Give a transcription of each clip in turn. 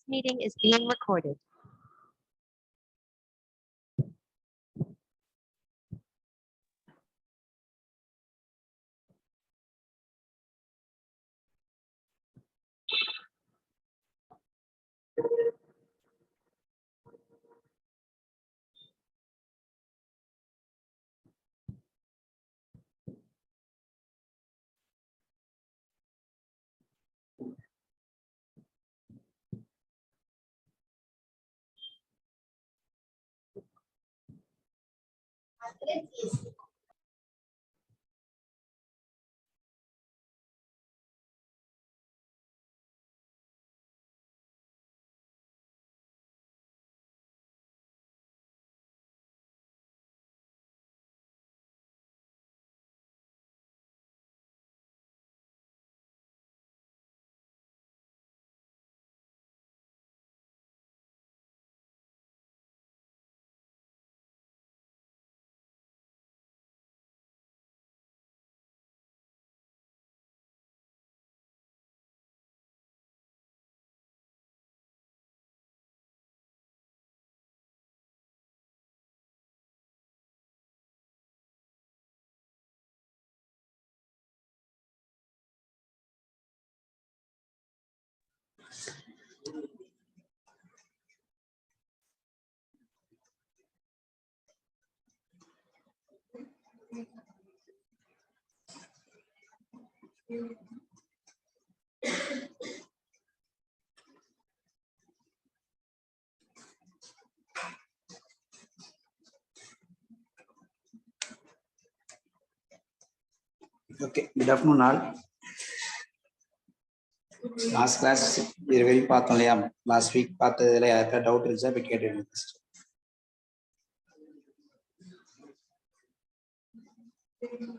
meeting is being recorded. Okay, good afternoon all. Last class very பார்த்தோம் இல்லையா? Last week பார்த்ததுல யாருக்கா doubt இருந்துச்சா போய் கேட்டுடுங்க.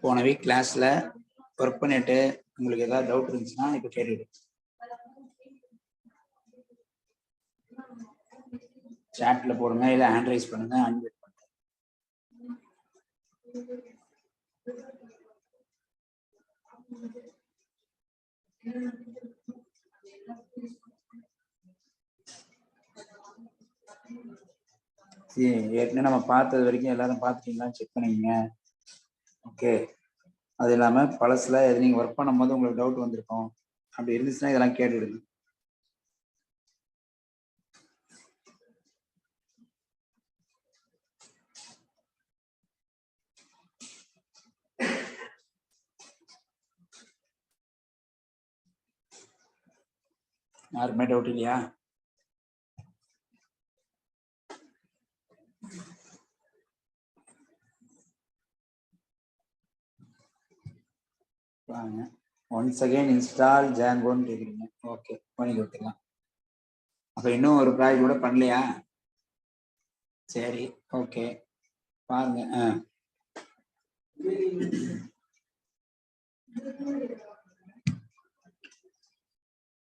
போன வீக் கிளாஸ்ல ஒர்க் பண்ணிட்டு உங்களுக்கு ஏதாவது டவுட் இருந்துச்சுன்னா இப்போ கேட்டுடுங்க. சாட்ல போடுங்க, இல்லை ஹேண்ட் ரைஸ் பண்ணுங்க, அன்மியூட் பண்ணுங்க. ஏற்கனவே நம்ம பார்த்தது வரைக்கும் எல்லாரும் பார்த்துட்டீங்களான்னு செக் பண்ணிக்கங்க. ஓகே, அது இல்லாமல் பழசுல எது நீங்கள் ஒர்க் பண்ணும்போது உங்களுக்கு டவுட் வந்திருக்கும், அப்படி இருந்துச்சுன்னா இதெல்லாம் கேட்டுடுங்க. யாருமே டவுட் இல்லையா? வாங்க, ஒன்ஸ் அகைன் இன்ஸ்டால் ஜாங்கோன்னு கேட்குறீங்க. ஓகே, பண்ணி கொடுத்துக்கலாம். அப்போ இன்னும் ஒரு ப்ராஜெக்ட் கூட பண்ணலையா? சரி, ஓகே, பாருங்க.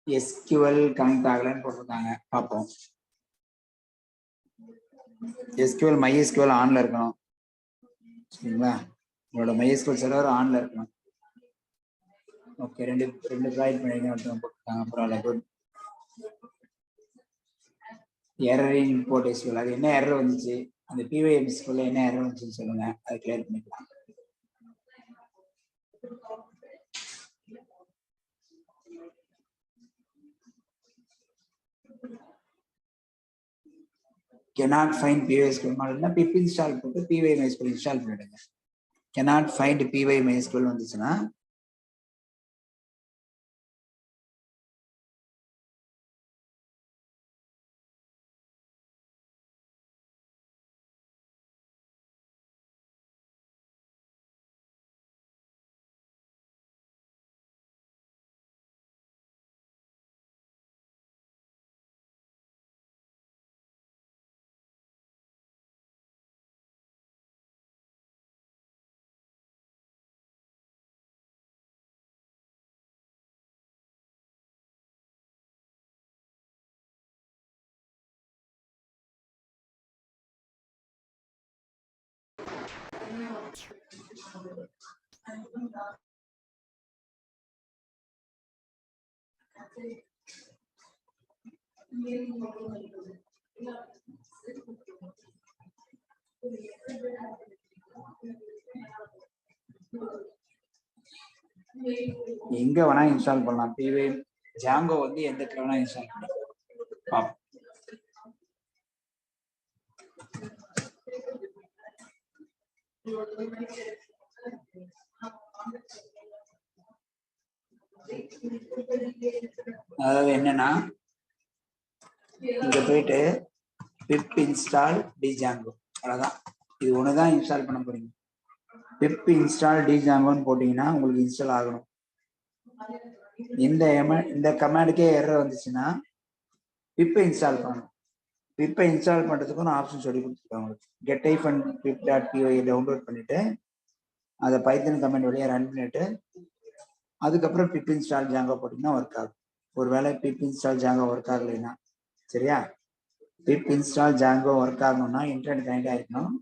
SQL கனெக்ட் ஆகலன்னு போட்டிருக்காங்க, பார்ப்போம். SQL MySQL ஆன்ல இருக்கணும், சரிங்களா? உங்களோட MySQL சர்வர் ஆன்ல இருக்கணும். ஓகே, ரெண்டு ப்ராஜெக்ட் பண்ணி போட்டிருக்காங்க. பரவாயில்ல, குட். எரர் இன் இம்போர்ட் SQL, அது என்ன எரர் வந்துச்சு, அந்த PyMSQL என்ன எரர் வந்துச்சுன்னு சொல்லுங்க, அதை கிளியர் பண்ணிக்கலாம். cannot find PyMSQL மாடல்னா pip install போட்டு PyMSQL இன்ஸ்டால் பண்ணிடுங்க. cannot find PyMSQL வந்துச்சுன்னா எங்க வேணா இன்ஸ்டால் பண்ணலாம். பிவை ஜாங்கோ வந்து எந்த இடத்துல வேணா இன்ஸ்டால் பண்ணலாம். அதாவது என்னன்னா, இங்க போயிட்டு பிப் இன்ஸ்டால் டிஜாங்கோ, அவ்வளவுதான். இது ஒண்ணுதான் இன்ஸ்டால் பண்ண போறீங்க. பிப் இன்ஸ்டால் டிஜாங்கோன்னு போட்டீங்கன்னா உங்களுக்கு இன்ஸ்டால் ஆகணும். இந்த கமாண்டுக்கே எரர் வந்துச்சுன்னா பிப்பை இன்ஸ்டால் பண்ணணும். பிப்பை இன்ஸ்டால் பண்றதுக்கு நான் ஆப்ஷன் சொல்லி கொடுத்துருக்கேன் உங்களுக்கு. get-pip.py டவுன்லோட் பண்ணிட்டு அதை பைத்தன் கமெண்ட் வழியா ரன் பண்ணிட்டு அதுக்கப்புறம் பிப் இன்ஸ்டால் ஜாங்கோ போட்டீங்கன்னா ஒர்க் ஆகும். ஒருவேளை பிப் இன்ஸ்டால் ஜாங்கோ ஒர்க் ஆகலைன்னா, சரியா, பிப் இன்ஸ்டால் ஜாங்கோ ஒர்க் ஆகணும்னா இன்டர்நெட் கனெக்ட் ஆகிக்கணும்.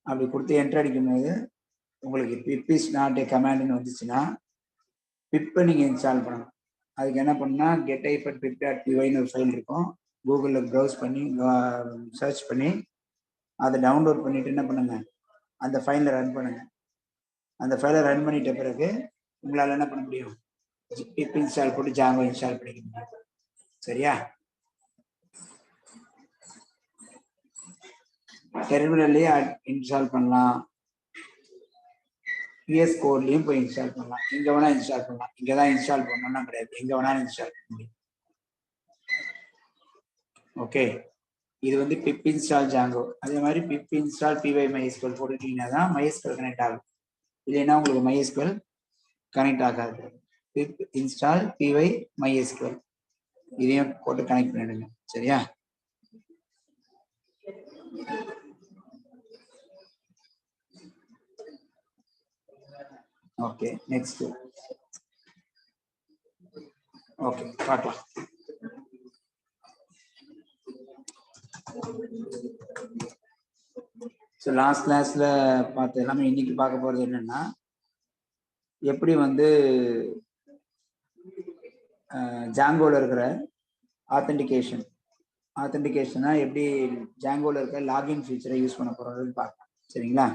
அப்படி கொடுத்து என்டர் அடிக்கும் போது உங்களுக்கு பிப் இஸ் நாட் ஏ கமாண்ட்னு வந்துச்சுன்னா பிப்பை நீங்கள் இன்ஸ்டால் பண்ணணும். அதுக்கு என்ன பண்ணா get-pip.pyன்னு ஒரு ஃபைல் இருக்கும். கூகுளில் ப்ரௌஸ் பண்ணி சர்ச் பண்ணி அதை டவுன்லோட் பண்ணிட்டு என்ன பண்ணுங்க, அந்த ஃபைலை ரன் பண்ணுங்க. அந்த ஃபைலை ரன் பண்ணிட்ட பிறகு உங்களால் என்ன பண்ண முடியும், பிப் இன்ஸ்டால் போட்டு ஜாங்கோ இன்ஸ்டால் பண்ணிக்க முடியும். சரியா? டெர்மினல்லையே இன்ஸ்டால் பண்ணலாம், பிஎஸ் கோட்லையும் போய் இன்ஸ்டால் பண்ணலாம். எங்க வேணா இன்ஸ்டால் பண்ணலாம். இங்கே தான் இன்ஸ்டால் பண்ணணும்னா கிடையாது, எங்க வேணாலும் இன்ஸ்டால் பண்ண முடியும். ஓகே, இது வந்து பிப் இன்ஸ்டால் ஜாங்கோ. அதே மாதிரி பிப் இன்ஸ்டால் பிவை மைஎஸ்கியூஎல் போட்டுட்டீங்கன்னா தான் மைஎஸ்கியூஎல் கனெக்ட் ஆகும். இல்லைன்னா உங்களுக்கு மைஎஸ்கியூஎல் கனெக்ட் ஆகாது. பிப் இன்ஸ்டால் பிவை மைஎஸ்கியூஎல் இதையும் போட்டு கனெக்ட் பண்ணிடுங்க. சரியா? Okay, next. ஓகே, பார்க்கலாம். ஸோ லாஸ்ட் கிளாஸ்ல பார்த்து எல்லாமே இன்னைக்கு பார்க்க போறது என்னன்னா, எப்படி வந்து ஜாங்கோல இருக்கிற ஆத்தென்டிகேஷனா எப்படி ஜாங்கோல இருக்கிற லாகின் ஃபீச்சரை யூஸ் பண்ண போறதுன்னு பார்க்கலாம். சரிங்களா?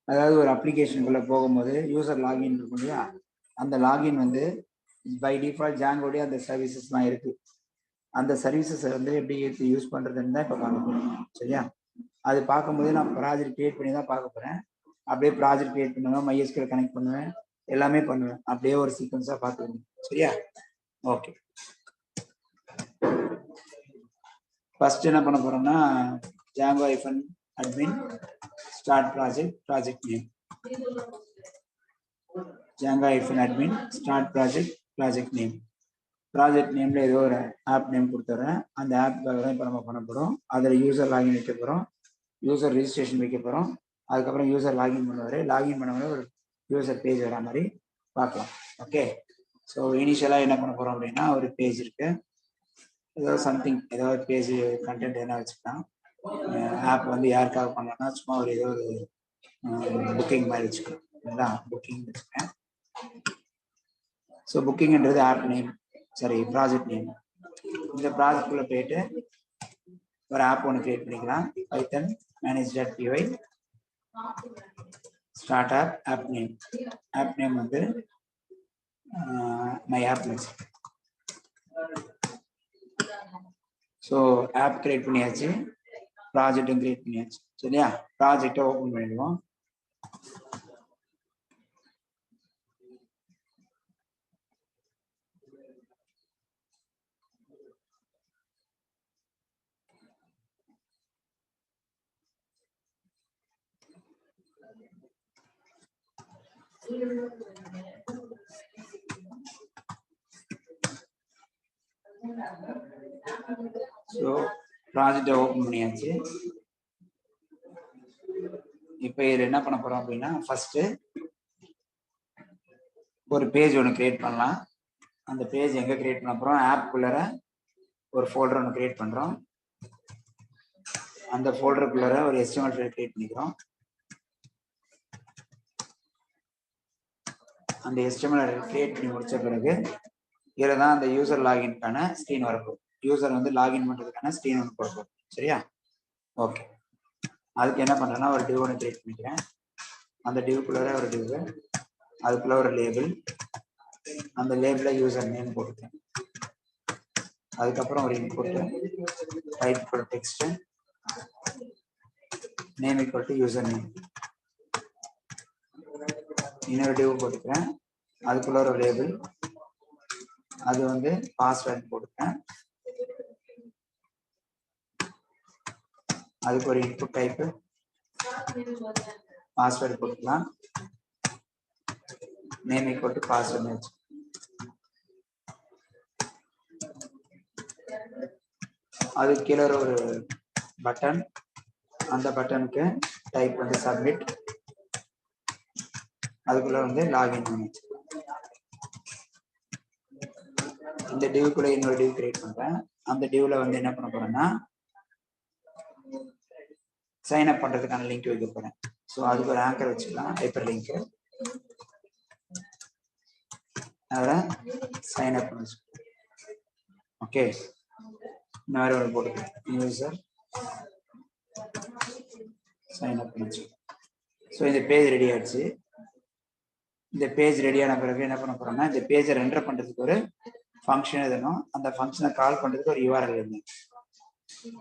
அதாவது ஒரு அப்ளிகேஷனுக்குள்ள போகும்போது யூசர் லாகின் இருக்கும் இல்லையா, அந்த லாகின் வந்து பை டிஃபால்ட் ஜாங்கோடைய அந்த சர்வீசஸ்லாம் இருக்கு. அந்த சர்வீசஸை வந்து எப்படி யூஸ் பண்றதுன்னு தான் இப்போ பார்க்க போறோம். சரியா? அது பார்க்கும்போது நான் ப்ராஜெக்ட் கிரியேட் பண்ணி தான் பார்க்க போறேன். அப்படியே ப்ராஜெக்ட் கிரியேட் பண்ணுவேன், மைஎஸ்கியூஎல் கனெக்ட் பண்ணுவேன், எல்லாமே பண்ணுவேன். அப்படியே ஒரு சீக்வன்ஸா பார்த்துக்கணும். சரியா? ஓகே, ஃபர்ஸ்ட் என்ன பண்ண போறோம்னா, Django-admin start project name. Django-admin start project name. Project நேம்ல ஏதோ ஒரு ஆப் நேம் கொடுத்துறேன். அந்த ஆப்புக்காக தான் இப்போ நம்ம பண்ண போறோம். அதில் யூசர் லாகின் வைக்க போறோம், யூசர் ரெஜிஸ்ட்ரேஷன் வைக்க போறோம். அதுக்கப்புறம் யூசர் லாகின் பண்ணுவார். லாகின் பண்ண ஒரு யூசர் பேஜ் வர மாதிரி பார்க்கலாம். ஓகே, ஸோ இனிஷியலாக என்ன பண்ண போறோம் அப்படின்னா, ஒரு பேஜ் இருக்கு, ஏதாவது சம்திங், ஏதாவது பேஜ் கண்டென்ட் எதனா வச்சுக்கலாம். ஆப் வந்து யாருக்காக பண்ணலாம்னா சும்மா ஒரு ஏதோ ஒரு புக்கிங் மாதிரி வச்சுக்கலாம். புக்கிங் வச்சுக்கேன். ஸோ புக்கிங்ன்றது ஆப் நேம், சரி, ப்ராஜெக்ட் நேம். இந்த ப்ராஜெக்ட்குள்ள போயிட்டு ஒரு ஆப் ஒன்று கிரியேட் பண்ணிக்கலாம். Python manage.py start app name. App name வந்து my app name. So app create பண்ணியாச்சு, ப்ராஜெக்டும் கிரியேட் பண்ணியாச்சு. சரியா? ப்ராஜெக்டை ஓப்பன் பண்ணிடுவோம். ஸோ ப்ராஜெக்டை ஓப்பன் பண்ணியாச்சு. இப்போ இதில் என்ன பண்ண போறோம் அப்படின்னா, ஃபர்ஸ்ட் ஒரு பேஜ் ஒன்று கிரியேட் பண்ணலாம். அந்த பேஜ் எங்கே கிரியேட் பண்ண போறோம், ஆப்புக்குள்ளார ஒரு ஃபோல்டர் ஒன்று கிரியேட் பண்றோம். அந்த ஃபோல்டருக்குள்ளார ஒரு HTML ஃபைல் கிரியேட் பண்ணிக்கிறோம். அந்த HTML கிரியேட் பண்ணி முடிச்ச பிறகு இதில் தான் அந்த யூசர் லாகின்கான ஸ்க்ரீன் வரப்போகுது. யூசர் வந்து லாகின் பண்றதுக்கான ஸ்க்ரீன் ஒன்று போடுறோம். சரியா? ஓகே. அதுக்கு என்ன பண்றேன்னா ஒரு டிவ் ஒன்று கிரியேட் பண்ணிக்கிறேன். அந்த டிவ்க்குள்ள ஒரு டிவ், அதுக்குள்ள ஒரு லேபிள், அந்த லேபிள யூசர் நேம் போட்டுக்கிறேன். அதுக்கப்புறம் ஒரு input type for text name equal to user name. இன்னொரு டிவ் போட்டுக்கிறேன். அதுக்குள்ள ஒரு லேபிள், அது வந்து பாஸ்வேர்ட் போட்டுக்கிறேன். அதுக்கு ஒரு இன்புட் டைப் பாஸ்வேர்ட் போட்டுக்கலாம். Name equal to password. அது கீழே ஒரு பட்டன், அந்த பட்டனுக்கு டைப் வந்து சப்மிட், அதுக்குள்ள வந்து லாகின் பண்ணி இந்த டிவ்க்குள்ள இன்னொரு டிவ் கிரியேட் பண்றேன். அந்த டிவ்ல வந்து என்ன பண்ண போறேன்னா சைன் அப் பண்றதுக்கான லிங்க் வைக்க போறேன். ஸோ அதுக்கு ஒரு ஆங்கர் வச்சுக்கலாம், ஹைப்பர் லிங்க். அதில் சைன் அப் பண்ணி ஓகே. இந்த மாதிரி ஒரு போட்டுக்கலாம், யூசர் சைன் அப் பண்ணி. ஸோ இந்த பேஜ் ரெடி ஆயிடுச்சு. இந்த பேஜ் ரெடியான பிறகு என்ன பண்ண போறோம்னா இந்த பேஜை ரெண்டர் பண்றதுக்கு ஒரு ஃபங்க்ஷன் எழுதணும். அந்த ஃபங்க்ஷனை கால் பண்றதுக்கு ஒரு URL எழுதணும்.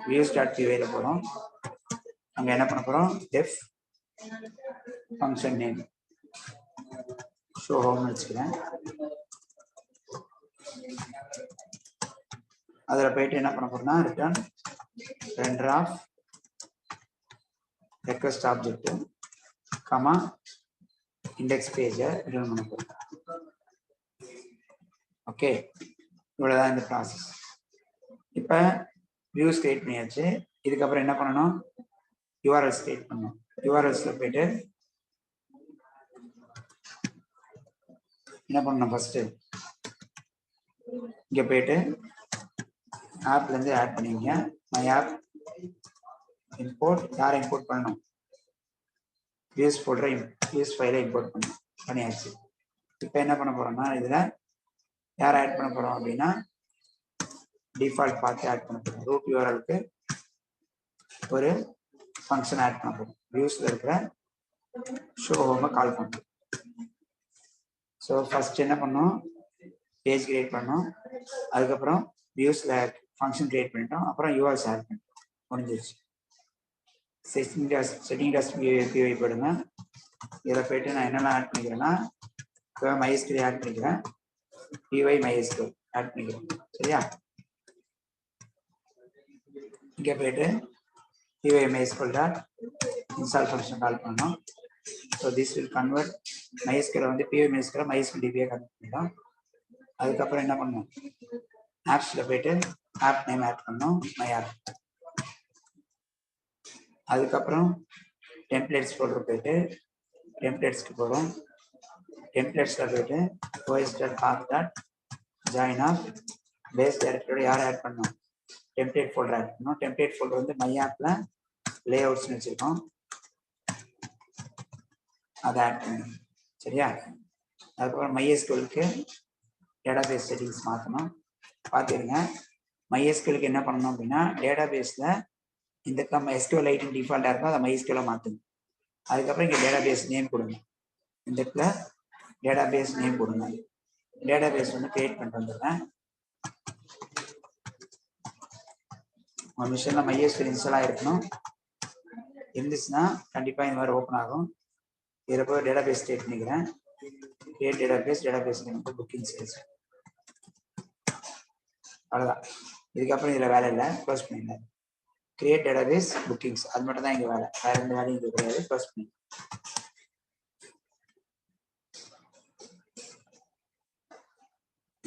views.py போறோம். அங்க என்ன பண்ண போறோம், def ஃபங்க்ஷன் நேம் ஷோ ஹோம்னு வச்சுக்கிறேன். அதில் போயிட்டு என்ன பண்ண போறோம்னா return render of request object comma index பேஜை ரிட்டர்ன் பண்ண போறோம். ஓகே, இவ்வளவுதான் இந்த ப்ராசஸ். இப்போ வியூஸ் கிரியேட் பண்ணியாச்சு. இதுக்கப்புறம் என்ன பண்ணணும், URLs கிரியேட் பண்ணணும். URLsல போயிட்டு என்ன பண்ணணும், ஃபர்ஸ்ட் இங்க போயிட்டு ஆப்ல இருந்து ஆட் பண்ணிங்க. மை ஆப் இம்போர்ட், யாரை இம்போர்ட் பண்ணணும், வியூஸ் போடுற வியூஸ் ஃபைலை இம்போர்ட் பண்ணியாச்சு. இப்போ என்ன பண்ண போறோம்னா இதுல யாரை ஆட் பண்ண போறோம் அப்படின்னா டிஃபால்ட் பார்த்து ஆட் பண்ண போறோம். ரூட் URLக்கு ஒரு ஃபங்க்ஷன் ஆட் பண்ண போறோம். வியூஸ்ல இருக்கிற ஷோ ஹோமை கால் பண்ணுறோம். ஸோ ஃபர்ஸ்ட் என்ன பண்ணோம், பேஜ் கிரியேட் பண்ணோம். அதுக்கப்புறம் வியூஸ்ல ஃபங்க்ஷன் கிரியேட் பண்ணிட்டோம். அப்புறம் URLs ஆட் பண்ணிட்டோம். முடிஞ்சிருச்சு. செட்டிங் டாஸ்க் PY போடுங்க. இதில் போயிட்டு நான் என்னெல்லாம் ஆட் பண்ணிக்கிறேன்னா MySQL ஆட் பண்ணிக்கிறேன், PY MySQL ஆட் பண்ணிக்கிறேன். சரியா? இங்கே போயிட்டு PY MySQL dot install function call பண்ணோம். So this will convert MySQL வந்து PY MySQL MySQL DB convert பண்ணிட்டோம். அதுக்கப்புறம் என்ன பண்ணணும், ஆப்ஸ்ல போயிட்டு ஆப் நேம் ஆட் பண்ணோம், மை ஆப். அதுக்கப்புறம் டெம்ப்ளேட்ஸ் ஃபோல்டர் போயிட்டு டெம்ப்ளேட்ஸ்க்கு போகிறோம். டெம்ப்ளேட்ஸ்ல போயிட்டு os.path.join ஆஃப் பேஸ் டைரக்டரோட யாரை ஆட் பண்ணோம், டெம்ப்ளேட் ஃபோல்டர் ஆட் பண்ணோம். டெம்ப்ளேட் ஃபோல்டர் வந்து மை ஆப்ல லே அவுட்ஸ்னு வச்சிருக்கோம், அதை ஆட் பண்ணணும். சரியா? அதுக்கப்புறம் MySQLக்கு டேட்டாபேஸ் செட்டிங்ஸ் மாற்றணும். பார்த்துருங்க, MySQLக்கு என்ன பண்ணணும் அப்படின்னா டேட்டாபேஸில் இந்த SQL ஐட்டம் டிஃபால்ட்டாக இருக்கும், அதை MySQL மாற்றுங்க. அதுக்கப்புறம் இங்கே டேட்டாபேஸ் நேம் கொடுங்க. இந்த இடத்துல டேட்டாபேஸ் நேம் கொடுங்க. டேட்டாபேஸ் வந்து கிரியேட் பண்ணிட்டு வந்துடுறேன். உங்கள் மிஷினில் MySQL இன்ஸ்டால் ஆகிருக்கணும். இருந்துச்சுன்னா கண்டிப்பாக இந்த மாதிரி ஓப்பன் ஆகும். இதில் போய் டேட்டாபேஸ் கிரியேட் பண்ணிக்கிறேன். Create database booking sales. அவ்வளோதான். இதுக்கப்புறம் இதில் வேலை இல்லை, க்ளோஸ் பண்ணிடலாம். கிரியேட் டேட்டாபேஸ் புக்கிங்ஸ், அது மட்டும் தான் இங்கே வேலை, வேற எந்த வேலையும் இங்கே கிடையாது. க்ளோஸ் பண்ணி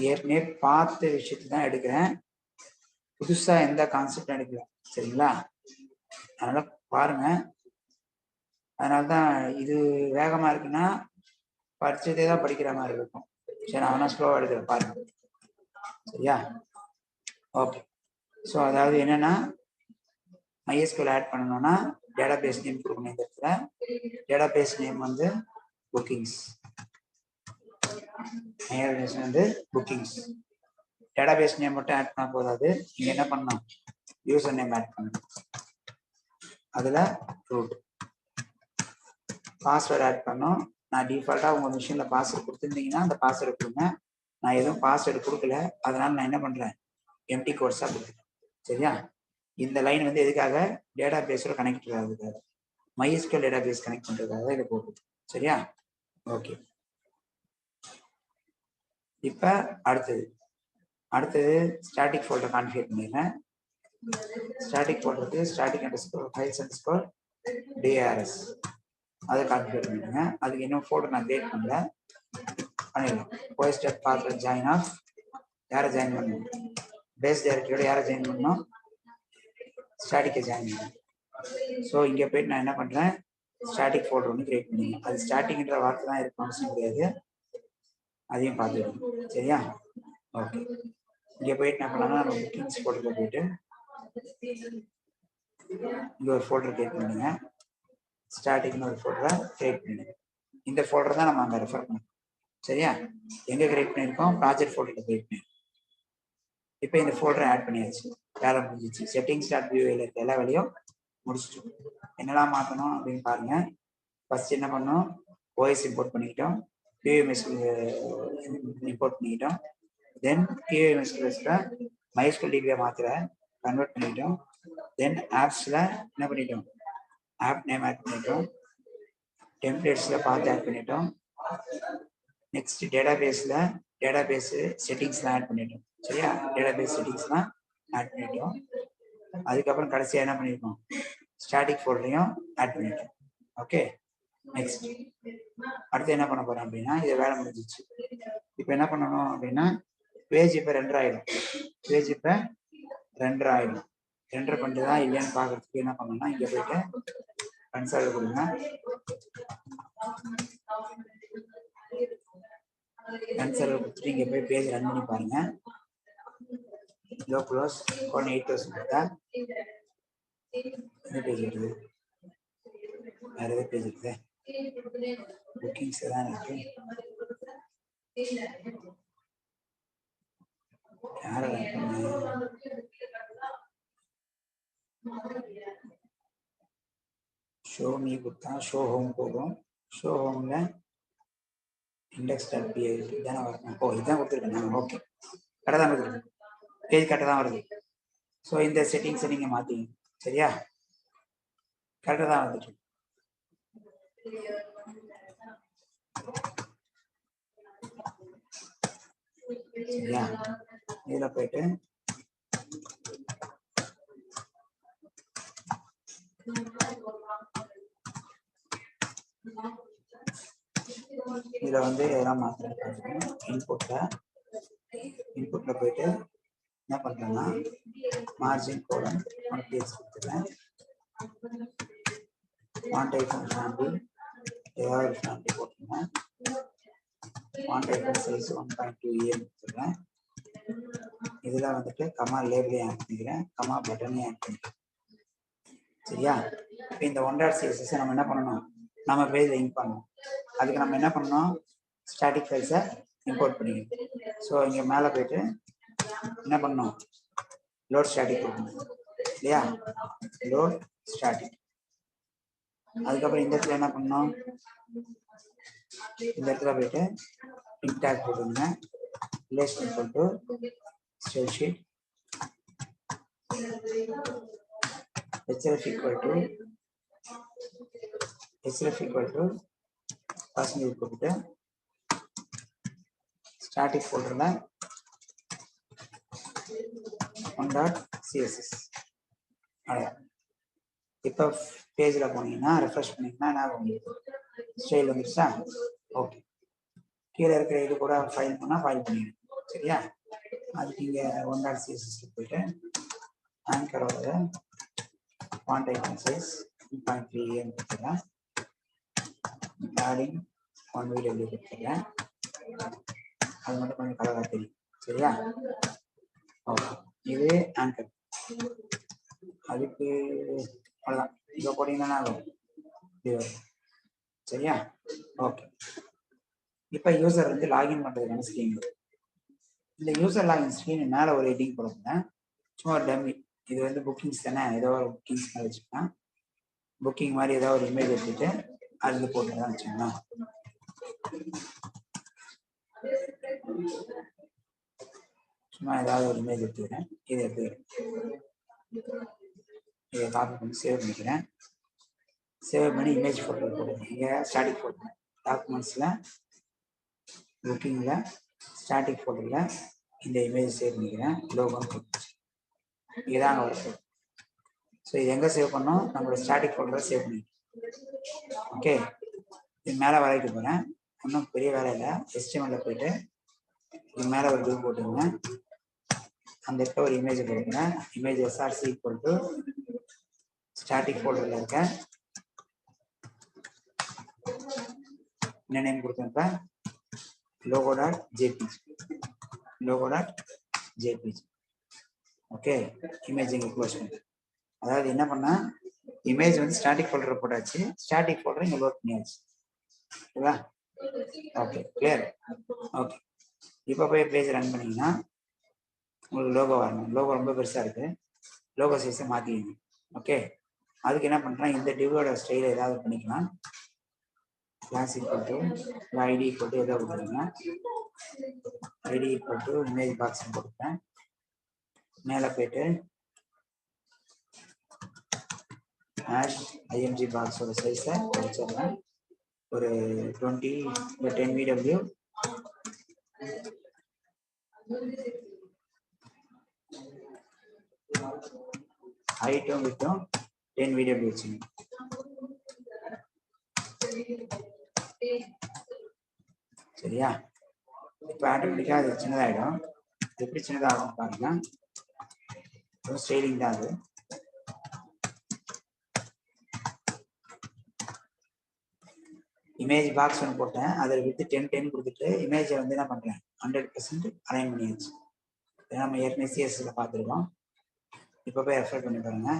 ஏற்கனவே பார்த்த விஷயத்தை தான் எடுக்கிறேன், புதுசா எந்த கான்செப்டும் எடுக்கல. சரிங்களா? அதனால பாருங்க. அதனால்தான் இது வேகமா இருக்குன்னா படிச்சதே தான் படிக்கிற மாதிரி இருக்கும். சரி, நான் வேணா ஸ்லோவா எடுக்கிறேன் பாருங்க. சரியா? ஓகே. ஸோ அதாவது என்னன்னா MySQL ஆட் பண்ணணும்னா டேட்டாபேஸ் நேம் கொடுக்கணும். இந்த இடத்துல டேட்டாபேஸ் நேம் வந்து புக்கிங்ஸ், வந்து புக்கிங்ஸ். டேட்டாபேஸ் நேம் மட்டும் ஆட் பண்ண போதாது, நீங்க என்ன பண்ணணும், யூசர் நேம் ஆட் பண்ணணும். அதுல ரூட் பாஸ்வேர்டு ஆட் பண்ணணும். நான் டிஃபால்ட்டா உங்க மிஷின்ல பாஸ்வேர்டு கொடுத்துருந்தீங்கன்னா அந்த பாஸ்வேர்டு கொடுங்க. நான் எதுவும் பாஸ்வேர்டு கொடுக்கல, அதனால நான் என்ன பண்றேன், எம்டி கோர்ஸா கொடுத்துருக்கேன். சரியா? இந்த லைன் வந்து எதுக்காக, டேட்டா பேஸோட கனெக்ட் ஆகுதுக்காக, MySQL டேட்டா பேஸ் கனெக்ட் பண்றதுக்காக இதை போகுது. சரியா? ஓகே. இப்ப அடுத்தது ஸ்டாட்டிக் ஃபோல்டர் கான்ஃபிகர் பண்ணிடுறேன். ஸ்டாட்டிக் ஃபோல்டருக்கு static underscore files underscore DRS அதை கான்ஃபிகர் பண்ணிடுங்க. அதுக்கு இன்னும் ஃபோல்டர் நான் கிரியேட் பண்ணல, பண்ணிடலாம். போஸ்டர் பார்த்து ஜாயின் ஆஃப் யாரை ஜாயின் பண்ணணும், பேஸ் டைரக்டரியோட யாரை ஜாயின் பண்ணணும், ஸ்டாட்டிக்கை ஜாயின் பண்ணணும். ஸோ இங்கே போயிட்டு நான் என்ன பண்ணுறேன், ஸ்டாட்டிக் ஃபோல்டர் ஒன்று கிரியேட் பண்ணிடுங்க. அது ஸ்டாட்டிக்ன்ற வார்த்தை தான் இருக்கும், அவசியம் கிடையாது, அதையும் பார்த்துக்கணும். சரியா? ஓகே. இங்கே போயிட்டு என்ன பண்ணலாம்னா நம்ம புக்கிங்ஸ் ஃபோல்டரில் போயிட்டு இங்கே ஒரு ஃபோல்டர் கிரியேட் பண்ணுங்க, ஸ்டாட்டிக்னு ஒரு ஃபோல்டரை கிரியேட் பண்ணுங்க. இந்த ஃபோல்டர் தான் நம்ம அங்கே ரெஃபர் பண்ணோம். சரியா? எங்கே கிரியேட் பண்ணியிருக்கோம், ப்ராஜெக்ட் ஃபோல்டரில் கிரியேட் பண்ணியிருக்கோம். இப்போ இந்த ஃபோல்டரை ஆட் பண்ணியாச்சு, வேலை முடிஞ்சிச்சு. settings.py-ல இருக்க எல்லா வேலையும் முடிச்சிட்டோம். என்னெல்லாம் மாற்றணும் அப்படின்னு பாருங்க. ஃபர்ஸ்ட் என்ன பண்ணோம், OS இம்போர்ட் பண்ணிக்கிட்டோம், PyMSQL இம்போர்ட் பண்ணிக்கிட்டோம். தென் PyMSQL MySQL DB மாத்திர கன்வெர்ட் பண்ணிக்கிட்டோம். தென் ஆப்ஸ்ல என்ன பண்ணிட்டோம், ஆப் நேம் ஆட் பண்ணிட்டோம். டெம்ப்ளேட்ஸ்ல பார்த்து ஆட் பண்ணிட்டோம். நெக்ஸ்ட் டேட்டாபேஸ் செட்டிங்ஸ்லாம் ஆட் பண்ணிட்டோம். சரியா? டேட்டாபேஸ் செட்டிங்ஸ்லாம் ஆட் பண்ணிட்டோம். அதுக்கப்புறம் கடைசியாக என்ன பண்ணியிருக்கோம், ஸ்டாட்டிக் ஃபோல்டரையும் ஆட் பண்ணிட்டோம். ஓகே. நெக்ஸ்ட் அடுத்து என்ன பண்ண போறோம் அப்படின்னா, இதை வேலை முடிஞ்சிச்சு. இப்போ என்ன பண்ணணும் அப்படின்னா, பேஜ் இப்போ ரெண்டர் ஆயிடும். ரெண்டர் பண்ணிட்டு தான் இல்லையான்னு பார்க்கறதுக்கு என்ன பண்ணணும்னா, இங்கே போயிட்டு கன்சோல் கொடுங்க. கன்சோல் கொடுத்துட்டு இங்கே போய் பேஜ் ரன் பண்ணி பாருங்க. லோ க்ளோஸ் 8000 கொடுத்தா என்ன பேஜ் இருக்குது, வேற எதாவது பேஜ் இருக்குது, புக்கிங்ஸ் தான் இருக்கு. யார ஷோ மீ கொடுத்தா ஷோ ஹோம் போகும். ஷோ ஹோம்ல index.py தானே வரணும். ஓ, இதுதான் கொடுத்துருக்கேன். ஓகே, கரெக்டாக தான் கொடுத்துருக்கேன், பேஜ் கரெக்டாக தான் வருது. ஸோ இந்த செட்டிங்ஸை நீங்கள் மாற்றிங்க. சரியா? கரெக்டாக தான் வந்துட்டு. சரியா? இதில் போயிட்டு இதில் வந்து எதெல்லாம் மாற்றுறேன், இன்புட்ல போயிட்டு என்ன பண்ணுறேன்னா, மார்ஜின் கோலன் 1 பேஜ் கொடுத்துருவேன். ஃபாண்ட் ஐகான் ஃபேமிலி ஏதாவது ஒரு ஃபேமிலி போட்டுருவேன். ஃபாண்ட் ஐகான் சைஸ் 1.2 கொடுத்துருவேன். இதில் வந்துட்டு கமா லேபிளையும் ஆட் பண்ணிக்கிறேன், கமா பட்டனையும் ஆட் பண்ணிக்கிறேன். சரியா? இப்போ இந்த 1.css நம்ம என்ன பண்ணணும், நம்ம பேஜ் லிங்க் பண்ணணும். அதுக்கு நம்ம என்ன பண்ணணும், ஸ்டாட்டிக் ஃபைல்ஸை இம்போர்ட் பண்ணிக்கணும். ஸோ இங்கே மேலே போயிட்டு என்ன பண்ணணும், லோட் ஸ்டாட்டிக் கொடுக்கணும் இல்லையா, லோட் ஸ்டாட்டிக். அதுக்கப்புறம் இந்த இடத்துல என்ன பண்ணணும், இந்த இடத்துல போயிட்டு இன்ட் டாக் போட்டுருங்க, relation equal to spread sheet href equal to percentage போட்டுட்டு ஸ்டாட்டிக் ஃபோல்டர்ல 1.css. இப்போ பேஜில் போனீங்கன்னா ரெஃப்ரெஷ் பண்ணிங்கன்னா என்ன ஆகும், ஸ்டைல் வந்துருச்சா? ஓகே. கீழே இருக்கிற இது கூட ஃபைல் பண்ணால் ஃபைல் பண்ணிடுங்க. சரியா? அதுக்கு இங்கே 1.css போயிட்டு ஆங்கரோட ஃபாண்ட் ஐகான் சைஸ் 1.3 கொடுத்துருக்கேன், பேடிங் 1VW கொடுத்துருக்கேன். அது மட்டும் கொஞ்சம் கலராக தெரியும். சரியா? ஓகே. இது ஆங்கர். அதுக்கு அவ்வளோதான், இதை போட்டீங்கன்னா ஆகும். சரியா? ஓகே. இப்போ யூசர் வந்து லாகின் பண்ணுறதுக்கான ஸ்கீம். இந்த யூசர் லாகின் ஸ்க்ரீன் மேலே ஒரு ஹெட்டிங் போடுறேன், சும்மா ஒரு டம்மி. இது வந்து புக்கிங்ஸ் தானே, ஏதோ ஒரு புக்கிங்ஸ் மாதிரி வச்சுக்கலாம். புக்கிங் மாதிரி ஏதாவது ஒரு இமேஜ் எடுத்துட்டு அதுக்கு போட்டுதான் வச்சுக்கலாம். சும்மா ஏதாவது ஒரு இமேஜ் எடுத்துக்கிறேன், இதை எடுத்துக்கிறேன், இதை காப்பி பண்ணி சேவ் பண்ணிக்கிறேன். சேவ் பண்ணி இமேஜ் ஃபோல்டர் போட்டுக்கிறேன். இங்கே ஸ்டாட்டிக் ஃபோல்டர், டாக்குமெண்ட்ஸில் புக்கிங்கில் ஸ்டாட்டிக் ஃபோல்டரில் இந்த இமேஜ் சேவ் பண்ணிக்கிறேன். லோகோன்னு போட்டு இதுதாங்க வருது. ஸோ இது எங்கே சேவ் பண்ணோம், நம்மளோட ஸ்டாட்டிக் ஃபோல்டரை சேவ் பண்ணிக்கிறேன். ஓகே, இது மேலே வரைக்கும் போகிறேன், ஒன்றும் பெரிய வேலை இல்லை. HTML போயிட்டு இது மேலே ஒரு டிவ் போட்டுங்க, அந்த இருக்க ஒரு இமேஜ் போட்டுக்கிறேன். Image SRC equal to static ஃபோல்டரில் இருக்க என்ன நேம் கொடுத்தேன்ப்ப, logo.jpg, logo.jpg. ஓகே, இமேஜ் இங்கே க்ளோஸ் பண்ணுறேன். அதாவது என்ன பண்ணா, இமேஜ் வந்து ஸ்டாட்டிக் ஃபோல்டர் போட்டாச்சு, ஸ்டாட்டிக் ஃபோல்டர் இங்கே லோட் பண்ணியாச்சு. ஓகேவா? Okay, clear. ஓகே, இப்போ போய் பேஜ் ரன் பண்ணிங்கன்னா உங்களுக்கு லோகோ வரணும். லோகோ ரொம்ப பெருசாக இருக்குது, லோகோ சைஸை மாற்றிக்கணும். ஓகே, அதுக்கு என்ன பண்ணுறேன், இந்த டிவோட ஸ்டைல் ஏதாவது பண்ணிக்கலாம். Class equal to ID equal to எதாவது கொடுத்துருங்க, ID equal to image box கொடுப்பேன். மேலே போயிட்டு ஹேஷ் IMG பாக்ஸோட சைஸை வச்சிடுறேன், ஒரு 20 இல்லை 10 VW. ஹைட்டும் விட்டும் 10 VW வச்சுங்க. சரியா? இப்போ ஆட்டோமேட்டிக்காக அது சின்னதாகிடும். எப்படி சின்னதாகும் பாருங்க, ஸ்டைலிங் தான் அது. இமேஜ் பாக்ஸ் ஒன்று போட்டேன், அதில் வித்து 10 கொடுத்துட்டு இமேஜை வந்து என்ன பண்ணுறேன் 100% அலைன் பண்ணியாச்சு. நம்ம ஏற்கனவே CSSல பார்த்துருக்கோம். இப்போ போய் ரெஃபர் பண்ணி பாருங்க,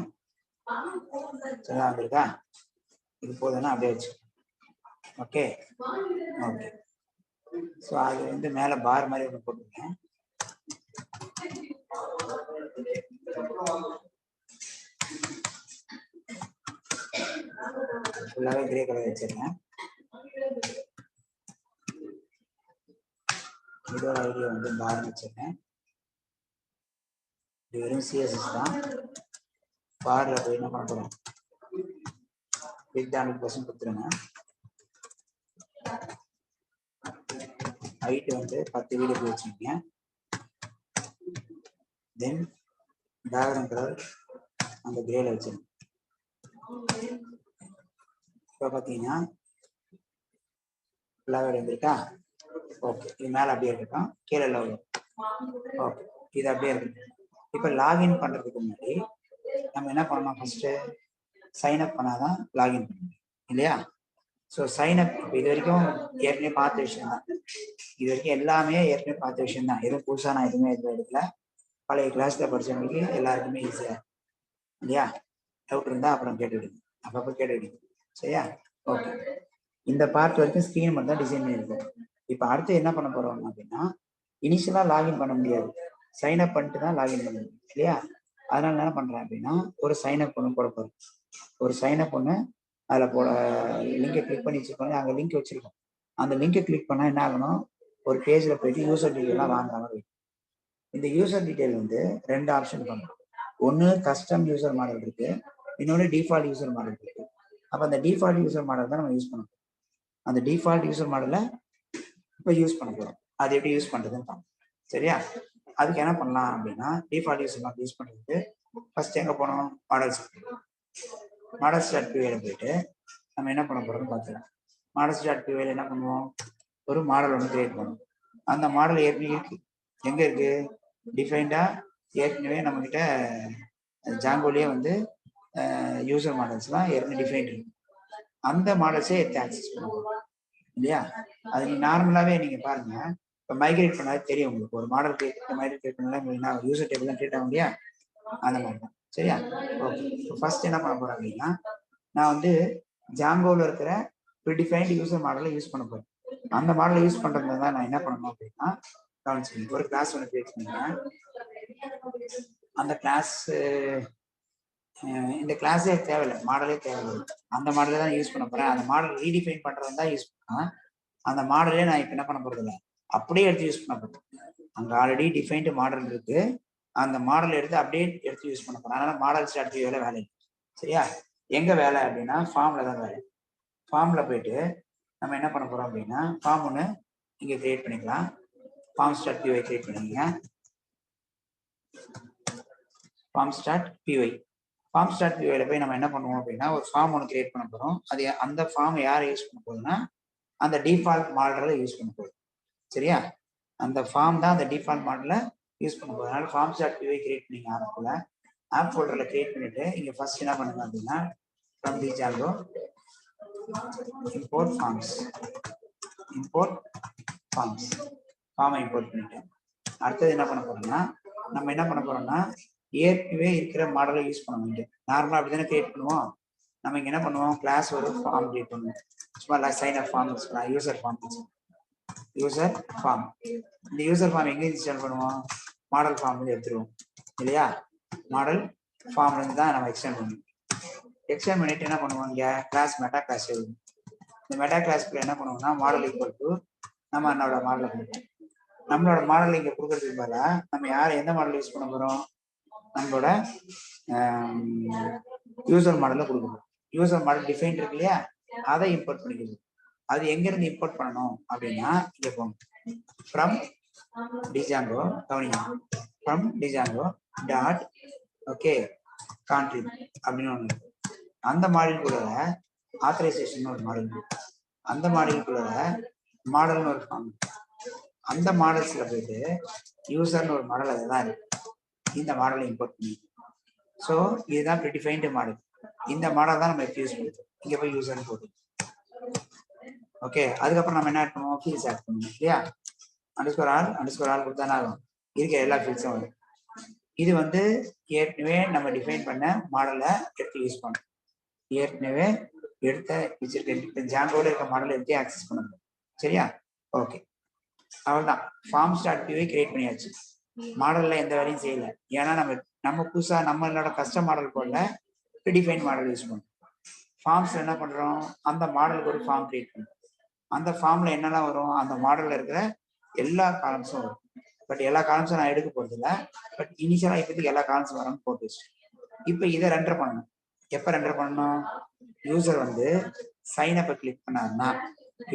சரியா வந்துருக்கா? இது போதுன்னா அப்படியே வச்சு. ஓகே ஓகே, ஸோ அது வந்து மேலே பார் மாதிரி ஒன்று போட்டுருக்கேன். ஃபுல்லாகவே கிரே கலர் வச்சிருக்கேன். இதோட ஐடியா வந்து பார் வச்சிருக்கேன். இது வெறும் CSS தான். பாரில் போய் என்ன பண்ண போகிறோம், வித் 100% கொடுத்துருங்க. ஹைட் வந்து 10 VW வச்சுருக்கீங்க. தென் டயக்ராம் கலர் அந்த கிரேல வச்சிருங்க. இப்போ பார்த்தீங்கன்னா ஃபுல்லாகவே இருந்திருக்கா? ஓகே, இது மேலே அப்படியே இருக்கட்டும், கீழே லவ். ஓகே, இது அப்படியே இருக்கு. இப்போ லாகின் பண்ணுறதுக்கு முன்னாடி நம்ம என்ன பண்ணணும், ஃபர்ஸ்ட்டு சைன் அப் பண்ணாதான் லாகின் பண்ணணும் இல்லையா? ஸோ சைன் அப் இப்போ இது வரைக்கும் ஏற்கனவே பார்த்த விஷயம் தான். இது வரைக்கும் எல்லாமே ஏற்கனவே பார்த்த விஷயம் தான். எதுவும் புதுசாக நான் எதுவுமே எதுவும் எடுக்கல. பழைய கிளாஸில் படித்தவங்களுக்கு எல்லாருக்குமே ஈஸியாக இல்லையா? டவுட் இருந்தால் அப்புறம் கேட்டுவிடுங்க, அப்பப்போ கேட்டுவிடுங்க. சரியா? ஓகே, இந்த பார்ட் வரைக்கும் ஸ்க்ரீன் மட்டும் தான் டிசைன் பண்ணியிருக்கோம். இப்போ அடுத்து என்ன பண்ண போகிறோம் அப்படின்னா, இனிஷியலாக லாகின் பண்ண முடியாது, சைன் அப் பண்ணிட்டு தான் லாகின் பண்ண முடியும் இல்லையா? அதனால என்ன பண்ணுறேன் அப்படின்னா, ஒரு சைன் அப் ஒன்று போட போகிறோம். ஒரு சைன் அப் ஒன்று அதில் போட லிங்கை கிளிக் பண்ணி வச்சுக்கோங்க. அங்கே லிங்க் வச்சுருக்கோம். அந்த லிங்கை கிளிக் பண்ணால் என்ன ஆகணும், ஒரு பேஜில் போயிட்டு யூசர் டீட்டெயிலாம் வாங்குற மாதிரி. இந்த யூசர் டீட்டெயில் வந்து 2 ஆப்ஷன் பண்ணுறோம். ஒன்று கஸ்டம் யூசர் மாடல் இருக்குது, இன்னொன்று டிஃபால்ட் யூசர் மாடல் இருக்குது. அப்போ அந்த டிஃபால்ட் யூசர் மாடல் தான் நம்ம யூஸ் பண்ண போகிறோம். அந்த டிஃபால்ட் யூசர் மாடலை இப்போ யூஸ் பண்ண போகிறோம். அது எப்படி யூஸ் பண்ணுறதுன்னு பார்ப்போம். சரியா? அதுக்கு என்ன பண்ணலாம் அப்படின்னா, டிஃபால்ட் யூசர் மாடல் யூஸ் பண்ணுறதுக்கு ஃபர்ஸ்ட் எங்கே போனோம், மாடல்ஸ்.py போயிட்டு நம்ம என்ன பண்ண போகிறோம்னு பார்த்துக்கலாம். மாடல்ஸ்.py என்ன பண்ணுவோம், ஒரு மாடல் ஒன்று கிரியேட் பண்ணுவோம். அந்த மாடல் ஏற்கனவே இருக்கு, எங்கே இருக்கு, டிஃபைன்டாக ஏற்கனவே நம்மக்கிட்ட ஜாங்கோலேயே வந்து யூசர் மாடல்ஸ்லாம் ஏற்கனவே டிஃபைன்ட் இருக்கு. அந்த மாடல்ஸே எடுத்து ஆக்சஸ் பண்ணுவோம் இல்லையா? அது நார்மலாகவே நீங்கள் பாருங்க, இப்போ மைக்ரேட் பண்ணாலே தெரியும் உங்களுக்கு. ஒரு மாடல் மைக்ரேட் பண்ணலாம், யூசர் டேபிள் தான் கிரியேட் ஆகும் இல்லையா? அந்த மாதிரி தான். சரியா? ஓகே, இப்போ ஃபர்ஸ்ட் என்ன பண்ண போகிறேன் அப்படின்னா, நான் வந்து ஜாங்கோவில் இருக்கிற ப்ரிடிஃபைன்டு யூசர் மாடலை யூஸ் பண்ண போகிறேன். அந்த மாடலை யூஸ் பண்ணுறது தான் நான் என்ன பண்ணணும் அப்படின்னா, கவனிச்சுங்க. ஒரு கிளாஸ் ஒன்று கிரியேட் பண்ணுங்க. அந்த கிளாஸ் இந்த கிளாஸே தேவையில்லை, மாடலே தேவையில்லை. அந்த மாடலே தான் யூஸ் பண்ண போறேன். அந்த மாடல் ரீடிஃபைன் பண்றது தான் யூஸ் பண்ணேன். அந்த மாடலே நான் இப்போ என்ன பண்ண போறது இல்லை, அப்படியே எடுத்து யூஸ் பண்ண போறேன். அங்கே ஆல்ரெடி டிஃபைன்டு மாடல் இருக்கு, அந்த மாடல் எடுத்து அப்படியே எடுத்து யூஸ் பண்ண போறேன். அதனால மாடல் ஸ்டார்ட் வேலை வேலை இல்லை. சரியா? எங்க வேலை அப்படின்னா ஃபார்ம்ல தான் வேலை. ஃபார்ம்ல போயிட்டு நம்ம என்ன பண்ண போறோம் அப்படின்னா ஃபார்ம் ஒன்று இங்கே கிரியேட் பண்ணிக்கலாம். ஃபார்ம் ஸ்டார்ட் பிஒய் கிரியேட் பண்ணிக்கங்க. Form start PY. Form start பிஒய்ல போய் நம்ம என்ன பண்ணுவோம் அப்படின்னா ஒரு ஃபார்ம் ஒன்று கிரியேட் பண்ண போறோம். அது அந்த ஃபார்ம் யாரை யூஸ் பண்ண போகுதுன்னா அந்த டிஃபால்ட் மாடலை யூஸ் பண்ண போகுது. சரியா? அந்த ஃபார்ம் தான் அந்த டிஃபால்ட் மாடலை யூஸ் பண்ண போகுது. அதனால ஃபார்ம் ஸ்டார்ட் பிஒய் கிரியேட் பண்ணிங்க. ஆப்ல ஆப் ஃபோல்டர்ல கிரியேட் பண்ணிட்டு இங்க ஃபர்ஸ்ட் என்ன பண்ணுங்க அப்படின்னா from Django import forms, import forms, ஃபார்மை இம்போர்ட் பண்ணிட்டேன். அடுத்தது என்ன பண்ண போறோம்னா நம்ம என்ன பண்ண போறோம்னா ஏற்கனவே இருக்கிற மாடலை யூஸ் பண்ண முடியும். நார்மலா அப்படிதானே கிரியேட் பண்ணுவோம். நம்ம இங்க என்ன பண்ணுவோம், கிளாஸ் ஒரு ஃபார்ம் கிரியேட் பண்ணுவோம். சும்மா சைன் அப் ஃபார்ம் வச்சுக்கலாம், யூசர் ஃபார்ம் வச்சுக்கலாம். யூசர் ஃபார்ம், இந்த யூசர் ஃபார்ம் எங்க இன்ஸ்டால் பண்ணுவோம், மாடல் ஃபார்ம்ல எடுத்துருவோம் இல்லையா? மாடல் ஃபார்ம்ல இருந்து தான் நம்ம எக்ஸ்டெண்ட் பண்ணுவோம். எக்ஸ்டெண்ட் பண்ணிட்டு என்ன பண்ணுவோம், இங்க கிளாஸ் மெட்டா கிளாஸ் எழுதும். இந்த மெட்டா கிளாஸ்க்குள்ள என்ன பண்ணுவோம்னா மாடல் ஈக்குவல் டு நம்ம என்னோட மாடலை கொடுப்போம். நம்மளோட மாடல் இங்க கொடுக்கறதுக்கு பதிலா நம்ம யாரை எந்த மாடல் யூஸ் பண்ண போறோம், நம்மளோட யூசர் மாடலை கொடுக்கணும். யூசர் மாடல் டிஃபைன் இருக்கு இல்லையா, அதை இம்போர்ட் பண்ணிக்கிறது. அது எங்க இருந்து இம்போர்ட் பண்ணணும் அப்படின்னா இங்க போங்க, ஃப்ரம் Django, கவனிங்க, from Django dot okay country அப்படின்னு ஒன்று. அந்த மாடலுக்குள்ள ஆத்தரைசேஷன் ஒரு மாடல், அந்த மாடலுக்குள்ள மாடல்னு ஒரு ஃபார்ம், அந்த மாடல்ஸ்ல போயிட்டு யூசர்னு ஒரு மாடல் அதுதான் இருக்கு. இந்த மாடலை இம்போர்ட் பண்ணி, ஸோ இதுதான் ப்ரிடிஃபைன்டு மாடல். இந்த மாடல் தான் நம்ம எப்படி யூஸ் பண்ணுறோம். இங்க போய் யூசர்னு போட்டு ஓகே. அதுக்கப்புறம் நம்ம என்ன ஆட் பண்ணுவோம், ஃபீல்ட்ஸ் ஆட் பண்ணுவோம் இல்லையா? அண்டர்ஸ்கோர் ஆல் கொடுத்தானே ஆகும், இருக்கிற எல்லா ஃபீல்ட்ஸும் வரும். இது வந்து ஏற்கனவே நம்ம டிஃபைன் பண்ண மாடலை எடுத்து யூஸ் பண்ணணும். ஏற்கனவே எடுத்த வச்சிருக்க ஜாங்கோல இருக்க மாடலை எடுத்து ஆக்சஸ் பண்ண முடியும். சரியா? ஓகே, அவ்வளோதான். ஃபார்ம் ஸ்டார்ட் பியூவை கிரியேட் பண்ணியாச்சு. மாடல்ல எந்த வேலையும் செய்யல, ஏன்னா நம்ம புதுசா நம்மளோட கஸ்டம் மாடல் போடல, ப்ரீடிஃபைன் மாடல் யூஸ் பண்ணுறோம். ஃபார்ம்ஸ் என்ன பண்றோம், அந்த மாடலுக்கு ஒரு ஃபார்ம் கிரியேட் பண்ணுறோம். அந்த ஃபார்ம்ல என்னெல்லாம் வரும், அந்த மாடல்ல இருக்கிற எல்லா காலம்ஸும் வரும். பட் எல்லா காலம்ஸும் நான் எடுக்க போறது இல்லை, பட் இனிஷியலா இப்போதைக்கு எல்லா காலம்ஸும் வரும்னு போட்டு வச்சு. இப்போ இதை ரெண்டர் பண்ணணும். எப்போ ரெண்டர் பண்ணணும், யூசர் வந்து சைன் அப்பை கிளிக் பண்ணாருன்னா,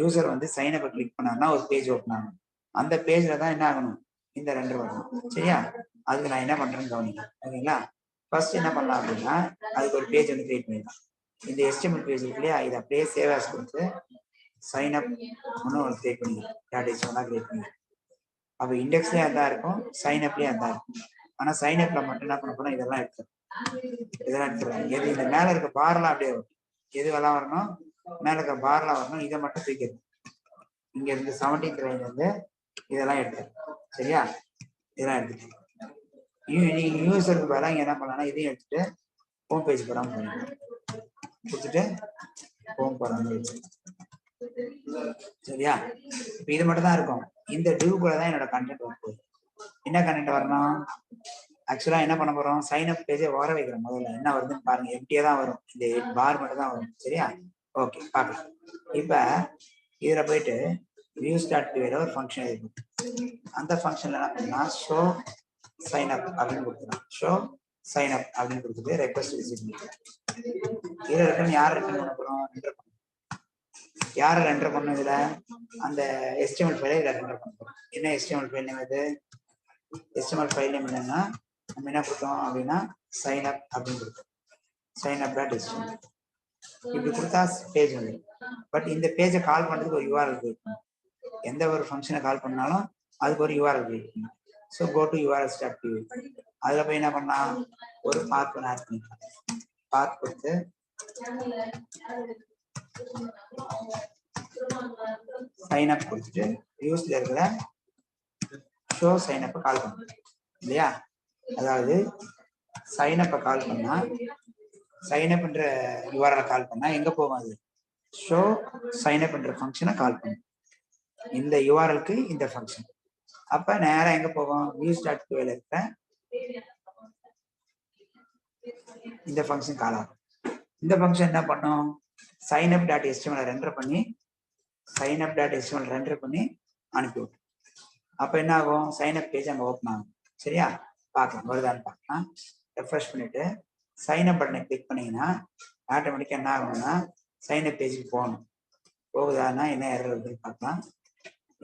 யூசர் வந்து சைன் அப்பை கிளிக் பண்ணாருன்னா ஒரு பேஜ் ஓப்பன் ஆகணும். அந்த பேஜ்ல தான் என்ன ஆகணும், இந்த ரெண்டர் வரணும். சரியா? அதுக்கு நான் என்ன பண்றேன்னு கவனிங்க. ஓகேங்களா? ஃபர்ஸ்ட் என்ன பண்ணலாம் அப்படின்னா அதுக்கு ஒரு பேஜ் வந்து கிரியேட் பண்ணிடலாம். இந்த HTML பேஜ் இருக்கு இல்லையா, இதை அப்படியே சேவ் ஆஸ் கொடுத்து சைன் அப் ஒன்று கிரியேட் பண்ணிக்கலாம். கிரியேட் பண்ணி அப்போ இண்டெக்ஸ்லேயே அதான் இருக்கும், சைன் அப்லேயே அதான் இருக்கும். ஆனால் சைன் அப்ல மட்டும் என்ன பண்ண போறோம், இதெல்லாம் எடுத்துறேன். எது இந்த மேல இருக்க பார்லாம் அப்படியே வரும், எதுவெல்லாம் வரணும், மேல இருக்க பார்லாம் வரணும், இதை மட்டும் தூக்கிடும். இங்க இருந்து 17th லைன்ல இருந்து இதெல்லாம் எடுத்து. சரியா? இதெல்லாம் எடுத்துட்டு நீங்க யூசருக்கு பதிலாக இங்க என்ன பண்ணலாம், இதையும் எடுத்துட்டு ஹோம் பேஜ் போறாம கொடுத்துட்டு ஹோம் போறாங்க. சரியா? இப்ப இது மட்டும் தான் இருக்கும். இந்த டிவ் கூட தான் என்னோட கண்டென்ட் வரப்போகுது. என்ன கண்டென்ட் வரணும், ஆக்சுவலா என்ன பண்ண போறோம், சைன் அப் பேஜை வர வைக்கிறோம். முதல்ல என்ன வருதுன்னு பாருங்க, எம்டியா தான் வரும், இந்த பார் மட்டும் தான் வரும். சரியா? ஓகே, பார்க்கலாம். இப்ப இதுல போயிட்டு வியூ ஸ்டார்ட் பியூல ஒரு ஃபங்க்ஷன் இருக்கு. அந்த ஃபங்க்ஷன்ல என்ன பண்ணலாம், ஷோ சைன் அப் அப்படின்னு கொடுத்துக்கலாம். ஷோ சைன் அப் அப்படின்னு கொடுத்துட்டு ரெக்வஸ்ட் விசிட் பண்ணிக்கலாம். இதுல ரிட்டர்ன் யார் ரிட்டர்ன் பண்ண போறோம், யாரை ரெண்டர் பண்ணணும், இதுல அந்த HTML ஃபைலை இதுல ரெண்டர் பண்ண போறோம். என்ன HTML ஃபைல் நேம் இது, HTML ஃபைல் நேம் என்னன்னா நம்ம என்ன கொடுத்தோம் அப்படின்னா சைன் அப் அப்படின்னு கொடுத்தோம். சைன் அப் டாட் HTML இப்படி கொடுத்தா பேஜ் வந்து. பட் இந்த பேஜை கால் பண்றதுக்கு ஒரு URL இருக்கும். எந்த ஒரு ஃபங்க்ஷனை கால் பண்ணாலும் அதுக்கு ஒரு URL இருக்கும். So go to URL start பியூ. அதுல போய் என்ன பண்ணா ஒரு பாத் ஒன்று ஆட் பண்ணிக்கலாம். பாத் கொடுத்து சைன் அப் கொடுத்துட்டு யூஸ்ல இருக்கிற ஷோ சைன் அப்பை கால் பண்ணணும் இல்லையா? அதாவது சைன் அப்பை கால் பண்ணா, சைன் அப்ன்ற URL கால் பண்ணா எங்க போகும், அது ஷோ சைன் அப்ன்ற ஃபங்க்ஷனை கால் பண்ணும். இந்த URLக்கு இந்த ஃபங்க்ஷன் அப்ப நேரா எங்க போகும், views.py இருக்கிற இந்த ஃபங்க்ஷன் கால் ஆகும். இந்த ஃபங்க்ஷன் என்ன பண்ணும், signup.html ரெண்டர் பண்ணி signup.html ரெண்டர் பண்ணி அனுப்பிவிடும். அப்ப என்ன ஆகும், சைன்அப் பேஜ் அங்க ஓப்பன் ஆகும். சரியா, பார்க்கலாம் வருதான்னு பார்க்கலாம். ரெஃப்ரெஷ் பண்ணிட்டு சைன்அப் பட்டனை கிளிக் பண்ணீங்கன்னா ஆட்டோமேட்டிக்கா என்ன ஆகும்னா சைன்அப் பேஜுக்கு போகணும். போகுதான்னா என்ன எரர் இருக்குன்னு பார்க்கலாம்.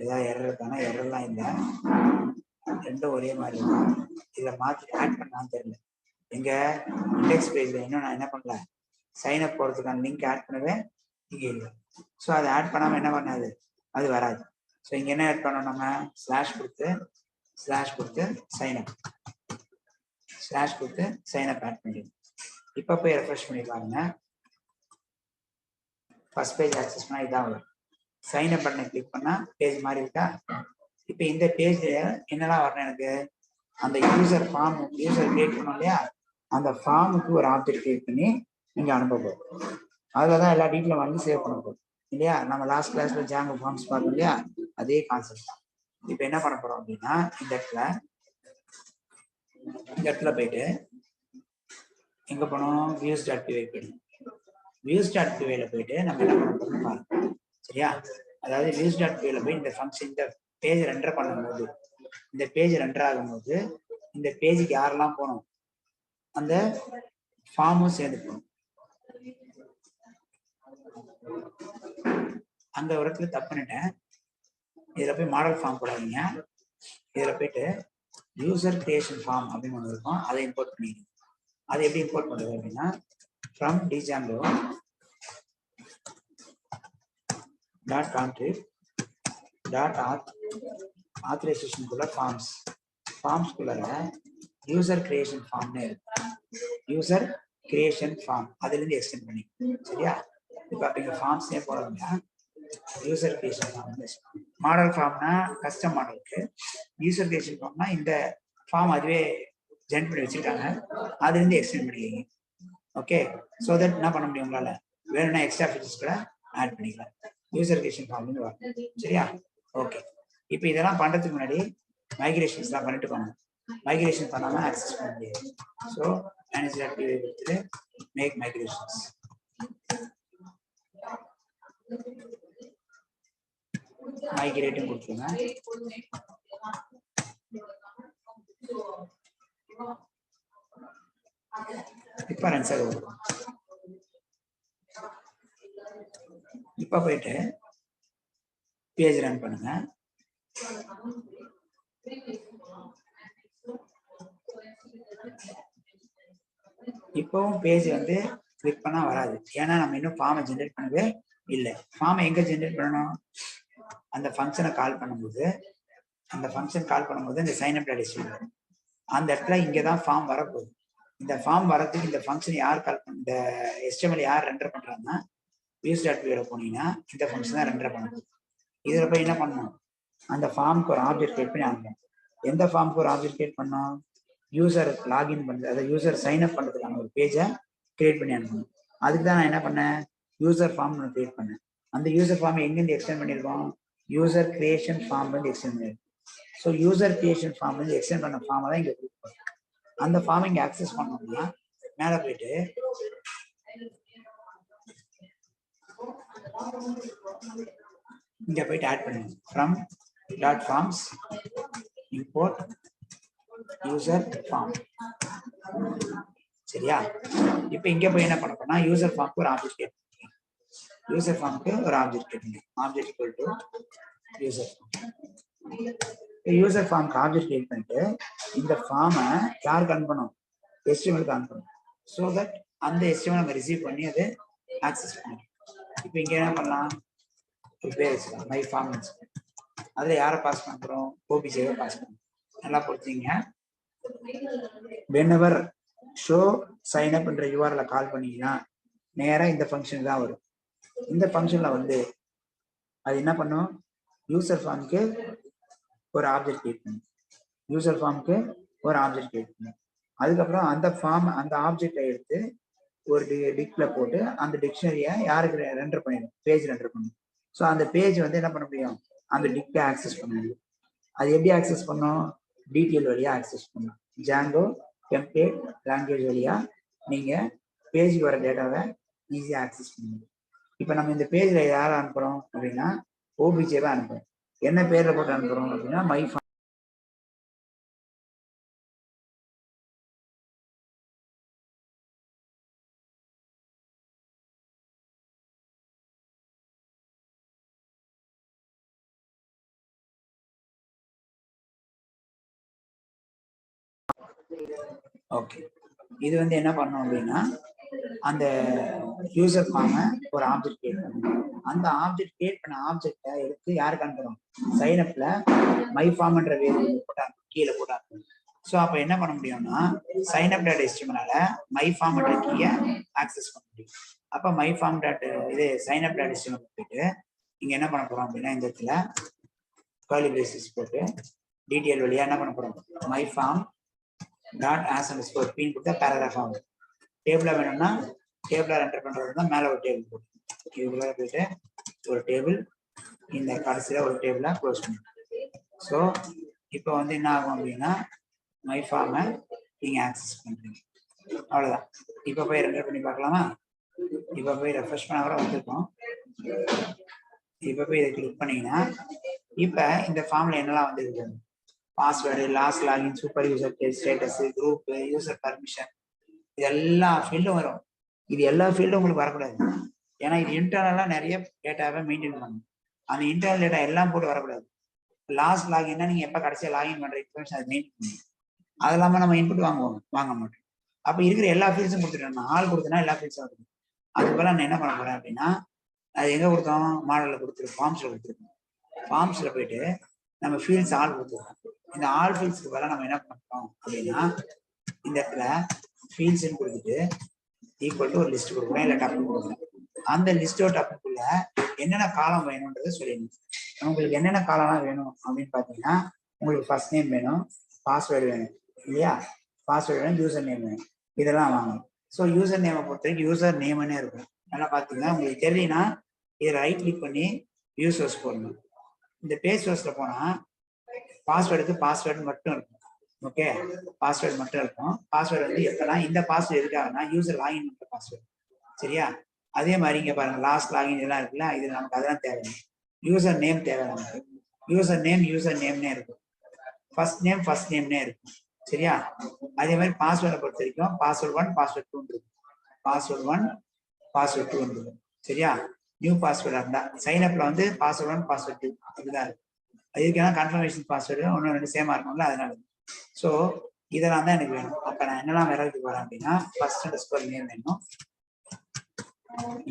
ஏதாவது எரர் இருக்கானா, எரர்லாம் இல்லை, ரெண்டும் ஒரே மாதிரி இருக்கும். இதை மாற்றி ஆட் பண்ணான்னு தெரியல. எங்க இண்டெக்ஸ் பேஜ்ல இன்னும் நான் என்ன பண்ணல, சைன்அப் போகிறதுக்கான லிங்க் ஆட் பண்ணவே இங்கே இல்லை. ஸோ அதை ஆட் பண்ணாமல் என்ன பண்ணாது, அது வராது. ஸோ இங்கே என்ன ஆட் பண்ணோம், நம்ம ஸ்லாஷ் கொடுத்து சைன்அப் ஆட் பண்ணிடுவோம். இப்போ போய் ரெஃப்ரெஷ் பண்ணி பாருங்க. ஃபர்ஸ்ட் பேஜ் ஆக்சஸ் பண்ணால் இதான் வரும். சைன்அப் பட்டனை கிளிக் பண்ணால் பேஜ் மாதிரி இருக்கா. இப்போ இந்த பேஜ் என்னெல்லாம் வரணும், எனக்கு அந்த யூசர் கிரியேட் பண்ணோம் இல்லையா, அந்த ஃபார்முக்கு ஒரு ஆப்ஜெக்ட் கிரியேட் பண்ணி நீங்கள் அனுப்ப போகும். அதில் தான் எல்லா டீட்டெயிலும் வாங்கி சேவ் பண்ண போகும் இல்லையா. நம்ம லாஸ்ட் கிளாஸ்ல ஜாங்கோ ஃபார்ம்ஸ் பார்த்தோம் இல்லையா, அதே கான்செப்ட் தான். இப்போ என்ன பண்ண போறோம் அப்படின்னா, இந்த இடத்துல போயிட்டு எங்க போனோம், views.py போயிடும். views.py போயிட்டு நம்ம என்ன பண்ண போறோம் பாருங்க. சரியா, அதாவது views.py போய் இந்த ஃபங்க்ஷன், இந்த பேஜ் ரெண்டர் பண்ணும்போது, இந்த பேஜ் ரெண்டர் ஆகும்போது இந்த பேஜுக்கு யாரெல்லாம் போகணும், அந்த ஃபார்மும் சேர்ந்து போகணும். அந்த இடத்துல தப்பு பண்ணிட்டேன். இதுல போய் மாடல் ஃபார்ம் போடாதீங்க. இதுல போயிட்டு யூசர் கிரியேஷன் ஃபார்ம் அப்படின்னு ஒன்று இருக்கும், அதை இம்போர்ட் பண்ணிடுங்க. அதை எப்படி இம்போர்ட் பண்றது அப்படின்னா, from django .contrib .authorization குள்ள ஃபார்ம்ஸ் குள்ள யூசர் கிரியேஷன் ஃபார்ம்னு இருக்கு. யூசர் கிரியேஷன் ஃபார்ம் அதுல இருந்து எக்ஸ்டெண்ட் பண்ணி. சரியா, இப்போ அப்படிங்க ஃபார்ம்ஸ்னே போடுறோம்னா யூசர் கிரியேஷன் ஃபார்ம். மாடல் ஃபார்ம்னா கஸ்டம் மாடலுக்கு, யூசர் கிரியேஷன் ஃபார்ம்னா இந்த ஃபார்ம் அதுவே ஜென்ரேட் பண்ணி வச்சிருக்காங்க, அதுல இருந்து எக்ஸ்டெண்ட் பண்ணிக்கிறீங்க. ஓகே, ஸோ தட் என்ன பண்ண முடியும், உங்களால வேணும்னா எக்ஸ்ட்ரா ஃபீச்சர்ஸ் கூட ஆட் பண்ணிக்கலாம். யூசர் கிரியேஷன் ஃபார்ம்னு வரும். சரியா, ஓகே. இப்போ இதெல்லாம் பண்றதுக்கு முன்னாடி மைக்ரேஷன்ஸ்லாம் பண்ணிட்டு போகணும். மைக்ரேஷன் பண்ணாம ஆக்சஸ் பண்ண முடியாது. ஸோ manager.py கொடுத்துட்டு மேக் மைக்ரேஷன்ஸ். மைக்ரேட்டும் கொடுத்துருங்க. இப்போ ரன்சர் வரும். இப்போ போயிட்டு பேஜ் ரன் பண்ணுங்க. இப்போவும் பேஜ் வந்து கிளிக் பண்ணா வராது, ஏன்னா நம்ம இன்னும் ஃபார்மை ஜென்ரேட் பண்ணவே இல்லை. ஃபார்மை எங்க ஜென்ரேட் பண்ணணும், அந்த ஃபங்க்ஷனை கால் பண்ணும்போது இந்த signup.html அந்த இடத்துல இங்கே தான் ஃபார்ம் வரப்போகுது. இந்த ஃபார்ம் வரதுக்கு இந்த ஃபங்க்ஷன் யார் கால் பண்ண, இந்த HTML யார் ரெண்டர் பண்றாங்கன்னா views.py போனீங்கன்னா இந்த ஃபங்க்ஷன் தான் ரெண்டர் பண்ணுது. இதுல போய் என்ன பண்ணணும், அந்த ஃபார்முக்கு ஒரு ஆப்ஜெக்ட் கிரியேட் பண்ணி அனுப்பணும். எந்த ஃபார்முக்கு ஒரு ஆப்ஜெக்ட் கிரியேட் பண்ணணும், யூசர் லாகின் பண்ணுறது, அதாவது யூசர் சைன் அப் பண்ணுறதுக்கான ஒரு பேஜை கிரியேட் பண்ணி அனுப்பணும். அதுக்கு தான் நான் என்ன பண்ணேன், யூசர் ஃபார்ம் ஒன்று கிரியேட் பண்ணேன். அந்த யூசர் ஃபார்மை எங்கேருந்து எக்ஸ்டெண்ட் பண்ணியிருக்கோம், யூசர் கிரியேஷன் ஃபார்ம் வந்து எக்ஸ்டெண்ட் பண்ணியிருக்கோம். ஸோ யூசர் கிரியேஷன் ஃபார்ம் வந்து எக்ஸ்டெண்ட் பண்ண ஃபார்மை தான் இங்கே கொடுப்போம். அந்த ஃபார்மை இங்கே ஆக்சஸ் பண்ணோம்னா மேலே போயிட்டு இங்கே போயிட்டு ஆட் பண்ணுங்க. From dot forms import user form. சரியா, இப்போ இங்க போய் என்ன பண்ண போனா யூசர் ஃபார்முக்கு ஒரு ஆப்ஜெக்ட் கிரியேட் பண்ணுங்க. யூசர் ஃபார்முக்கு ஒரு ஆப்ஜெக்ட் கிரியேட் பண்ணுங்க. Object equal to user form. User ஃபார்முக்கு ஆப்ஜெக்ட் கிரியேட் பண்ணிட்டு இந்த ஃபார்மை யாருக்கு அனுப்பணும், HTML-க்கு அனுப்பணும். ஸோ தட் அந்த HTML நம்ம ரிசீவ் பண்ணி அதை ஆக்சஸ் பண்ணணும். இப்போ இங்க என்ன பண்ணலாம், ஒரு பேர் வச்சுக்கலாம், மை ஃபார்ம் வச்சுக்கலாம். அதுல யாரை பாஸ் பண்றோம், ஓபிஜேவை பாஸ் பண்ணுறோம். நல்லா பொறுத்தீங்க. whenever show sign up என்ற URL கால் பண்ணீங்கன்னா நேரா இந்த ஃபங்க்ஷன் தான் வரும். இந்த ஃபங்க்ஷன்ல வந்து அது என்ன பண்ணும், யூசர் ஃபார்முக்கு ஒரு ஆப்ஜெக்ட் கிரியேட் பண்ணும். அதுக்கப்புறம் அந்த ஃபார்ம், அந்த ஆப்ஜெக்டை எடுத்து ஒரு டிக்ல போட்டு அந்த டிக்ஷனரியை யாருக்கு ரெண்டர் பண்ணிடும், பேஜ் ரெண்டர் பண்ணும். ஸோ அந்த பேஜ் வந்து என்ன பண்ண முடியும், அந்த டிக்கை ஆக்சஸ் பண்ண முடியும். அது எப்படி ஆக்சஸ் பண்ணோம்? டிடிஎல் வழியா ஆக்சஸ் பண்ணோம். ஜாங்கோ டெம்ப்ளேட் லாங்குவேஜ் வழியா நீங்க பேஜுக்கு வர டேட்டாவை ஈஸியாக ஆக்சஸ் பண்ணுங்க. இப்போ நம்ம இந்த பேஜில் யாரை அனுப்புகிறோம் அப்படின்னா ஓபிஜேவை அனுப்புகிறோம். என்ன பேரில் போட்டு அனுப்புகிறோம் அப்படின்னா மை ஃபார்ம். ஓகே, இது வந்து என்ன பண்ணோம் அப்படின்னா அந்த யூசர் ஃபார்மை ஒரு ஆப்ஜெக்ட் கிரியேட் பண்ணணும். அந்த ஆப்ஜெக்ட் கிரியேட் பண்ண ஆப்ஜெக்டை எடுத்து யாருக்கு அனுப்புறோம்? சைனப்ல மை ஃபார்ம்ன்ற வேரியபிள் போட்டாங்க, கீழே போட்டாங்க. ஸோ அப்போ என்ன பண்ண முடியும்னா சைனப் டாட் HTML மை ஃபார்ம்ன்ற கீயை ஆக்சஸ் பண்ண முடியும். அப்போ மை ஃபார்ம் டாட் இது சைனப் டாட் HTML போயிட்டு இங்கே என்ன பண்ண போறோம் அப்படின்னா இந்த இடத்துல கர்லி பிரேசஸ் போட்டு டிடிஎல் வழியா என்ன பண்ண போறோம்? My form dot as underscore பின் கொடுத்தா பேராகிராஃப் ஆகும். டேபிளா வேணும்னா டேபிளா என்டர் பண்றது தான் மேலே ஒரு டேபிள் போட்டு இதுக்குள்ள போயிட்டு ஒரு டேபிள் இந்த கடைசியில் ஒரு டேபிளா க்ளோஸ் பண்ணுங்க. ஸோ இப்போ வந்து என்ன ஆகும் அப்படின்னா மை ஃபார்மை நீங்கள் ஆக்சஸ் பண்ணுறீங்க. அவ்வளோதான். இப்போ போய் ரெண்டர் பண்ணி பார்க்கலாமா? இப்போ போய் ரெஃப்ரெஷ் பண்ண கூட வந்திருக்கோம். இப்போ போய் இதை கிளிக் பண்ணீங்கன்னா இப்போ இந்த ஃபார்மில் என்னெல்லாம் வந்துருக்கு? Password, last login, super user status, group, user permission, இது எல்லா ஃபீல்டும் வரும். இது எல்லா ஃபீல்டும் உங்களுக்கு வரக்கூடாது. ஏன்னா இது இன்டர்னலாக நிறைய டேட்டாவை மெயின்டைன் பண்ணணும். அந்த இன்டர்னல் டேட்டா எல்லாம் போட்டு வரக்கூடாது. லாஸ்ட் லாகின்னா நீங்கள் எப்போ கடைசியாக லாகின் பண்ணுற இன்ஃபர்மேஷன் அதை மெயின்டைன் பண்ணணும். அது இல்லாமல் நம்ம இன்புட் வாங்க மாட்டோம். அப்போ இருக்கிற எல்லா ஃபீல்ட்ஸும் கொடுத்துட்டோம். ஆள் கொடுத்தனா எல்லா ஃபீல்ட்ஸும் வருது. அதுக்கு போல நான் என்ன பண்ண போறேன் அப்படின்னா அது எங்கே கொடுத்தோம்? மாடலில் கொடுத்துருக்கோம், ஃபார்ம்ஸில் கொடுத்துருக்கோம். ஃபார்ம்ஸில் போயிட்டு நம்ம ஃபீல்ட்ஸ் ஆள் கொடுத்துருக்கோம். இந்த ஆல் ஃபீல்ட்ஸ்க்கு பதிலாக நம்ம என்ன பண்ணுறோம் அப்படின்னா இந்த இடத்துல ஃபீல்ட்ஸ்ன்னு கொடுத்துட்டு ஈக்குவல் டு ஒரு லிஸ்ட் கொடுக்குறோம், இல்லை டப்பு கொடுக்குறோம். அந்த லிஸ்டோ டப்புக்குள்ள என்னென்ன காலம் வேணும்ன்றதை சொல்லிடணும். உங்களுக்கு என்னென்ன காலம்லாம் வேணும் அப்படின்னு பார்த்தீங்கன்னா உங்களுக்கு ஃபர்ஸ்ட் நேம் வேணும், பாஸ்வேர்டு வேணும் இல்லையா? பாஸ்வேர்டு வேணும், யூசர் நேம் வேணும், இதெல்லாம் வாங்கணும். ஸோ யூசர் நேமை பொறுத்த வரைக்கும் யூசர் நேம்னே இருக்கும். நல்லா பார்த்தீங்கன்னா உங்களுக்கு தெரியலனா இதை ரைட் கிளிக் பண்ணி வியூ சோர்ஸ் போடணும். இந்த பேஜ் சோர்ஸில் போனால் பாஸ்வேர்டுக்கு பாஸ்வேர்டு மட்டும் இருக்கும். ஓகே, பாஸ்வேர்டு மட்டும் இருக்கும். பாஸ்வேர்டு வந்து எப்போனா இந்த பாஸ்வேர்டு எதுக்காகனா யூசர் லாகின் பண்ணுற பாஸ்வேர்டு. சரியா? அதே மாதிரி இங்கே பாருங்க லாஸ்ட் லாகின் இதெல்லாம் இருக்குல்ல, இது நமக்கு அதெல்லாம் தேவை. யூசர் நேம் தேவை நமக்கு. யூசர் நேம்னே இருக்கும். ஃபர்ஸ்ட் நேம்னே இருக்கும். சரியா? அதே மாதிரி பாஸ்வேர்டை பொறுத்த வரைக்கும் பாஸ்வேர்டு 1 பாஸ்வேர்டு 2 இருக்கும். பாஸ்வேர்டு 1 பாஸ்வேர்டு 2 இருக்கும். சரியா? நியூ பாஸ்வேர்டாக இருந்தால் சைனப்பில் வந்து பாஸ்வேர்டு 1 பாஸ்வேர்டு 2 அப்படிதான் இருக்கும். இதுக்கான கன்ஃபர்மேஷன் பாஸ்வேர்டு ஒன்று ரெண்டு சேமாக இருக்கும்ல, அதனால. ஸோ இதெல்லாம் தான் எனக்கு வேணும். அப்போ நான் என்னெல்லாம் வேறதுக்கு வரேன் அப்படின்னா ஃபர்ஸ்ட் அண்டர்ஸ்கோர் நேம் வேணும்,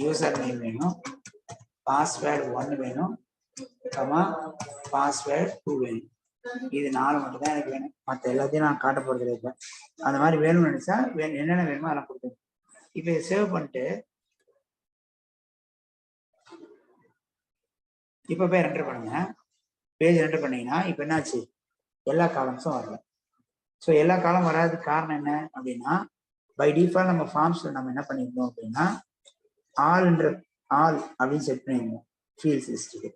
யூசர் நேம் வேணும், பாஸ்வேர்டு 1 வேணும், பாஸ்வேர்டு 2 வேணும். இது 4 மட்டும் தான் எனக்கு வேணும். மற்ற எல்லாத்தையும் நான் காட்ட போறது இல்லை. அந்த மாதிரி வேணும்னு நினைச்சா என்னென்ன வேணுமோ அதெல்லாம் கொடுத்துருங்க. இப்போ இதை சேவ் பண்ணிட்டு இப்போ போய் என்டர் பண்ணுங்க. பேஜ் என்டர் பண்ணீங்கன்னா இப்போ என்னாச்சு? எல்லா காலம்ஸும் வரல. ஸோ எல்லா காலம் வராதுக்கு காரணம் என்ன அப்படின்னா பை டிஃபால்ட் நம்ம ஃபார்ம்ஸில் நம்ம என்ன பண்ணியிருந்தோம் அப்படின்னா ஆல் அப்படின்னு செட் பண்ணியிருந்தோம் ஃபீல்ட்ஸ் லிஸ்ட்டுக்கு.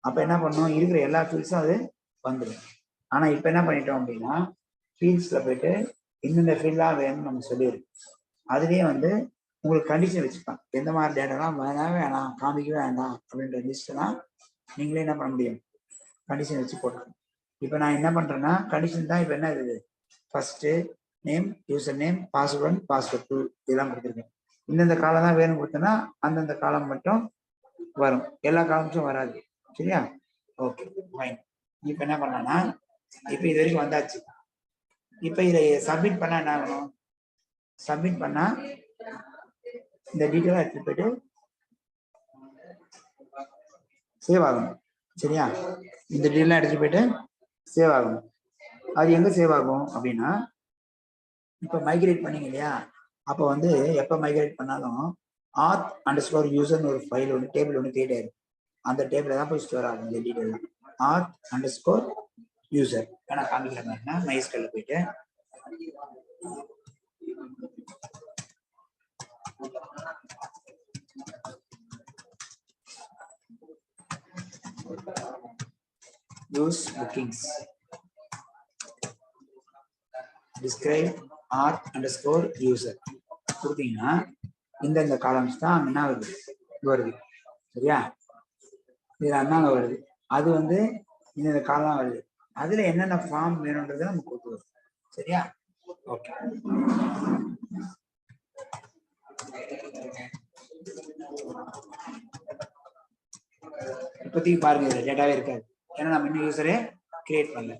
அப்போ என்ன பண்ணோம்? இருக்கிற எல்லா ஃபீல்ட்ஸும் அது வந்துடும். ஆனால் இப்போ என்ன பண்ணிட்டோம் அப்படின்னா ஃபீல்ட்ஸில் போயிட்டு இந்தந்த ஃபீல்டாக வேணும்னு நம்ம சொல்லியிருக்கோம். அதுலேயே வந்து உங்களுக்கு கண்டிஷன் வச்சுப்பாங்க. எந்த மாதிரி டேட்டாலாம் வேணாம் காமிக்கவே வேண்டாம் அப்படின்ற லிஸ்ட்லாம் நீங்களே என்ன பண்ண முடியும்? கண்டிஷன் வச்சு போட்டுக்கணும். இப்போ நான் என்ன பண்ணுறேன்னா கண்டிஷன் தான் இப்போ என்ன இருக்குது? First name, user name, password 1 password 2 இதெல்லாம் கொடுத்துருக்கேன். இந்தந்த காலம் தான் வேணும் கொடுத்தோன்னா அந்தந்த காலம் மட்டும் வரும், எல்லா காலம்ஸும் வராது. சரியா? Okay fine. இப்போ என்ன பண்ணலாம்னா இப்போ இது வரைக்கும் வந்தாச்சு. இப்போ இதை சப்மிட் பண்ணால் என்ன ஆகணும்? சப்மிட் பண்ணால் இந்த டீட்டெயிலாக எடுத்துட்டு போயிட்டு சேவ் ஆகணும். சரியா? இந்த டீட்டெயிலாக எடுத்துட்டு போயிட்டு சேவ் ஆகணும். அது எங்கே சேவ் ஆகும் அப்படின்னா இப்போ மைக்ரேட் பண்ணீங்க இல்லையா? அப்போ வந்து எப்போ மைக்ரேட் பண்ணாலும் auth_user ஒரு ஃபைல் ஒன்று டேபிள் ஒன்று கிரியேட் ஆயிடும். அந்த டேபிள் தான் போய் ஸ்டோர் ஆகும் இந்த டீட்டெயில். auth_user நான் காமிக்கிற மாதிரினா மைஸ்கல்ல போயிட்டு use bookings describe art underscore user கொடுத்தீங்கன்னா இந்த காலம்ஸ் தான் அங்கே என்ன வருது சரியா? இது அண்ணாங்க வருது. அது வந்து இந்த காலம் வருது. அதுல என்னென்ன ஃபார்ம் வேணும்ன்றதை நம்ம கொடுத்துருவோம். சரியா? ஓகே. இப்போதைக்கு பாருங்க, டேட்டாவே இருக்காது. ஏன்னா நம்ம இன்னும் யூசரே கிரியேட் பண்ணல.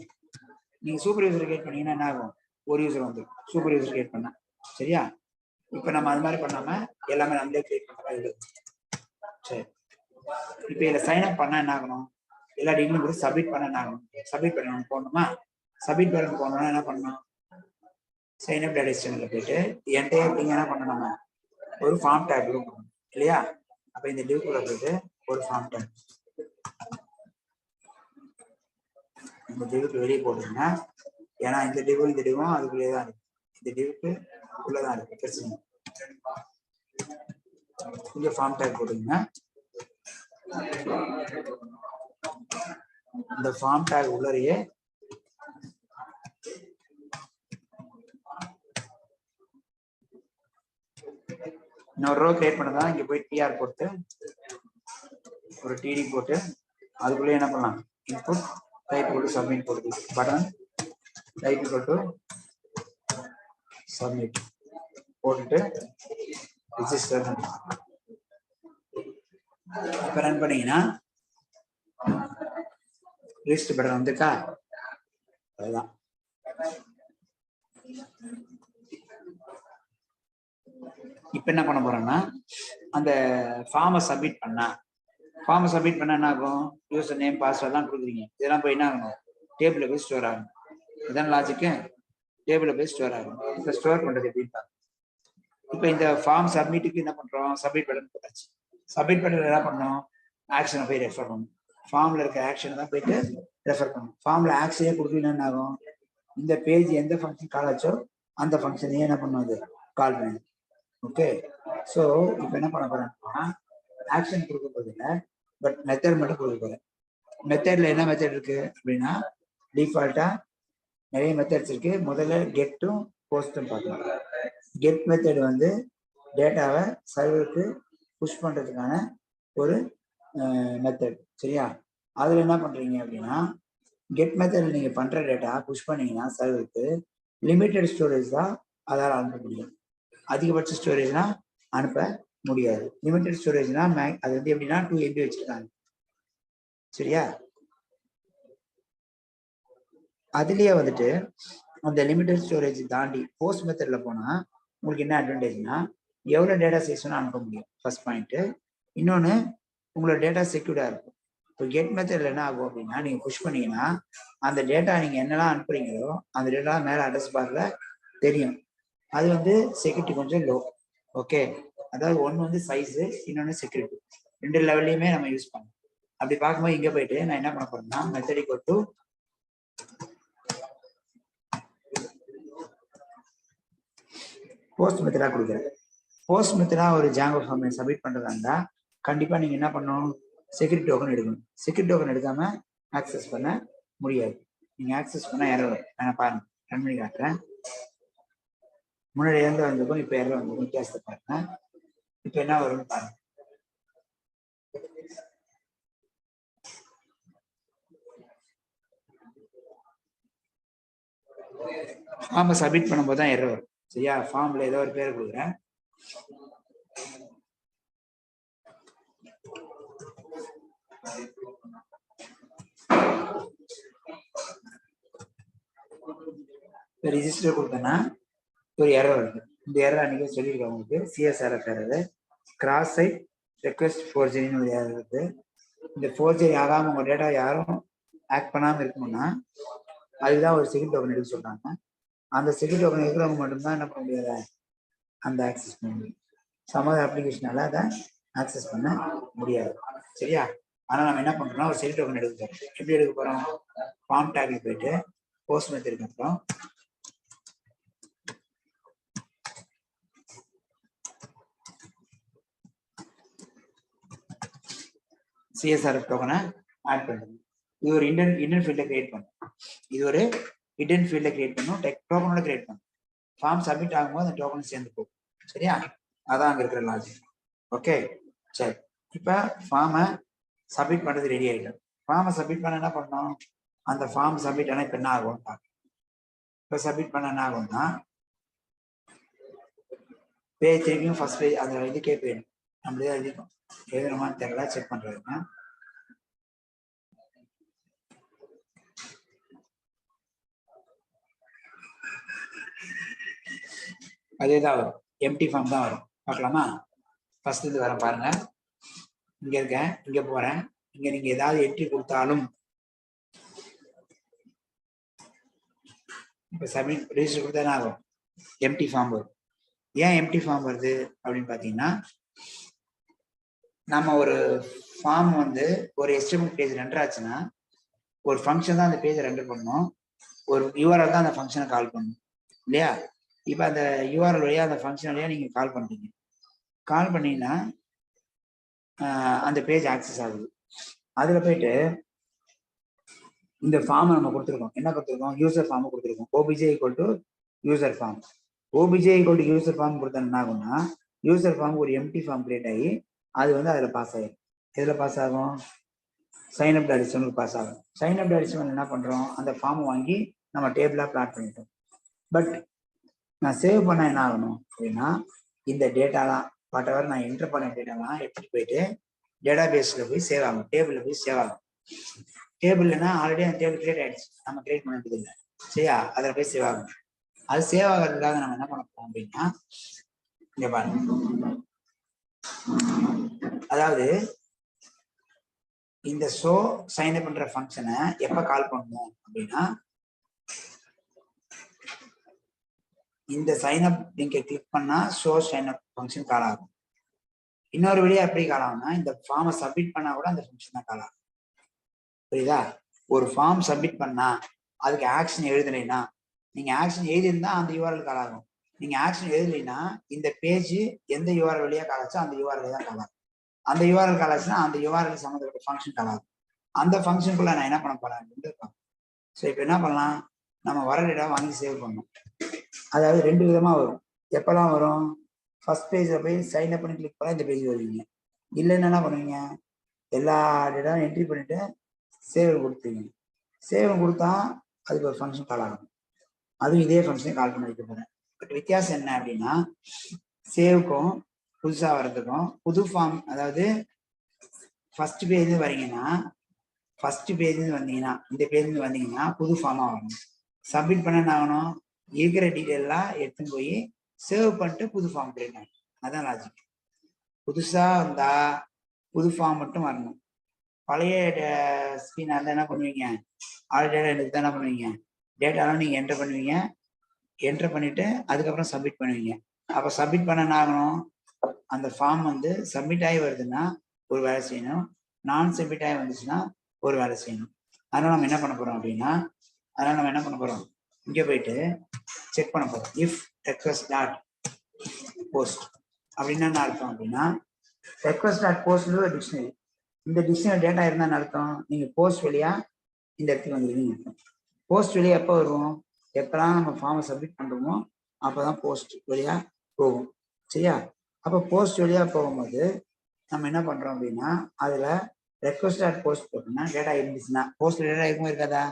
நீங்க சூப்பர் யூசர் கிரியேட் பண்ணீங்கன்னா என்ன ஆகும்? ஒரு யூசர் வந்து சூப்பர் யூசர் கிரியேட் பண்ண. சரியா? இப்ப நம்ம அது மாதிரி பண்ணாம எல்லாமே நம்மளே கிரியேட் பண்ண மாதிரி. சரி, இப்ப இதில் சைன் அப் பண்ணா என்ன ஆகணும்? எல்லா டீட்டெயிலும் கூட சப்மிட் பண்ண என்ன ஆகணும்? சப்மிட் பண்ணணும் போடணுமா? சப்மிட் பண்ண போனோம்னா என்ன பண்ணணும்? சைன் அப் டேட்டா ஸ்டேஷன்ல போயிட்டு என்டையர் நீங்க என்ன பண்ணணும்? ஒரு ஃபார்ம் டேக் கொடுக்கணும் இல்லையா? அப்ப இந்த டிவ்க்குள்ள போயிட்டு ஒரு ஃபார்ம் டேக் இந்த டிவுக்கு வெளியே போட்டுருங்க. ஏன்னா இந்த டிவும் அதுக்குள்ளே தான் இருக்கு. இந்த டிவுக்கு உள்ளதான் இருக்கு பிரச்சனை. இங்க ஃபார்ம் டேக் போட்டுங்க. இந்த ஃபார்ம் டேக் உள்ளறையே இன்னொரு ரோ கிரியேட் பண்ணதா இங்க போய் டிஆர் போட்டு ஒரு டிடி போட்டு அதுக்குள்ளே என்ன பண்ணலாம்? இன்புட் டைப் போட்டு சப்மிட் போட்டு பட்டன் டைப் போட்டு சப்மிட் போட்டுட்டு ரிஜிஸ்டர் இப்ப ரன் பண்ணீங்கன்னா லிஸ்ட் பட்டன் வந்துக்கா? அதுதான். இப்ப என்ன பண்ண போறோம்னா அந்த ஃபார்மை சப்மிட் பண்ணா என்ன ஆகும்? யூசர் நேம் பாஸ்வேர்ட் எல்லாம் கொடுக்குறீங்க. இதெல்லாம் போய் என்ன ஆகணும்? டேபிள்ல போய் ஸ்டோர் ஆகணும். இதான் லாஜிக்கு. டேபிள்ல போய் ஸ்டோர் ஆகணும். இப்ப ஸ்டோர் பண்றது எப்படின்னு இப்ப இந்த ஃபார்ம் சப்மிட்டுக்கு என்ன பண்றோம்? சப்மிட் பட்டன் போட்டாச்சு. சப்மிட் பட்டன் என்ன பண்ணணும்? ஆக்ஷனை போய் ரெஃபர் பண்ணணும். ஃபார்ம்ல இருக்க ஆக்ஷன் தான் போயிட்டு ரெஃபர் பண்ணணும். ஃபார்ம்ல ஆக்ஷனே கொடுத்தீங்கன்னா என்ன ஆகும்? இந்த பேஜ் எந்த ஃபங்க்ஷன் கால் ஆச்சோ அந்த ஃபங்க்ஷனையே என்ன பண்ணுவது? கால் பண்ணணும். ஓகே. ஸோ இப்போ என்ன பண்ண போறேன்னா ஆக்ஷன் கொடுக்க போதில்லை, பட் மெத்தட் மட்டும் கொடுக்க போறேன். மெத்தட்ல என்ன மெத்தட் இருக்கு அப்படின்னா டிஃபால்ட்டா நிறைய மெத்தட்ஸ் இருக்கு. முதல்ல கெட்டும் போஸ்ட்டும் பார்க்கலாம். கெட் மெத்தட் வந்து டேட்டாவை சர்வருக்கு புஷ் பண்றதுக்கான ஒரு மெத்தட். சரியா? அதுல என்ன பண்றீங்க அப்படின்னா கெட் மெத்தட் நீங்க பண்ற டேட்டா புஷ் பண்ணீங்கன்னா சர்வருக்கு லிமிட்டட் ஸ்டோரேஜ் தான் அதால் அனுப்ப முடியும். அதிகபட்ச ஸ்டோரேஜ்னா அனுப்ப முடியாது. லிமிட்டட் ஸ்டோரேஜ்னா அது வந்து எப்படின்னா 2 MB வச்சிருக்காங்க. சரியா? அதுலயே வந்துட்டு அந்த லிமிட்டட் ஸ்டோரேஜ் தாண்டி போஸ்ட் மெத்தட்ல போனா உங்களுக்கு என்ன அட்வான்டேஜ்னா எவ்வளவு டேட்டா சைஸ் அனுப்ப முடியும். First point. இன்னொன்னு உங்களோட டேட்டா செக்யூர்டா இருக்கும். இப்போ கெட் மெத்தட்ல என்ன ஆகும் அப்படின்னா நீங்க புஷ் பண்ணீங்கன்னா அந்த டேட்டா நீங்க என்னெல்லாம் அனுப்புறீங்களோ அந்த டேட்டா மேல அட்ரஸ் பார்ல தெரியும். அது வந்து செக்யூரிட்டி கொஞ்சம் லோ. ஓகே. அதாவது ஒன்று வந்து சைஸு, இன்னொன்று செக்யூரிட்டி. 2 லெவல்லையுமே நம்ம யூஸ் பண்ணலாம். அப்படி பார்க்கும்போது இங்கே போயிட்டு நான் என்ன பண்ண போறேன்னா மெத்தட் ஈக்குவல் டு போஸ்ட் மெத்தடா கொடுக்குறேன். போஸ்ட் மெத்தடா ஒரு ஜாங்கோ ஃபார்ம் சப்மிட் பண்றதா இருந்தா கண்டிப்பா நீங்க என்ன பண்ணணும்? செக்யூரிட்டி டோக்கன் எடுக்கணும். செக்யூரிட்டி டோக்கன் எடுக்காம ஆக்சஸ் பண்ண முடியாது. நீங்க ஆக்சஸ் பண்ண எரர் வரும். நான் பாருங்க ரன் பண்ணி காட்டுறேன். முன்னாடி இருந்து வந்திருக்கும், இப்ப எரர் வந்து வித்தியாசத்தை பாருங்க. இப்ப என்ன வரும்னு பாருங்க. ஃபார்மை சப்மிட் பண்ணும்போது தான் எரர் வரும். சரியா? ஃபார்ம்ல ஏதோ ஒரு பேர் கொடுக்குறேன். ரிஜிஸ்டர் கொடுத்தேன்னா ஒரு எரர் வருது. இந்த எரர் அன்னைக்கு சொல்லியிருக்கேன் உங்களுக்கு. CSRF error. Cross site request ஃபோர்ஜரின்னு ஒரு எரர் இருக்கு. இந்த ஃபோர்ஜரி ஆகாம உங்க டேட்டா யாரும் ஆக்ட் பண்ணாம இருக்கணும்னா அதுதான் ஒரு செக்யூரிட்டி டோக்கன் எடுக்க சொல்றாங்க. அந்த செக்யூரிட்டி டோக்கன் இருக்கிறவங்க மட்டும்தான் என்ன பண்ண முடியாது? அந்த ஆக்சஸ் பண்ண முடியும். சமத அப்ளிகேஷனால அதை ஆக்சஸ் பண்ண முடியாது. சரியா? ஆனா நம்ம என்ன பண்றோம்னா ஒரு செக்யூரிட்டி டோக்கன் எடுக்க போறோம். எப்படி எடுக்க போறோம்? ஃபார்ம் டேக்ல போயிட்டு போஸ்ட் மெத்தட் அப்புறம் சிஎஸ்ஆர்எஃப் டோக்கனை ஆட் பண்ணுறது. இது ஒரு இந்தியன் ஃபீல்டை கிரியேட் பண்ணும். இது ஒரு ஹிடன் ஃபீல்ட கிரியேட் பண்ணும், டோக்கனோட கிரியேட் பண்ணும். ஃபார்ம் சப்மிட் ஆகும்போது அந்த டோக்கன் சேர்ந்து போகும். சரியா? அதான் அங்க இருக்கிற லாஜிக். ஓகே, சரி. இப்ப ஃபார்மை சப்மிட் பண்றது ரெடி ஆயிடும். ஃபார்மை சப்மிட் பண்ண என்ன பண்ணணும்? அந்த ஃபார்ம் சப்மிட் ஆனா இப்ப என்ன ஆகும்? இப்ப சப்மிட் பண்ண என்ன ஆகும்னா பேஜ் திரும்பியும் ஃபர்ஸ்ட் பேஜ் அந்த இதுக்கே போயிடும். நம்மளே எழுதிக்கும், எழுதணுமான்னு தெரியல, செக் பண்றதுங்க. அதேதான் வரும், எம்டி ஃபார்ம் தான் வரும். பார்க்கலாமா? ஃபர்ஸ்ட் இது வரேன் பாருங்க. இங்க இருக்கேன், இங்க போறேன். இங்க நீங்க ஏதாவது என்ட்ரி கொடுத்தாலும் இப்ப சப்மிட் ரெஜிஸ்டர் கொடுத்தா என்ன ஆகும்? எம்டி ஃபார்ம் வரும். ஏன் எம்டி ஃபார்ம் வருது அப்படின்னு பாத்தீங்கன்னா, நம்ம ஒரு ஃபார்ம் வந்து ஒரு HTML பேஜ் ரெண்டர் ஆச்சுன்னா ஒரு ஃபங்க்ஷன் தான் அந்த பேஜை ரெண்டர் பண்ணணும், ஒரு யூஆர்எல் தான் அந்த ஃபங்க்ஷனை கால் பண்ணணும் இல்லையா? இப்போ அந்த யூஆர்எல் வழியா அந்த ஃபங்க்ஷன் வழியா நீங்க கால் பண்றீங்க. கால் பண்ணீங்கன்னா அந்த பேஜ் ஆக்சஸ் ஆகுது. அதுல போயிட்டு இந்த ஃபார்மை நம்ம கொடுத்துருக்கோம். என்ன கொடுத்துருக்கோம்? யூசர் ஃபார்ம் கொடுத்துருக்கோம். OBJ equal to user form. OBJ equal to user form கொடுத்தா என்ன ஆகும்னா, யூசர் ஃபார்ம் ஒரு எம்டி ஃபார்ம் கிரியேட் ஆகி அது வந்து அதுல பாஸ் ஆகும். எதுல பாஸ் ஆகும்? சைன் அப் அடிஷனுக்கு பாஸ் ஆகும். சைன் அப் அடிஷன் என்ன பண்றோம்? அந்த ஃபார்ம் வாங்கி நம்ம டேபிளா பிளாட் பண்ணிட்டோம். பட் நான் சேவ் பண்ண என்ன ஆகணும் அப்படின்னா, இந்த டேட்டாலாம் வாட் எவர் நான் என்டர் பண்ண டேட்டாலாம் எடுத்துட்டு போயிட்டு டேட்டா பேஸ்ல போய் சேவ் ஆகும், டேபிள்ல போய் சேவ் ஆகும். டேபிள்னா ஆல்ரெடி அந்த டேபிள் கிரியேட் ஆயிடுச்சு, நம்ம கிரியேட் பண்ண வேண்டியது இல்லை. சரியா? அதில் போய் சேவ் ஆகும். அது சேவ் ஆகிறதுக்காக நம்ம என்ன பண்ண போறோம் அப்படின்னா, இங்க பாருங்க, அதாவது இந்த ஷோ சைன் அப் பண்ற ஃபங்க்ஷனை எப்ப கால் பண்ணணும் அப்படின்னா, இந்த சைன் அப் லிங்கை கிளிக் பண்ணா show sign up function call ஆகும். இன்னொரு வழியா எப்படி கால் ஆகும்னா, இந்த ஃபார்மை சப்மிட் பண்ணா கூட அந்த ஃபங்க்ஷன் தான் கால் ஆகும். புரியுதா? ஒரு ஃபார்ம் சப்மிட் பண்ணா அதுக்கு ஆக்ஷன் எழுதலைன்னா, நீங்க ஆக்ஷன் எழுதியிருந்தா அந்த யூஆர்எல் கால் ஆகும். நீங்க ஆக்ஷன் எழுதலைன்னா இந்த பேஜ் எந்த யூஆர்எல் வழியா கால் ஆச்சோ அந்த யூஆர்எல் தான் கால் ஆகும். அந்த யூஆர்எல் கால் ஆச்சுன்னா அந்த யூஆர்எல் சம்மந்தப்பட்ட ஃபங்க்ஷன் கால் ஆகும். அந்த ஃபங்க்ஷனுக்குள்ள நான் என்ன பண்ண போறேன் அப்படின்னு இருப்பேன். ஸோ இப்போ என்ன பண்ணலாம்? நம்ம வர டேட்டா வாங்கி சேவ் பண்ணணும். அதாவது ரெண்டு விதமா வரும். எப்பெல்லாம் வரும்? ஃபர்ஸ்ட் பேஜ்ல போய் சைன் அப் பண்ணி கிளிக் பண்ணா இந்த பேஜ் வருவீங்க. இல்லைன்னா என்ன பண்ணுவீங்க? எல்லா டேட்டாவும் என்ட்ரி பண்ணிட்டு சேவ் கொடுத்துருவீங்க. சேவ் கொடுத்தா அதுக்கு ஒரு ஃபங்க்ஷன் கால் ஆகும். அதுவும் இதே ஃபங்க்ஷனை கால் பண்ணி வைக்க போறேன். பட் வித்தியாசம் என்ன அப்படின்னா, சேவுக்கும் புதுசா வர்றதுக்கும் புது ஃபார்ம், அதாவது ஃபர்ஸ்ட் பேஜ் வரீங்கன்னா, ஃபர்ஸ்ட் பேஜ் வந்தீங்கன்னா, இந்த பேஜ் வந்தீங்கன்னா புது ஃபார்மா வரணும். சப்மிட் பண்ண என்ன ஆகணும்? இருக்கிற டீட்டெயிலாம் எடுத்துன்னு போய் சேவ் பண்ணிட்டு புது ஃபார்ம் கிரியேட் ஆகும். அதான் லாஜிக். புதுசா வந்தா புது ஃபார்ம் மட்டும் வரணும். பழைய ஸ்கிரீனா இருந்தா என்ன பண்ணுவீங்க? ஆல் டேட்டா எடுத்து தான் என்ன பண்ணுவீங்க? டேட்டாலாம் நீங்க என்டர் பண்ணுவீங்க. என்டர் பண்ணிட்டு அதுக்கப்புறம் சப்மிட் பண்ணுவீங்க. அப்ப சப்மிட் பண்ண என்ன ஆகணும்? அந்த ஃபார்ம் வந்து சப்மிட் ஆகி வருதுன்னா ஒரு வேலை செய்யணும், நான் சப்மிட் ஆகி வந்துச்சுன்னா ஒரு வேலை செய்யணும். அதனால நம்ம என்ன பண்ண போறோம் அப்படின்னா, இங்க போயிட்டு செக் பண்ண போறோம். இஃப் ரெக்வெஸ்ட் டாட் போஸ்ட் அப்படின்னா என்ன அர்த்தம் அப்படின்னா, ரெக்வெஸ்ட் டாட் போஸ்ட் ஒரு டிக்ஷனரி. இந்த டிக்ஷனரி டேட்டா இருந்தா அர்த்தம், நீங்க போஸ்ட் வழியா இந்த இடத்துக்கு வந்துருக்கீங்க. போஸ்ட் வழியா எப்போ வருவோம்? எப்பெல்லாம் நம்ம ஃபார்மை சப்மிட் பண்றோமோ அப்போதான் போஸ்ட் வழியா போகும். சரியா? அப்போ போஸ்ட் வழியா போகும்போது நம்ம என்ன பண்றோம் அப்படின்னா, அதுல ரெக்வெஸ்ட் டாட் போஸ்ட் போட்டோம்னா டேட்டா இருந்துச்சுன்னா, போஸ்ட் டேட்டா இருக்குமோ இருக்காதா?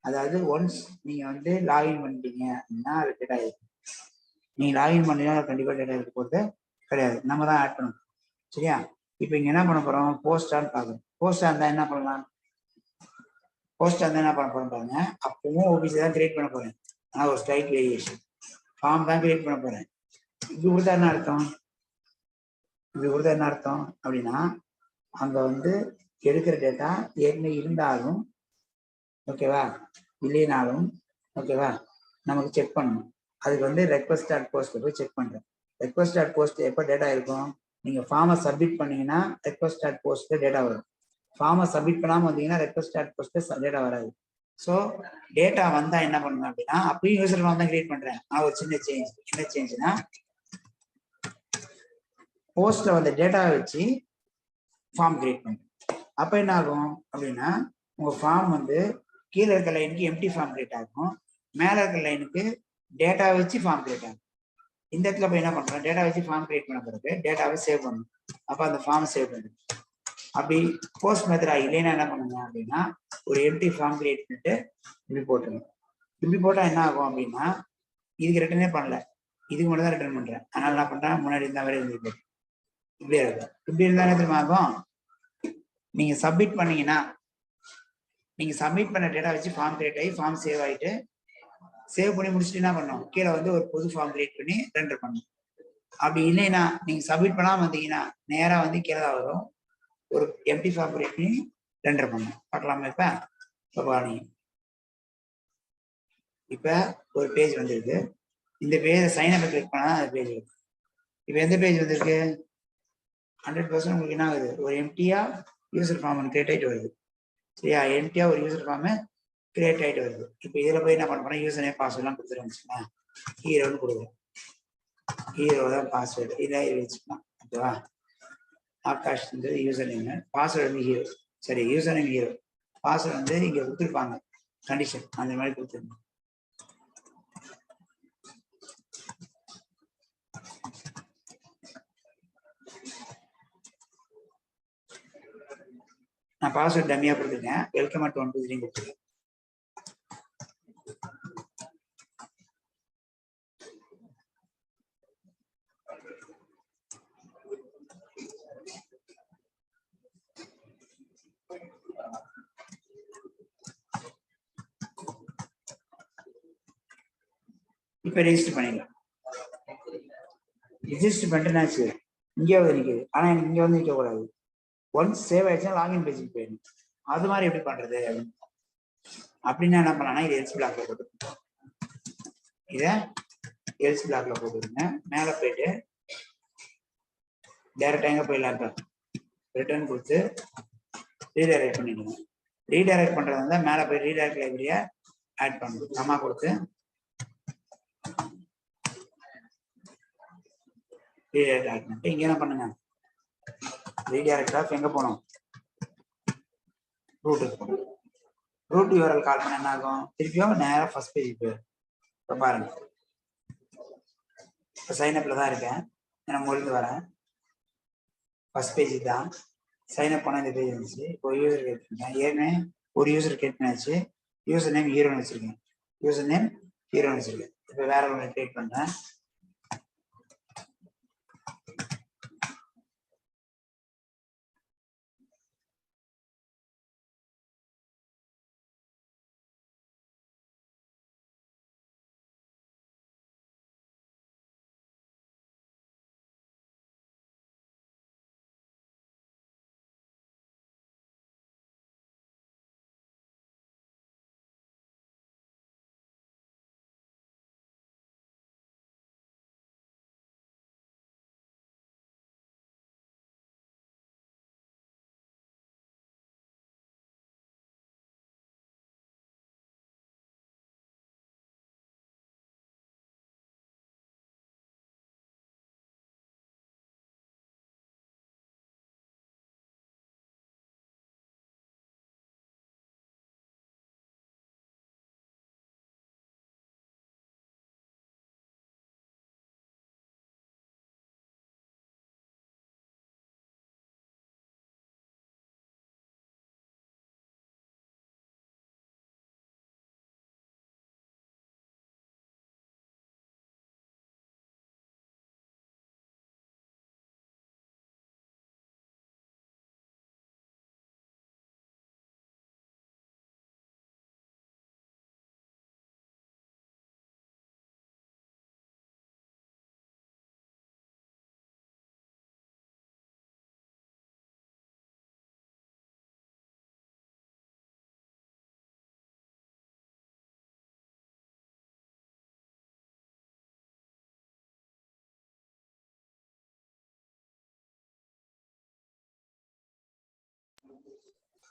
அதாவது ஒன்ஸ் நீங்க வந்து லாகின் பண்ணிட்டீங்க அப்படின்னா அது டேட்டா இருக்கும். நீங்க லாகின் பண்ணீங்கன்னா கண்டிப்பா டேட்டா இருக்க போகிறது கிடையாது, நம்ம தான் ஆட் பண்ணணும். சரியா? இப்போ இங்க என்ன பண்ண போறோம்? போஸ்டான்னு பார்க்கணும். போஸ்டா இருந்தா என்ன பண்ணலாம்? போஸ்டா இருந்தா என்ன பண்ண போறோம் பாருங்க. அப்பவும் OBJ தான் கிரியேட் பண்ண போறேன், ஆனா ஒரு ஸ்லைட் வேரியேஷன். ஃபார்ம் தான் கிரியேட் பண்ண போறேன். இது கொடுத்தா என்ன அர்த்தம்? இது கொடுத்தா என்ன அர்த்தம் அப்படின்னா, அங்க வந்து எடுக்கிற டேட்டா ஏற்கனவே இருந்தாலும் ஓகேவா, இல்லைனாலும் ஓகேவா, நமக்கு செக் பண்ணணும். அதுக்கு வந்து ரெக்வெஸ்ட் டாட் போஸ்ட்ல போய் செக் பண்றேன். ரெக்வெஸ்ட் டாட் போஸ்ட் எப்போ டேட்டா இருக்கும்? நீங்க ஃபார்மை சப்மிட் பண்ணீங்கன்னா ரெக்வெஸ்ட் டாட் போஸ்ட்ல டேட்டா வரும். ஃபார்மை சப்மிட் பண்ணாம வந்தீங்கன்னா ரெக்வெஸ்ட் டாட் போஸ்ட்ல டேட்டா வராது. ஸோ டேட்டா வந்தா என்ன பண்ணணும் அப்படின்னா, அப்பயும் யூசர் ஃபார்ம் தான் கிரியேட் பண்றேன். நான் ஒரு சின்ன சேஞ்ச். என்ன சேஞ்ச்னா, போஸ்ட்ல வந்த டேட்டாவை வச்சு ஃபார்ம் கிரியேட் பண்றேன். அப்ப என்ன ஆகும் அப்படின்னா, உங்க ஃபார்ம் வந்து கீழே இருக்க லைனுக்கு எம்டி ஃபார்ம் கிரியேட் ஆகும், மேல இருக்கிற லைனுக்கு டேட்டா வச்சு ஃபார்ம் கிரியேட் ஆகும். இந்த இடத்துல போய் என்ன பண்றோம், டேட்டா வச்சு ஃபார்ம் கிரியேட் பண்ண பிறகு டேட்டாவை சேவ் பண்ணணும். அப்ப அந்த ஃபார்ம் சேவ் பண்ணும். அப்படி போஸ்ட் மெத்தடா இல்லைன்னா என்ன பண்ணுங்க அப்படின்னா, ஒரு எம்டி ஃபார்ம் கிரியேட் பண்ணிட்டு இப்படி போட்டுருங்க. இப்படி போட்டா என்ன ஆகும் அப்படின்னா, இதுக்கு ரிட்டர்னே பண்ணல, இதுக்கு மட்டும் தான் ரிட்டர்ன் பண்றேன். அதனால என்ன பண்றேன், முன்னாடி இருந்த மாதிரி இருந்து இப்படியே இருக்கும். இப்படி இருந்தா என்ன தெரியுமா ஆகும், நீங்க சப்மிட் பண்ணீங்கன்னா, நீங்க சப்மிட் பண்ண டேட்டா வச்சு ஃபார்ம் கிரியேட் ஆகி ஃபார்ம் சேவ் ஆகிட்டு, சேவ் பண்ணி முடிச்சுட்டு என்ன பண்ணணும், கீழே வந்து ஒரு புது ஃபார்ம் கிரியேட் பண்ணி ரெண்டர் பண்ணணும். அப்படி இல்லைன்னா நீங்க சப்மிட் பண்ணாம வந்தீங்கன்னா நேரா வந்து கீழே தான் வரும், ஒரு எம்டி ஃபார்ம் கிரியேட் பண்ணி ரெண்டர் பண்ணணும். பார்க்கலாமா? இப்ப பாருங்க, இப்ப ஒரு பேஜ் வந்திருக்கு. இந்த பேஜ் சைன் அப் கிளிக் பண்ணா அந்த பேஜ் இருக்கு. இப்ப எந்த பேஜ் வந்திருக்கு, 100% உங்களுக்கு என்ன ஆகுது, ஒரு எம்டியா யூசர் ஃபார்ம் கிரியேட் ஆகிட்டு வருது. சரியா, எம்டியா ஒரு யூசர் ஃபார்ம் கிரியேட் ஆகிட்டு வருது. இப்போ இதுல போய் என்ன பண்ண போறேன், யூசர் நேம் பாஸ்வேர்ட்லாம் கொடுத்துருந்துச்சுன்னா ஹீரோன்னு கொடுக்குறேன். ஹீரோ தான் பாஸ்வேர்டு, இதை வச்சுக்கலாம். ஓகேவா, ஆகாஷ் வந்து யூசர் நேம், பாஸ்வேர்டு வந்து ஹீரோ. சரி, யூசர் நேம் ஹீரோ, பாஸ்வேர்டு வந்து இங்க கொடுத்துருப்பாங்க கண்டிஷன், அந்த மாதிரி கொடுத்துருங்க. நான் பாஸ்வேர்ட் டம்மியா கொடுத்துருக்கேன், வெல்கம் அட் 1 2 3 கொடுத்துருக்கேன். இப்ப ரெஜிஸ்டர் பண்ணிடலாம். ரெஜிஸ்டர் பண்ணிட்டுனாச்சு இங்கே வந்து நிற்குது, ஆனா எனக்கு இங்க வந்து நிற்க கூடாது. ஒன்ஸ் சேவ் ஆயிடுச்சுன்னா லாகின் பேஜுக்கு போயிடணும். அது மாதிரி எப்படி பண்றது அப்படின்னா என்ன பண்ணலாம், இது எல்ஸ் பிளாக்ல போட்டு, இதை எல்ஸ் பிளாக்ல போட்டுருங்க. மேல போயிட்டு டைரக்டா எங்க போயிடலாம், ரிட்டர்ன் கொடுத்து ரீடைரக்ட் பண்ணிடுங்க. ரீடைரக்ட் பண்றது வந்து மேல போய் ரீடைரக்ட் லைப்ரரியா ஆட் பண்ணணும். கமா கொடுத்து ரீடைரக்ட் ஆட் பண்ணிட்டு இங்க என்ன பண்ணுங்க, ரீடைரக்ட் ஆஃப் எங்க போனோம், ரூட்டுக்கு போகணும். ரூட் யூஆர்எல் கால் பண்ண என்ன ஆகும், திருப்பியும் நேரம் ஃபர்ஸ்ட் பேஜ் போயிடும். இப்போ பாருங்க, இப்போ சைன் அப்ல தான் இருக்கேன், நான் முடிந்து வரேன். ஃபர்ஸ்ட் பேஜ் தான் சைன் அப் பண்ண இந்த பேஜ் இருந்துச்சு. இப்போ யூசர் கிரியேட் பண்ணேன், ஏற்கனவே ஒரு யூசர் கிரியேட் பண்ணியாச்சு. யூசர் நேம் ஹீரோன்னு வச்சிருக்கேன், யூசர் நேம் ஹீரோன்னு வச்சிருக்கேன். இப்போ வேற ஒன்று கிரியேட் பண்றேன்.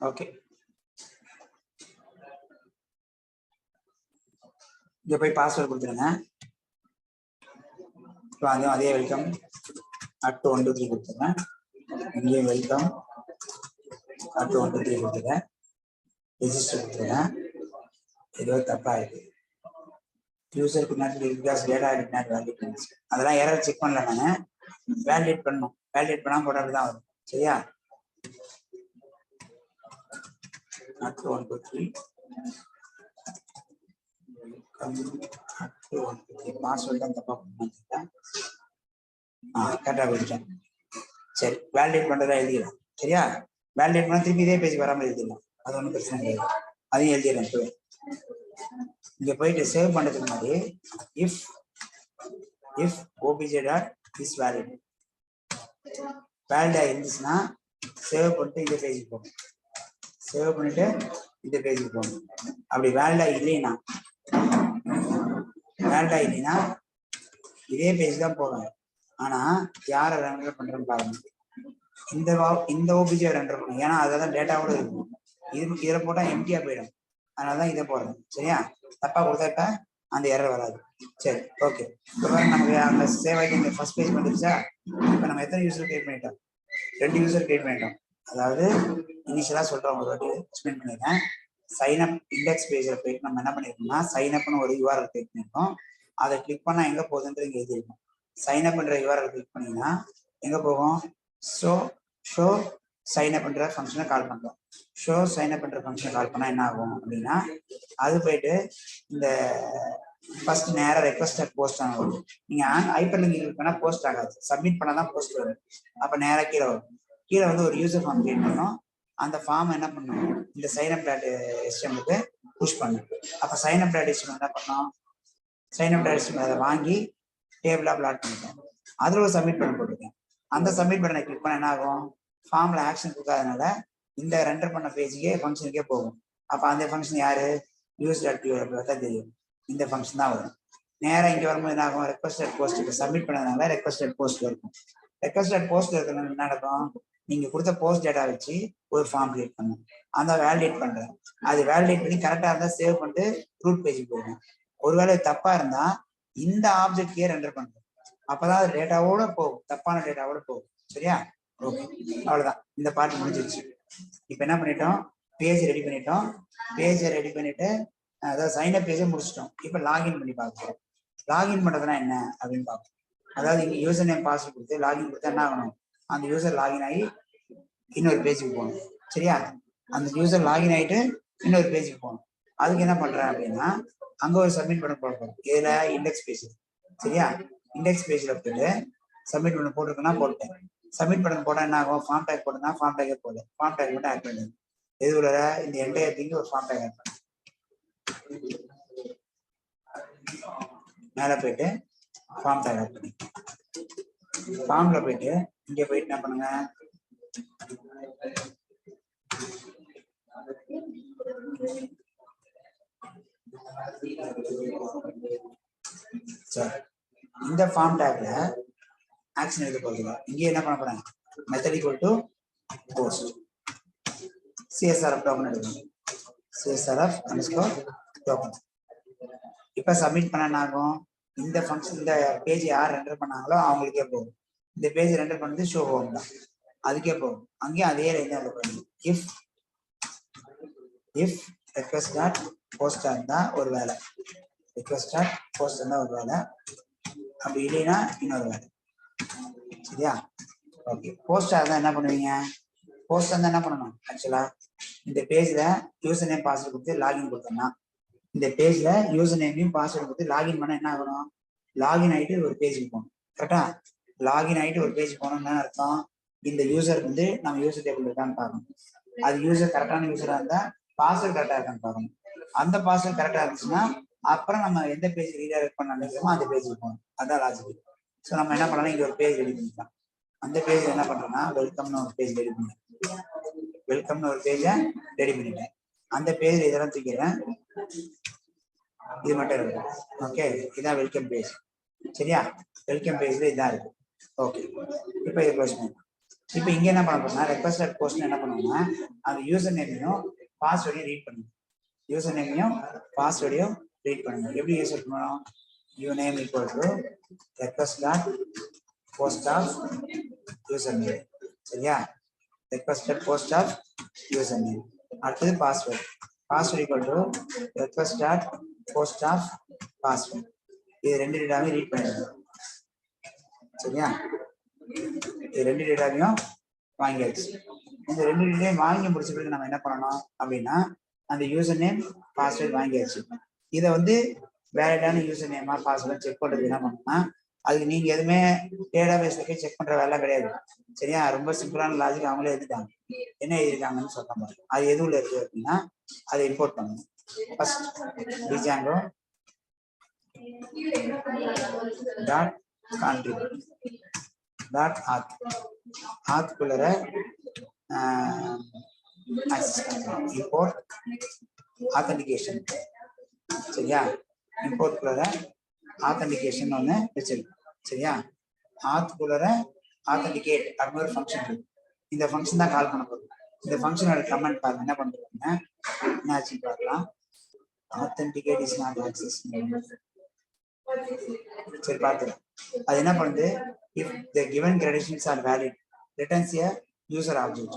ஓகே, இங்க போய் பாஸ்வேர்ட் கொடுத்துருங்க. இப்போ அதே வெல்கம் அட் 1 2 3 கொடுத்துருங்க. இங்கேயும் வெல்கம் அட் 1 2 3 கொடுத்துருங்க. ரெஜிஸ்டர் கொடுத்துருங்க. ஏதோ தப்பா இருக்கு, user could not be because data did not validate. அதெல்லாம் எரர் செக் பண்ணல நானு. வேலிடேட் பண்ணணும். வேலிடேட் பண்ணாம போட்டா தான் வரும். சரியா? Not 1 2 3 பாஸ்வேர்ட் தான் தப்பா பண்ணிட்டேன். கரெக்டா போயிட்டேன். சரி, வேலிடேட் பண்றதா எழுதிடலாம். சரியா? வேலிடேட் பண்ணா திருப்பி இதே பேஜ் வராமல் எழுதிடலாம். அது ஒன்றும் பிரச்சனை கிடையாது. அதையும் எழுதிடலாம். இங்க போயிட்டு சேவ் பண்றதுக்கு முன்னாடி if obj dot is valid வேலிடா இருந்துச்சுன்னா சேவ் பண்ணிட்டு இந்த பேஜுக்கு போகணும். சேவ் பண்ணிட்டு இந்த பேஜுக்கு போகணும். அப்படி வேலிடா இல்லைன்னா இதே பேஜ் தான் போவேன். ஆனா யாரை ரெண்டர் பண்றேன்னு பாருங்க. இந்த ஓபிஜே ரெண்டர் பண்ணும். ஏன்னா அதான் டேட்டாவோட இருக்கும். இதுல போட்டா எம்டியா போயிடும். அதனாலதான் இதை போடுறேன். சரியா? தப்பா கொடுத்தா அந்த எரர் வராது. சரி, ஓகே. இப்போ நமக்கு அந்த சேவ் ஆகிட்டு இந்த ஃபர்ஸ்ட் பேஜ் வந்துருச்சா? இப்போ நம்ம எத்தனை யூசர் கிரியேட் பண்ணிட்டோம்? 2 யூசர் கிரியேட் பண்ணிட்டோம். அதாவது இனிஷியலா சொல்றோம், ஒரு வாட்டி எக்ஸ்பிளைன் பண்ணிருக்கேன். சைன் அப் இண்டெக்ஸ் பேஜ்ல போயிட்டு நம்ம என்ன பண்ணிருக்கோம்னா சைன் அப்னு ஒரு யூஆர்எல் கிளிக் பண்ணிருக்கோம். அதை கிளிக் பண்ணா எங்க போகுதுன்றது இங்க எழுதிருக்கோம். சைன் அப் பண்ற யூஆர்எல் கிளிக் பண்ணீங்கன்னா எங்க போகும்? ஷோ சைன் அப் பண்ற ஃபங்க்ஷனை கால் பண்றோம். ஷோ சைன் அப் பண்ற ஃபங்க்ஷனை கால் பண்ணா என்ன ஆகும் அப்படின்னா அது போயிட்டு இந்த ஃபர்ஸ்ட் நேரா ரெக்வஸ்ட் போஸ்ட் ஆகும். நீங்க ஹைப்பர் லிங்க் கிளிக் பண்ணா போஸ்ட் ஆகாது. சப்மிட் பண்ணாதான் போஸ்ட் வரும். அப்ப நேரா கீழே வரும். கீழே வந்து ஒரு யூசர் ஃபார்ம் கிரியேட் பண்ணணும். அந்த ஃபார்ம் என்ன பண்ணும்? இந்த sign up dot HTML push பண்ணும். அப்ப சைன் அப் டாட் HTML என்ன பண்ணோம்? சைன் அப் டாட் HTML அதை வாங்கி டேபிளா பிளாட் பண்ணிட்டேன். அதுல ஒரு சப்மிட் பண்ண போட்டிருக்கேன். அந்த சப்மிட் பட்டனை கிளிக் பண்ண என்ன ஆகும்? ஃபார்ம்ல ஆக்ஷன் கொடுக்காதனால இந்த ரெண்டர் பண்ண பேஜுக்கே ஃபங்க்ஷனுக்கே போகும். அப்ப அந்த ஃபங்க்ஷன் யாரு? யூஸ் டாட் தான் தெரியும். இந்த ஃபங்க்ஷன் தான் வரும். நேரம் இங்க வரும்போது என்ன ஆகும்? ரெக்வஸ்டட் போஸ்ட் சப்மிட் பண்ணதுனால ரெக்வஸ்டட் போஸ்ட் இருக்கும். ரெக்வஸ்டட் போஸ்ட் இருக்கிறது என்ன நடக்கும்? நீங்க கொடுத்த போஸ்ட் டேட்டா வச்சு ஒரு ஃபார்ம் கிரியேட் பண்ணும். அந்த வேலிடேட் பண்றேன். அது வேலிடேட் பண்ணி கரெக்டா இருந்தா சேவ் பண்ணிட்டு ரூட் பேஜுக்கு போயிடும். ஒருவேளை தப்பா இருந்தா இந்த ஆப்ஜெக்ட்கே ரெண்டர் பண்றோம். அப்பதான் அது டேட்டாவோட போகும். தப்பான டேட்டாவோட போகும். சரியா? ஓகே, அவ்வளவுதான். இந்த பார்ட் முடிஞ்சிருச்சு. இப்ப என்ன பண்ணிட்டோம்? பேஜ் ரெடி பண்ணிட்டோம். பேஜை ரெடி பண்ணிட்டு அதாவது சைன் அப் பேஜை முடிச்சிட்டோம். இப்ப லாகின் பண்ணி பார்க்கிறோம். லாகின் பண்றதுனா என்ன அப்படின்னு பார்ப்போம். அதாவது இங்க யூசர் நேம் பாஸ்வேர்ட் கொடுத்து லாகின் கொடுத்தா என்ன ஆகணும்? அந்த யூசர் லாகின் ஆகி இன்னொரு பேஜுக்கு போகணும். சரியா? அந்த யூசர் லாகின் ஆகிட்டு இன்னொரு பேஜுக்கு போகணும். அதுக்கு என்ன பண்றேன் அப்படின்னா அங்க ஒரு சப்மிட் பண்ண போடுறோம். இதுல இண்டெக்ஸ் பேஜ். சரியா? இண்டெக்ஸ் பேஜ்ல போயிட்டு சப்மிட் பண்ண போட்டுருக்குன்னா போட்டேன். சப்மிட் பண்ண போட்டா என்ன ஆகும்? ஃபார்ம் டேக் போட்டா ஃபார்ம் டேக்கே போகுது. ஃபார்ம் டேக் மட்டும் ஆட் பண்ணுது. எது உள்ள இந்த என்டையர் திங்க் ஒரு ஃபார்ம் டேக் ஆட் பண்ணு. மேல போயிட்டு ஃபார்ம் டேக் ஆட் பண்ணி ஃபார்ம்ல போயிட்டு இங்க போயிட்டு என்ன பண்ணுங்க? சரி, இந்த ஃபார்ம் டேக்ல ஆக்ஷன் எழுத போறீங்க. இங்க என்ன பண்ண போறேன்? Method equal to post CSRF token எடுக்கணும். CSRF underscore token. இப்ப சப்மிட் பண்ண என்ன ஆகும்? இந்த ஃபங்க்ஷன் இந்த பேஜ் யார் ரெண்டர் பண்ணாங்களோ அவங்களுக்கே போகும். இந்த பேஜ் ரெண்டர் பண்ணது ஷோ ஹோம் தான், அதுக்கே போகும். அங்கேயும் அதே லைன் தான் பண்ணும். இஃப் ரெக்வஸ்ட் டாட் போஸ்டா இருந்தா ஒரு வேலை, ரெக்வஸ்ட் டாட் போஸ்ட் இருந்தா ஒரு வேலை, அப்படி இல்லைன்னா இன்னொரு வேலை. சரியா? ஓகே. போஸ்டா இருந்தா என்ன பண்ணுவீங்க? போஸ்ட் இருந்தா என்ன பண்ணணும்? ஆக்சுவலா இந்த பேஜ்ல யூசர் நேம் பாஸ்வேர்ட் கொடுத்து லாகின் கொடுத்தோம்னா இந்த பேஜ்ல யூசர் நேமையும் பாஸ்வேர்டு கொடுத்து லாகின் பண்ண என்ன ஆகணும்? லாகின் ஆகிட்டு ஒரு பேஜுக்கு போகணும். கரெக்டா? லாகின் ஆகிட்டு ஒரு பேஜ் போகணும்னு அர்த்தம் இந்த யூசருக்கு வந்து நம்ம யூசர் டேபிள் இருக்கான்னு பார்க்கணும். அது யூசர் கரெக்டான யூசரா இருந்தா பாஸ்வேர்டு கரெக்டா இருக்கான்னு பார்க்கணும். அந்த பாஸ்வேர்டு கரெக்டா இருந்துச்சுன்னா அப்புறம் நம்ம எந்த பேஜ் ரீடைரக்ட் பண்ண நினைக்கிறோமோ அந்த பேஜுக்கு போகணும். அதான் லாஜிக். ஸோ நம்ம என்ன பண்ணலாம்? இங்க ஒரு பேஜ் ரெடி பண்ணிக்கலாம். அந்த பேஜ் என்ன பண்றோம்னா வெல்கம்னு ஒரு பேஜ் ரெடி பண்ணி வெல்கம்னு ஒரு பேஜை ரெடி பண்ணிட்டேன். அந்த பேஜ் இதெல்லாம் தூக்கிறேன். இது மட்டும் இருக்கு. ஓகே, இதான் வெல்கம் பேஜ். சரியா? வெல்கம் பேஜ்ல இதான் இருக்கு. ஓகே, இப்போ இது க்ளோஸ் பண்ணலாம். இப்போ இங்க என்ன பண்ண போறோம்னா ரெக்வஸ்டட் போஸ்ட் என்ன பண்ணுவோம்னா அந்த யூசர் நேமையும் பாஸ்வேர்டையும் ரீட் பண்ணுங்க. யூசர் நேமையும் பாஸ்வேர்டையும் ரீட் பண்ணுங்க. எப்படி யூசர் பண்ணணும்? U name equal to request dot post of user name. சரியா? Requested post of user name. அடுத்தது password. Password equal to request dot post of password. இது 2 டேட்டாவையும் ரீட் பண்ணிடணும். சரியா? இது 2 டேட்டாவையும் வாங்கியாச்சு. இந்த 2 டேட்டாவையும் வாங்கி முடிச்ச பிறகு நம்ம என்ன பண்ணணும் அப்படின்னா அந்த யூசர் நேம் பாஸ்வேர்டு வாங்கியாச்சு. இதை வந்து வேலிடான யூசர் நேமா பாஸ்வேர்டு செக் பண்றது என்ன பண்ணணும்னா அதுக்கு நீங்க எதுவுமே டேட்டா பேஸ்ல போய் செக் பண்ற வேலை கிடையாது. சரியா? ரொம்ப சிம்பிளான லாஜிக் அவங்களே எழுதிட்டாங்க. என்ன எழுதிருக்காங்கன்னு சொல்ல முடியும். அது எதுவுல இருக்கு அப்படின்னா அதை இம்போர்ட் பண்ணணும். First Django dot contribute dot ஆத் ஆத்குள்ளர இம்போர்ட் ஆத்தன்டிகேஷன். சரியா? இம்போர்ட் குள்ளர ஆத்தன்டிகேஷன் ஒன்று வச்சிருக்கு. சரியா? ஆத்குள்ளர ஆத்தன்டிகேட் அப்படின்னு ஒரு ஃபங்க்ஷன் இருக்கு. இந்த ஃபங்க்ஷன் தான் கால் பண்ண போகுது. இந்த ஃபங்க்ஷனோட கமெண்ட் பாருங்க என்ன பண்றீங்க என்ன ஆச்சு பார்க்கலாம். Authenticate is not access. சரி பார்த்துக்கலாம். அது என்ன பண்ணுது? If the given credentials are valid returns a user object.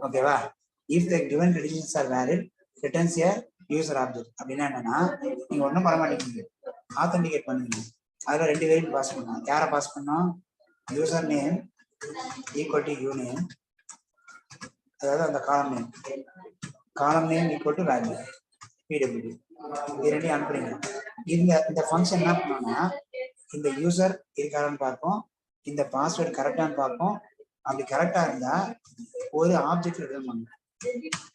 ஓகேவா? If the given credentials are valid returns a user object. அப்படின்னா என்னன்னா நீங்க ஒன்றும் பண்ண மாட்டேங்கிறீங்க, ஆத்தன்டிகேட் பண்ணுவீங்க. அதுல 2 வேரியபிள் பாஸ் பண்ணணும். யாரை பாஸ் பண்ணோம்? User name equal to you name, அதாவது அந்த காலம் name equal to value PW. இது 2 அனுப்புறீங்க. இந்த ஃபங்க்ஷன் என்ன பண்ணோம்னா இந்த யூசர் இருக்காரான்னு பார்ப்போம், இந்த பாஸ்வேர்டு கரெக்டான்னு பார்ப்போம். அப்படி கரெக்டா இருந்தா ஒரு ஆப்ஜெக்ட் ரிட்டர்ன் பண்ணும்.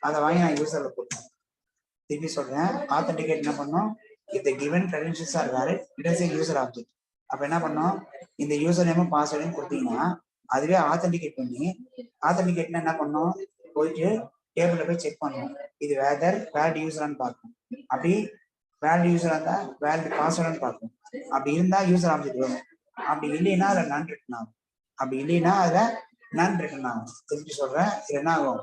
அதை வாங்கி நான் யூசர்ல போட்டேன். திருப்பி சொல்றேன், ஆத்தன்டிகேட் என்ன பண்ணோம்? if the given credentials are valid it is a user object. அப்ப என்ன பண்ணோம்? இந்த யூசர் நேமும் பாஸ்வேர்டையும் கொடுத்தீங்கன்னா அதுவே ஆத்தன்டிகேட் பண்ணி, ஆத்தன்டிகேட்னா என்ன பண்ணோம்? போயிட்டு டேபிள்ல போய் செக் பண்ணும் இது வேலிட் யூசரான்னு பார்க்கும். அப்படி வேலிட் யூசரா இருந்தா வேலிட் பாஸ்வேர்டுன்னு பார்க்கும். அப்படி இருந்தா யூசர் ஆப்ஜெக்ட் வரும். அப்படி இல்லைன்னா அதுல நான் ரிட்டர்ன் ஆகும். அப்படி இல்லைன்னா அதுல நான் ரிட்டர்ன் ஆகும். திருப்பி சொல்றேன், இது என்ன ஆகும்?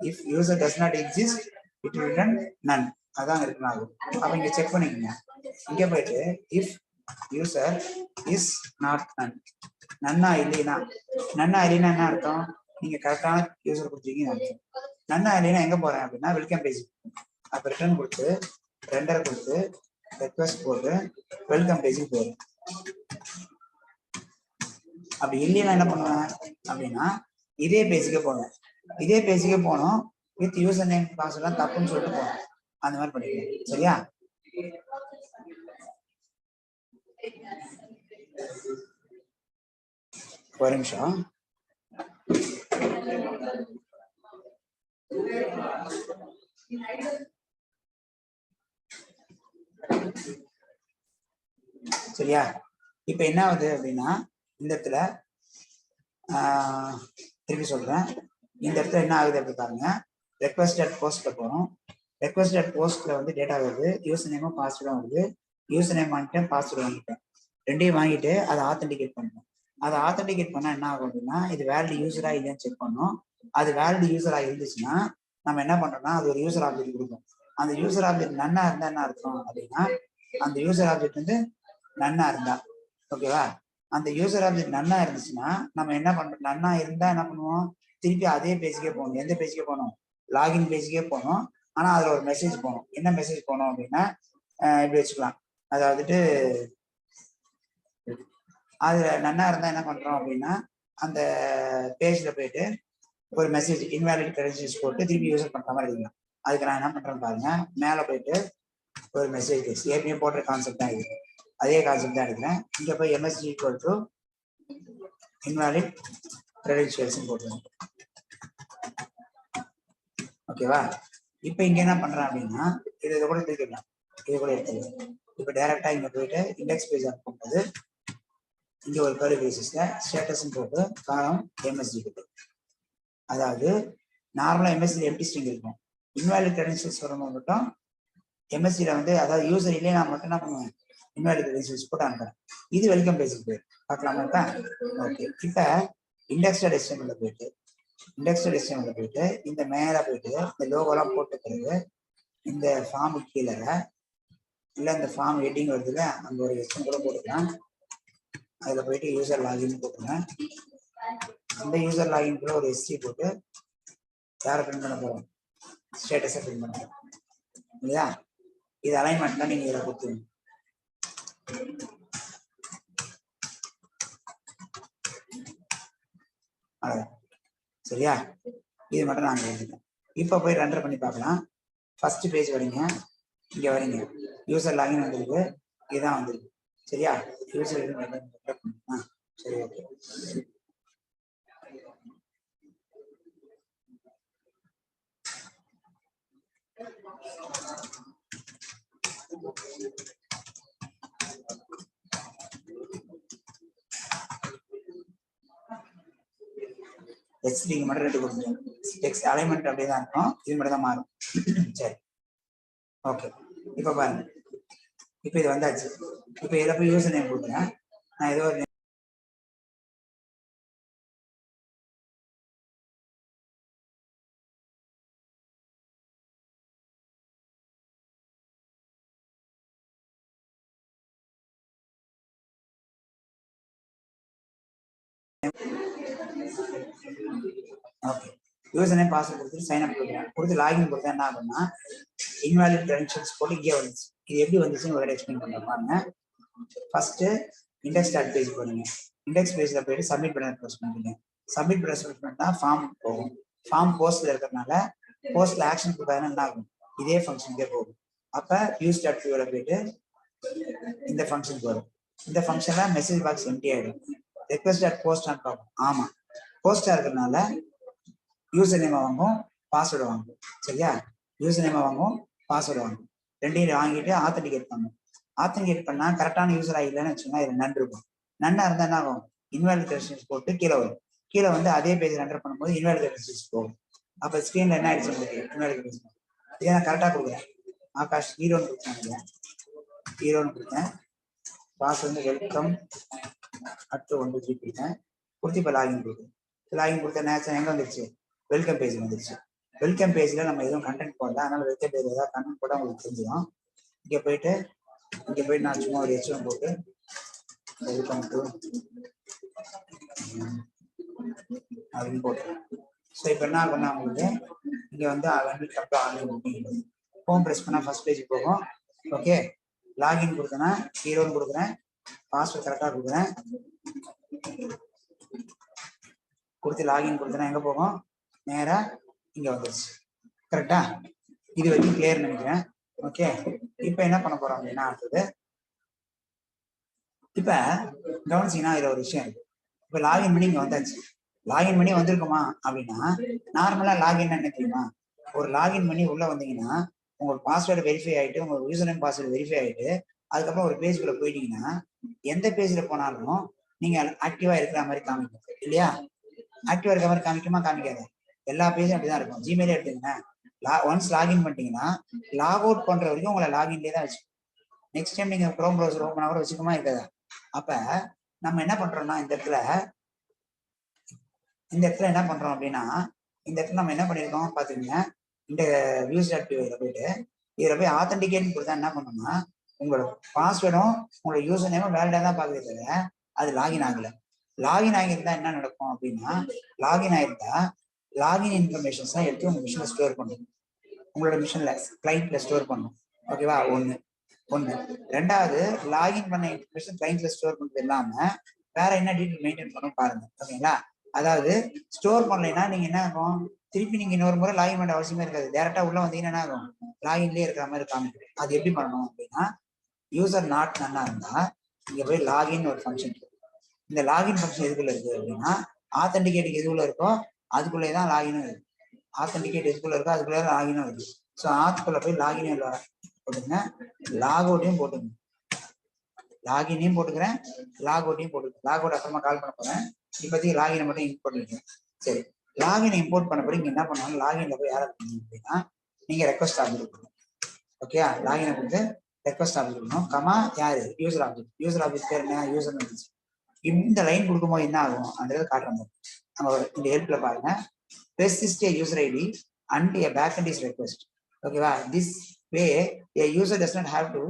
If user does not exist it will return none. அதான் ரிட்டர்ன் ஆகும். அப்ப இங்க செக் பண்ணிக்கங்க. இங்க போயிட்டு if user is not none, நன்னா இல்லைன்னா என்ன அர்த்தம்? நீங்க கரெக்டான யூசர் கொடுத்துருக்கீங்கன்னு அர்த்தம். நன்னா இல்லைன்னா எங்க போறேன் அப்படின்னா வெல்கம் பேஜ். அப்ப ரிட்டர்ன் கொடுத்து ரெண்டரை கொடுத்து ரெக்வஸ்ட் போட்டு வெல்கம் பேஜுக்கு போயிடும். அப்படி இல்லைன்னா என்ன பண்ணுவேன் அப்படின்னா இதே பேஜுக்கே போவேன். இதே பேஜுக்கே போனோம் வித் யூசர் நேம் பாஸ்வேர்ட் தப்புன்னு சொல்லிட்டு போனோம். அந்த மாதிரி பண்ணிக்கலாம். சரியா? ஒரு நிமிஷம். சரியா? இப்ப என்ன ஆகுது அப்படின்னா இந்த இடத்துல திருப்பி சொல்றேன், இந்த இடத்துல என்ன ஆகுது அப்படி பாருங்க. ரெக்வஸ்ட் அட் போஸ்ட்ல போறோம். ரெக்வஸ்ட் அட் போஸ்ட்ல வந்து டேட்டா வருது, யூசர் நேமும் பாஸ்வேர்டும் வருது. யூசர் நேம் வாங்கிட்டேன், பாஸ்வேர்டு வாங்கிட்டேன். ரெண்டையும் வாங்கிட்டு அதை ஆத்தன்டிகேட் பண்ணணும். அதை ஆத்தன்டிகேட் பண்ணா என்ன ஆகும் அப்படின்னா இது வேலிட் யூசரா இல்லையான்னு செக் பண்ணணும். அது வேலிட் யூசரா இருந்துச்சுன்னா நம்ம என்ன பண்றோம்னா அது ஒரு யூசர் ஆப்ஜெக்ட் கொடுக்கும். அந்த யூசர் ஆப்ஜெக்ட் நன்னா இருந்தா என்ன அர்த்தம் அப்படின்னா அந்த யூசர் ஆப்ஜெக்ட் வந்து நன்னா இருந்தா, ஓகேவா? அந்த யூசர் ஆப்ஜெக்ட் நன்னா இருந்துச்சுன்னா நம்ம என்ன பண்றோம்? நன்னா இருந்தா என்ன பண்ணுவோம்? திருப்பி அதே பேஜுக்கே போகணும். எந்த பேஜுக்கே போகணும்? லாகின் பேஜுக்கே போகணும். ஆனா அதுல ஒரு மெசேஜ் போகணும். என்ன மெசேஜ் போகணும் அப்படின்னா இப்படி வச்சுக்கலாம். அதாவது அதுல நன்னா இருந்தா என்ன பண்றோம் அப்படின்னா அந்த பேஜ்ல போயிட்டு ஒரு மெசேஜ் இன்வேலிட் கிரெடென்ஷியல்ஸ் போட்டு திருப்பி யூசர் பண்ற மாதிரி இருக்கலாம். அதுக்கு நான் என்ன பண்றேன்னு பாருங்க, மேல போயிட்டு ஒரு மெசேஜ் ஏற்கனவே போடுற கான்செப்ட் தான் இது, அதே கான்செப்ட் தான் எடுக்கிறேன். இங்க போய் MSG equal to invalid credentials போட்டுருங்க. ஓகேவா? இப்ப இங்க என்ன பண்றேன் அப்படின்னா இதை கூட தூக்கிடலாம், இதை கூட எடுத்துக்கலாம். இப்ப டைரக்டா இங்க போயிட்டு இண்டெக்ஸ் பேஜ் போகும்போது இங்க ஒரு கர்லி பிரேசஸ்ல ஸ்டேட்டஸ் போட்டு காலம் MSG கிட்ட, அதாவது நார்மலா MSG எம்டி ஸ்ட்ரிங் இருக்கும். இன்வாலிட் கிரெடென்ஷியல்ஸ் வரும்போது மட்டும் MSGல வந்து அதாவது யூசர் இல்லையே நான் மட்டும் என்ன பண்ணுவேன்? இன்வாலிட் கிரெடென்ஷியல்ஸ் போட்டு அனுப்புறேன். இது வெல்கம் பேஜுக்கு போயிடும். பார்க்கலாமா? ஓகே. இப்ப இண்டெக்ஸ்டட் HTML போயிட்டு இந்த மேல போயிட்டு இந்த லோகோலாம் போட்ட பிறகு இந்த ஃபார்ம் கீழே இல்லை இந்த ஃபார்ம் ஹெட்டிங் வருதுல அங்க ஒரு HTML கூட போட்டுக்கலாம். அதுல போயிட்டு யூசர் லாகின் போட்டுருங்க. அந்த யூசர் லாகின் கூட ஒரு HT போட்டு யாரை பிரிண்ட் பண்ண போறோம்? ஸ்டேட்டஸை பிரிண்ட் பண்ண போறோம் இல்லையா? இது அலைன்மெண்ட் தான் நீங்க இதில் கொடுத்துருங்க. சரியா? இது மட்டும் நான் எழுதிட்டேன். இப்போ போய் ரன் பண்ணி பார்க்கலாம். ஃபர்ஸ்ட் பேஜ் வரீங்க, இங்க வரீங்க, யூசர் லாகின் வந்திருக்கு, இதுதான் வந்திருக்கு. சரியா? யூசர் சரி, ஓகே. HTTP மட்டும் ரெண்டு கொடுத்துருங்க. டெக்ஸ்ட் அலைன்மெண்ட் அப்படியே தான் இருக்கும், இது மட்டும் தான் மாறும். சரி, ஓகே. இப்போ பாருங்க, இப்போ இது வந்தாச்சு. இப்போ இதில் போய் யூசர் நேம் கொடுக்குறேன். நான் ஏதோ ஒரு ஓகே, யூசர் நேம் பாஸ்வேர்ட் கொடுத்து சைன் அப் கொடுக்குறேன். கொடுத்து லாகின் கொடுத்தா என்ன ஆகும்னா இன்வாலிட் கிரெடென்ஷியல்ஸ் போட்டு இங்கே வந்துச்சு. இது எப்படி வந்துச்சுன்னு ஒரு எக்ஸ்பிளைன் பண்ண பாருங்க. ஃபர்ஸ்ட் இண்டெக்ஸ் டாட் பேஜ் போறீங்க. இண்டெக்ஸ் பேஜ்ல போயிட்டு சப்மிட் பட்டன் ப்ரெஸ் பண்ணுறீங்க. சப்மிட் பட்டன் பண்ணா ஃபார்ம் போகும். ஃபார்ம் போஸ்ட்ல இருக்கிறதுனால போஸ்ட்ல ஆக்ஷன் கொடுத்தாங்கன்னா என்ன ஆகும், இதே ஃபங்க்ஷனுக்கே போகும். அப்ப யூஸ் டாட் பியூல போயிட்டு இந்த ஃபங்க்ஷனுக்கு வரும். இந்த ஃபங்க்ஷன்ல மெசேஜ் பாக்ஸ் எம்டி ஆயிடும். ரெக்வெஸ்ட் டாட் போஸ்ட் ஆன் பார்க்கும். ஆமா, போஸ்டா இருக்கிறதுனால யூசர் நேம் வாங்கும், பாஸ்வேர்டு வாங்கும். சரியா? யூசர் நேம் வாங்கும், பாஸ்வேர்டு வாங்கும். ரெண்டையும் வாங்கிட்டு ஆத்தன்டிகேட் பண்ணும். ஆத்தன்டிகேட் பண்ணா கரெக்டான யூசர் இல்லைன்னு வச்சுக்கோங்க, இதுல நன் இருக்கும். நன்னா இருந்தா என்ன ஆகும், இன்வாலிட் கிரெடென்ஷியல்ஸ் போட்டு கீழே வரும். கீழே வந்து அதே பேஜ் ரெண்டர் பண்ணும்போது இன்வாலிட் கிரெடென்ஷியல்ஸ் போகும். அப்ப ஸ்கிரீன்ல என்ன ஆயிடுச்சு உங்களுக்கு, இன்வாலிட் கிரெடென்ஷியல்ஸ். இதை நான் கரெக்டா கொடுக்குறேன். ஆகாஷ் ஹீரோன்னு கொடுத்தேன், ஹீரோன்னு கொடுத்தேன். பாஸ் வந்து வெல்கம் அட் 1 கொடுத்தேன். கொடுத்து இப்போ லாகின் கொடுக்குறேன். லாகின் கொடுத்த நேச்சர் எங்க வந்துருச்சு, வெல்கம் பேஜ் வந்துருச்சு. வெல்கம் பேஜ்ல நம்ம எதுவும் கண்டென்ட் போடல, அதனால வெல்கம் பேஜ் ஏதாவது கண்டென்ட் போட உங்களுக்கு தெரிஞ்சிடும். இங்க போயிட்டு நான் சும்மா ஒரு H1 போட்டு வெல்கம் டு அப்படின்னு போட்டுருக்கேன். ஸோ இப்போ என்ன பண்ணா உங்களுக்கு இங்க வந்து ஆன்லைன் புக்கிங் ஹோம் ப்ரெஸ் பண்ணா ஃபர்ஸ்ட் பேஜ் போகும். ஓகே, லாகின் கொடுத்தேன்னா ஹீரோன்னு கொடுக்குறேன், பாஸ்வேர்ட் கரெக்டாக கொடுக்குறேன். கொடுத்து லாகின் கொடுத்தேன்னா எங்க போகும், நேரா இங்க வந்துருச்சு. கரெக்டா? இது வரைக்கும் கிளியர் நினைக்கிறேன். ஓகே, இப்போ என்ன பண்ண போறோம் அப்படின்னா அடுத்தது, இப்ப கவனிச்சீங்கன்னா இதுல ஒரு விஷயம் இருக்கு. இப்ப லாகின் பண்ணி இங்க வந்தாச்சு. லாகின் பண்ணி வந்திருக்குமா அப்படின்னா நார்மலா லாகின் என்ன தெரியுமா, ஒரு லாகின் பண்ணி உள்ள வந்தீங்கன்னா உங்க பாஸ்வேர்டு வெரிஃபை ஆயிட்டு, உங்க யூசர் நேம் பாஸ்வேர்டு வெரிஃபை ஆயிட்டு, அதுக்கப்புறம் ஒரு பேஜ்குள்ள போயிட்டீங்கன்னா எந்த பேஜ்ல போனாலும் நீங்க ஆக்டிவா இருக்கிற மாதிரி காமிக்கும் இல்லையா? ஆக்டிவா இருக்கிற மாதிரி காமிக்குமா, காமிக்காது. எல்லா பேஜும் அப்படிதான் இருக்கும். ஜிமெயிலே எடுத்தீங்கன்னா ஒன்ஸ் லாகின் பண்ணிட்டீங்கன்னா லாக் அவுட் பண்ற வரைக்கும் உங்களை லாகின்லேயே தான் வச்சு. நெக்ஸ்ட் டைம் நீங்க குரோம் ப்ரௌசர் ஓப்பன் ஆக வச்சுக்கமா இருக்காதா? அப்ப நம்ம என்ன பண்றோம்னா இந்த இடத்துல என்ன பண்றோம் அப்படின்னா, இந்த இடத்துல நம்ம என்ன பண்ணிருக்கோம் பாத்தீங்கன்னா, இந்த வியூஸ் டாட் பியூல போயிட்டு இதுல போய் ஆத்தன்டிகேட் கொடுத்தா என்ன பண்ணோம்னா உங்களோட பாஸ்வேர்டும் உங்களோட யூசர் நேமும் வேலிடா தான் பாக்குறது தவிர அது லாகின் ஆகல. லாகின் ஆகியிருந்தா என்ன நடக்கும் அப்படின்னா, லாகின் ஆயிருந்தா லாகின் இன்ஃபர்மேஷன்ஸ் தான் எடுத்து உங்க மிஷின்ல ஸ்டோர் பண்ணும். உங்களோட மிஷின்ல கிளைண்ட்ல ஸ்டோர் பண்ணும். ஓகேவா? ஒண்ணு. ரெண்டாவது, லாகின் பண்ண இன்ஃபர்மேஷன் கிளைண்ட்ல ஸ்டோர் பண்றது இல்லாம வேற என்ன டீடைல் மெயின்டைன் பண்ணணும் பாருங்க. ஓகேங்களா? அதாவது ஸ்டோர் பண்ணலைன்னா நீங்க என்ன ஆகும், திருப்பி நீங்க இன்னொரு முறை லாகின் பண்ண அவசியமே இருக்காது. டேரக்டா உள்ள வந்தீங்கன்னா என்ன ஆகும், லாகின்லயே இருக்கிற மாதிரி காமிக்கும். அது எப்படி பண்ணணும் அப்படின்னா, யூசர் நாட் நன்னா இருந்தா இங்க போய் லாகின் ஒரு ஃபங்க்ஷன் இருக்கு. இந்த லாகின் ஃபங்க்ஷன் எதுக்குள்ள இருக்கு அப்படின்னா, ஆத்தன்டிகேட் எதுக்குள்ள இருக்கோ அதுக்குள்ளே தான் லாகினும் இருக்கு. ஆத்தன்டிகேட் எதுக்குள்ள இருக்கோ அதுக்குள்ளே தான் லாகினும் இருக்கு. ஸோ ஆத்துக்குள்ள போய் லாகின் போட்டுங்க, லாக் அவுட்டையும் போட்டுங்க. லாகினையும் போட்டுக்கிறேன், லாக் அவுட்டையும் போட்டுக்கிறேன். லாக் அவுட் அப்புறமா கால் பண்ண போறேன். இப்போதைக்கு லாகினை மட்டும் இம்போர்ட் பண்ணிக்கிறேன். சரி, லாகினை இம்போர்ட் பண்ண பிறகு இங்க என்ன பண்ணணும், லாகின்ல போய் யாரை பண்ணணும் அப்படின்னா நீங்க ரெக்வஸ்ட் ஆப்ஜெக்ட் கொடுக்கணும். ஓகே, லாகினை கொடுத்து ரெக்வஸ்ட் ஆப்ஜெக்ட் கொடுக்கணும். கமா யாரு, யூசர் ஆப்ஜெக்ட். யூசர் ஆப்ஜெக்ட் பேர் என்ன, யூசர். இந்த லைன் கொடுக்கும்போது என்ன ஆகும் அந்த காட்டுறோம். நம்ம இந்த ஹெல்ப்ல பாருங்க, persist a user ID and a backend is request. ஓகேவா? This way a user does not have to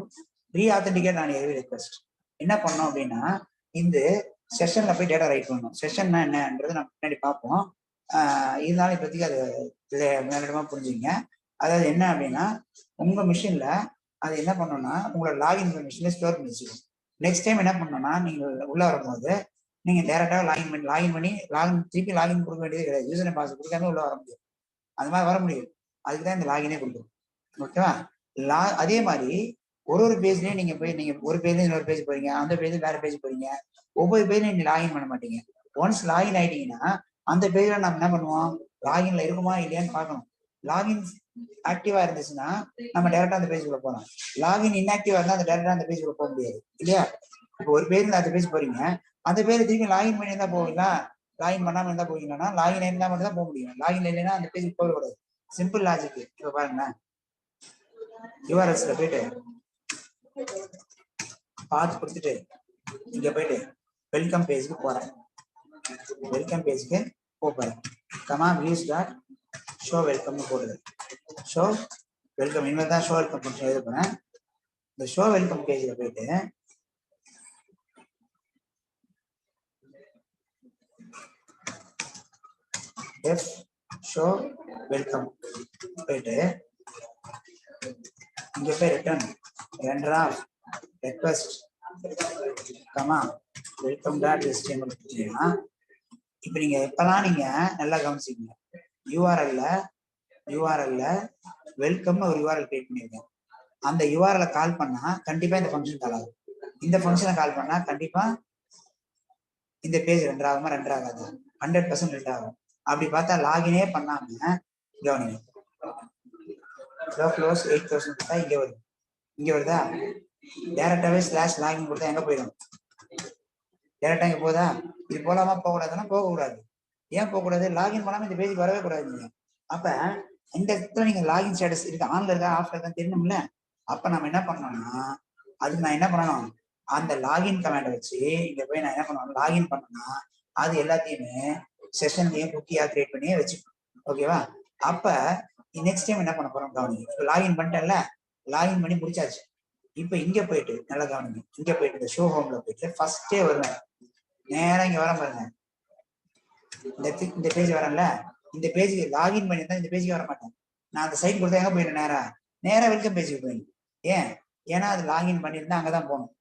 re-authenticate on every request. என்ன பண்ணோம் அப்படின்னா, இந்த செஷன்ல போய் டேட்டா ரைட் பண்ணணும். செஷன்னா என்னன்றது நம்ம பின்னாடி பார்ப்போம். இருந்தாலும் இப்போதைக்கு அது மேலிடமா புரிஞ்சுங்க. அதாவது என்ன அப்படின்னா, உங்க மிஷின்ல அது என்ன பண்ணணும்னா உங்களோட லாகின் இன்ஃபர்மேஷன்ல ஸ்டோர் பண்ணி வச்சுக்கணும். நெக்ஸ்ட் டைம் என்ன பண்ணணும்னா நீங்க உள்ள வரும்போது நீங்க டேரக்டா லாகின் திருப்பி லாகின் கொடுக்க வேண்டியது கிடையாது. யூசர் நேம் பாஸ்வேர்ட் கொடுக்காம உள்ள வர முடியும். அது மாதிரி வர முடியும். அதுக்கு தான் இந்த லாகினே கொடுக்கும். ஓகேவா? அதே மாதிரி ஒரு பேஜ்லயும் நீங்க ஒரு பேஜ்ல இன்னொரு பேஜ் போறீங்க, அந்த பேஜ் வேற பேஜ் போறீங்க. ஒவ்வொரு பேஜ்லயும் நீங்க லாகின் பண்ண மாட்டீங்க. ஒன்ஸ் லாகின் ஆயிட்டீங்கன்னா அந்த பேஜ்ல நம்ம என்ன பண்ணுவோம், லாகின்ல இருக்குமா இல்லையான்னு பார்க்கணும். லாகின் ஆக்டிவா இருந்துச்சுன்னா நம்ம டேரக்டா அந்த பேஜுக்குள்ள போகலாம். லாகின் இன்ஆக்டிவா இருந்தா அந்த டேரக்டா அந்த பேஜுக்குள்ள போக முடியாது இல்லையா? இப்போ ஒரு பேஜ்ல அந்த பேஜ் போறீங்க, அந்த பேரை திரும்பி லாகின் பண்ணி இருந்தா போவீங்களா? லாகின் பண்ணாம இருந்தா போவீங்கன்னா லாகின் இருந்தா மட்டும் தான் போக முடியும். லாகின் இல்லைன்னா அந்த பேஜுக்கு போகக்கூடாது. Simple logic. இப்ப பாருங்க, யூஆர்எஸ்ல போயிட்டு பாத்து கொடுத்துட்டு இங்க போயிட்டு வெல்கம் பேஜுக்கு போறேன். வெல்கம் பேஜுக்கு போறேன். கமா வியூஸ் டாட் ஷோ வெல்கம்னு போடுது. ஷோ வெல்கம் இனிமேல் தான் ஷோ வெல்கம் ஃபங்க்ஷன் எழுத போறேன். இந்த ஷோ வெல்கம் பேஜ்ல போயிட்டு எஃப் ஷோ வெல்கம் போயிட்டு இங்க போய் ரிட்டர்ன் ரெண்டரா request comma welcome dot HTML கொடுத்தீங்கன்னா இப்போ நீங்க எப்பெல்லாம் நீங்க நல்லா கவனிச்சிக்கீங்க, யூஆர்எல்ல வெல்கம்னு ஒரு யூஆர்எல் கிரியேட் பண்ணிருக்கேன். அந்த யூஆர்எல்ல கால் பண்ணா கண்டிப்பா இந்த ஃபங்க்ஷன் கால் ஆகும். இந்த ஃபங்க்ஷனை கால் பண்ணா கண்டிப்பா இந்த பேஜ் ரெண்டர் ஆகுமா? ரெண்டர் ஆகாது. 100% ரெண்டர் ஆகும். அப்படி பார்த்தா லாகினே பண்ணாம கவனிங்க, க்ளோஸ் 8000 கொடுத்தா இங்க வருது. இங்க வருதா? டேரக்டாவே ஸ்லாஷ் லாகின் கொடுத்தா எங்க போயிடும்? டேரக்டா இங்க போதா? இது போலாமா? போகக்கூடாதுன்னா போகக்கூடாது. ஏன் போகக்கூடாது? லாகின் பண்ணாம இந்த பேஜுக்கு வரவே கூடாது. நீங்க அப்ப இந்த இடத்துல நீங்க லாகின் ஸ்டேட்டஸ் இருக்கு, ஆன்ல இருக்கா ஆஃப்ல இருக்கா தெரியணும்ல. அப்ப நம்ம என்ன பண்ணோம்னா, அதுக்கு நான் என்ன பண்ணணும், அந்த லாகின் கமாண்டை வச்சு இங்க போய் நான் என்ன பண்ணுவேன், லாகின் பண்ணனா அது எல்லாத்தையுமே செஷன்லயும் குக்கியா கிரியேட் பண்ணியே வச்சுக்கணும். ஓகேவா? அப்ப நெக்ஸ்ட் டைம் என்ன பண்ண போறோம் கவனிங்க. இப்போ லாகின் பண்ணிட்டேன்ல, லாகின் பண்ணி முடிச்சாச்சு. இப்ப இங்க போயிட்டு நல்லா கவனிங்க, இங்க போயிட்டு இந்த ஷோ ஹோம்ல போயிட்டு ஃபர்ஸ்டே வருவேன். நேரம் இங்க வர பாருங்க, இந்த பேஜ் வரல, இந்த பேஜுக்கு லாகின் பண்ணியிருந்தா இந்த பேஜுக்கு வர மாட்டேன். நான் அந்த சைட் கொடுத்தா எங்க போயிடுறேன், நேரா வெல்கம் பேஜுக்கு போயிடும். ஏன்னா அது லாகின் பண்ணியிருந்தா அங்கதான் போகணும்.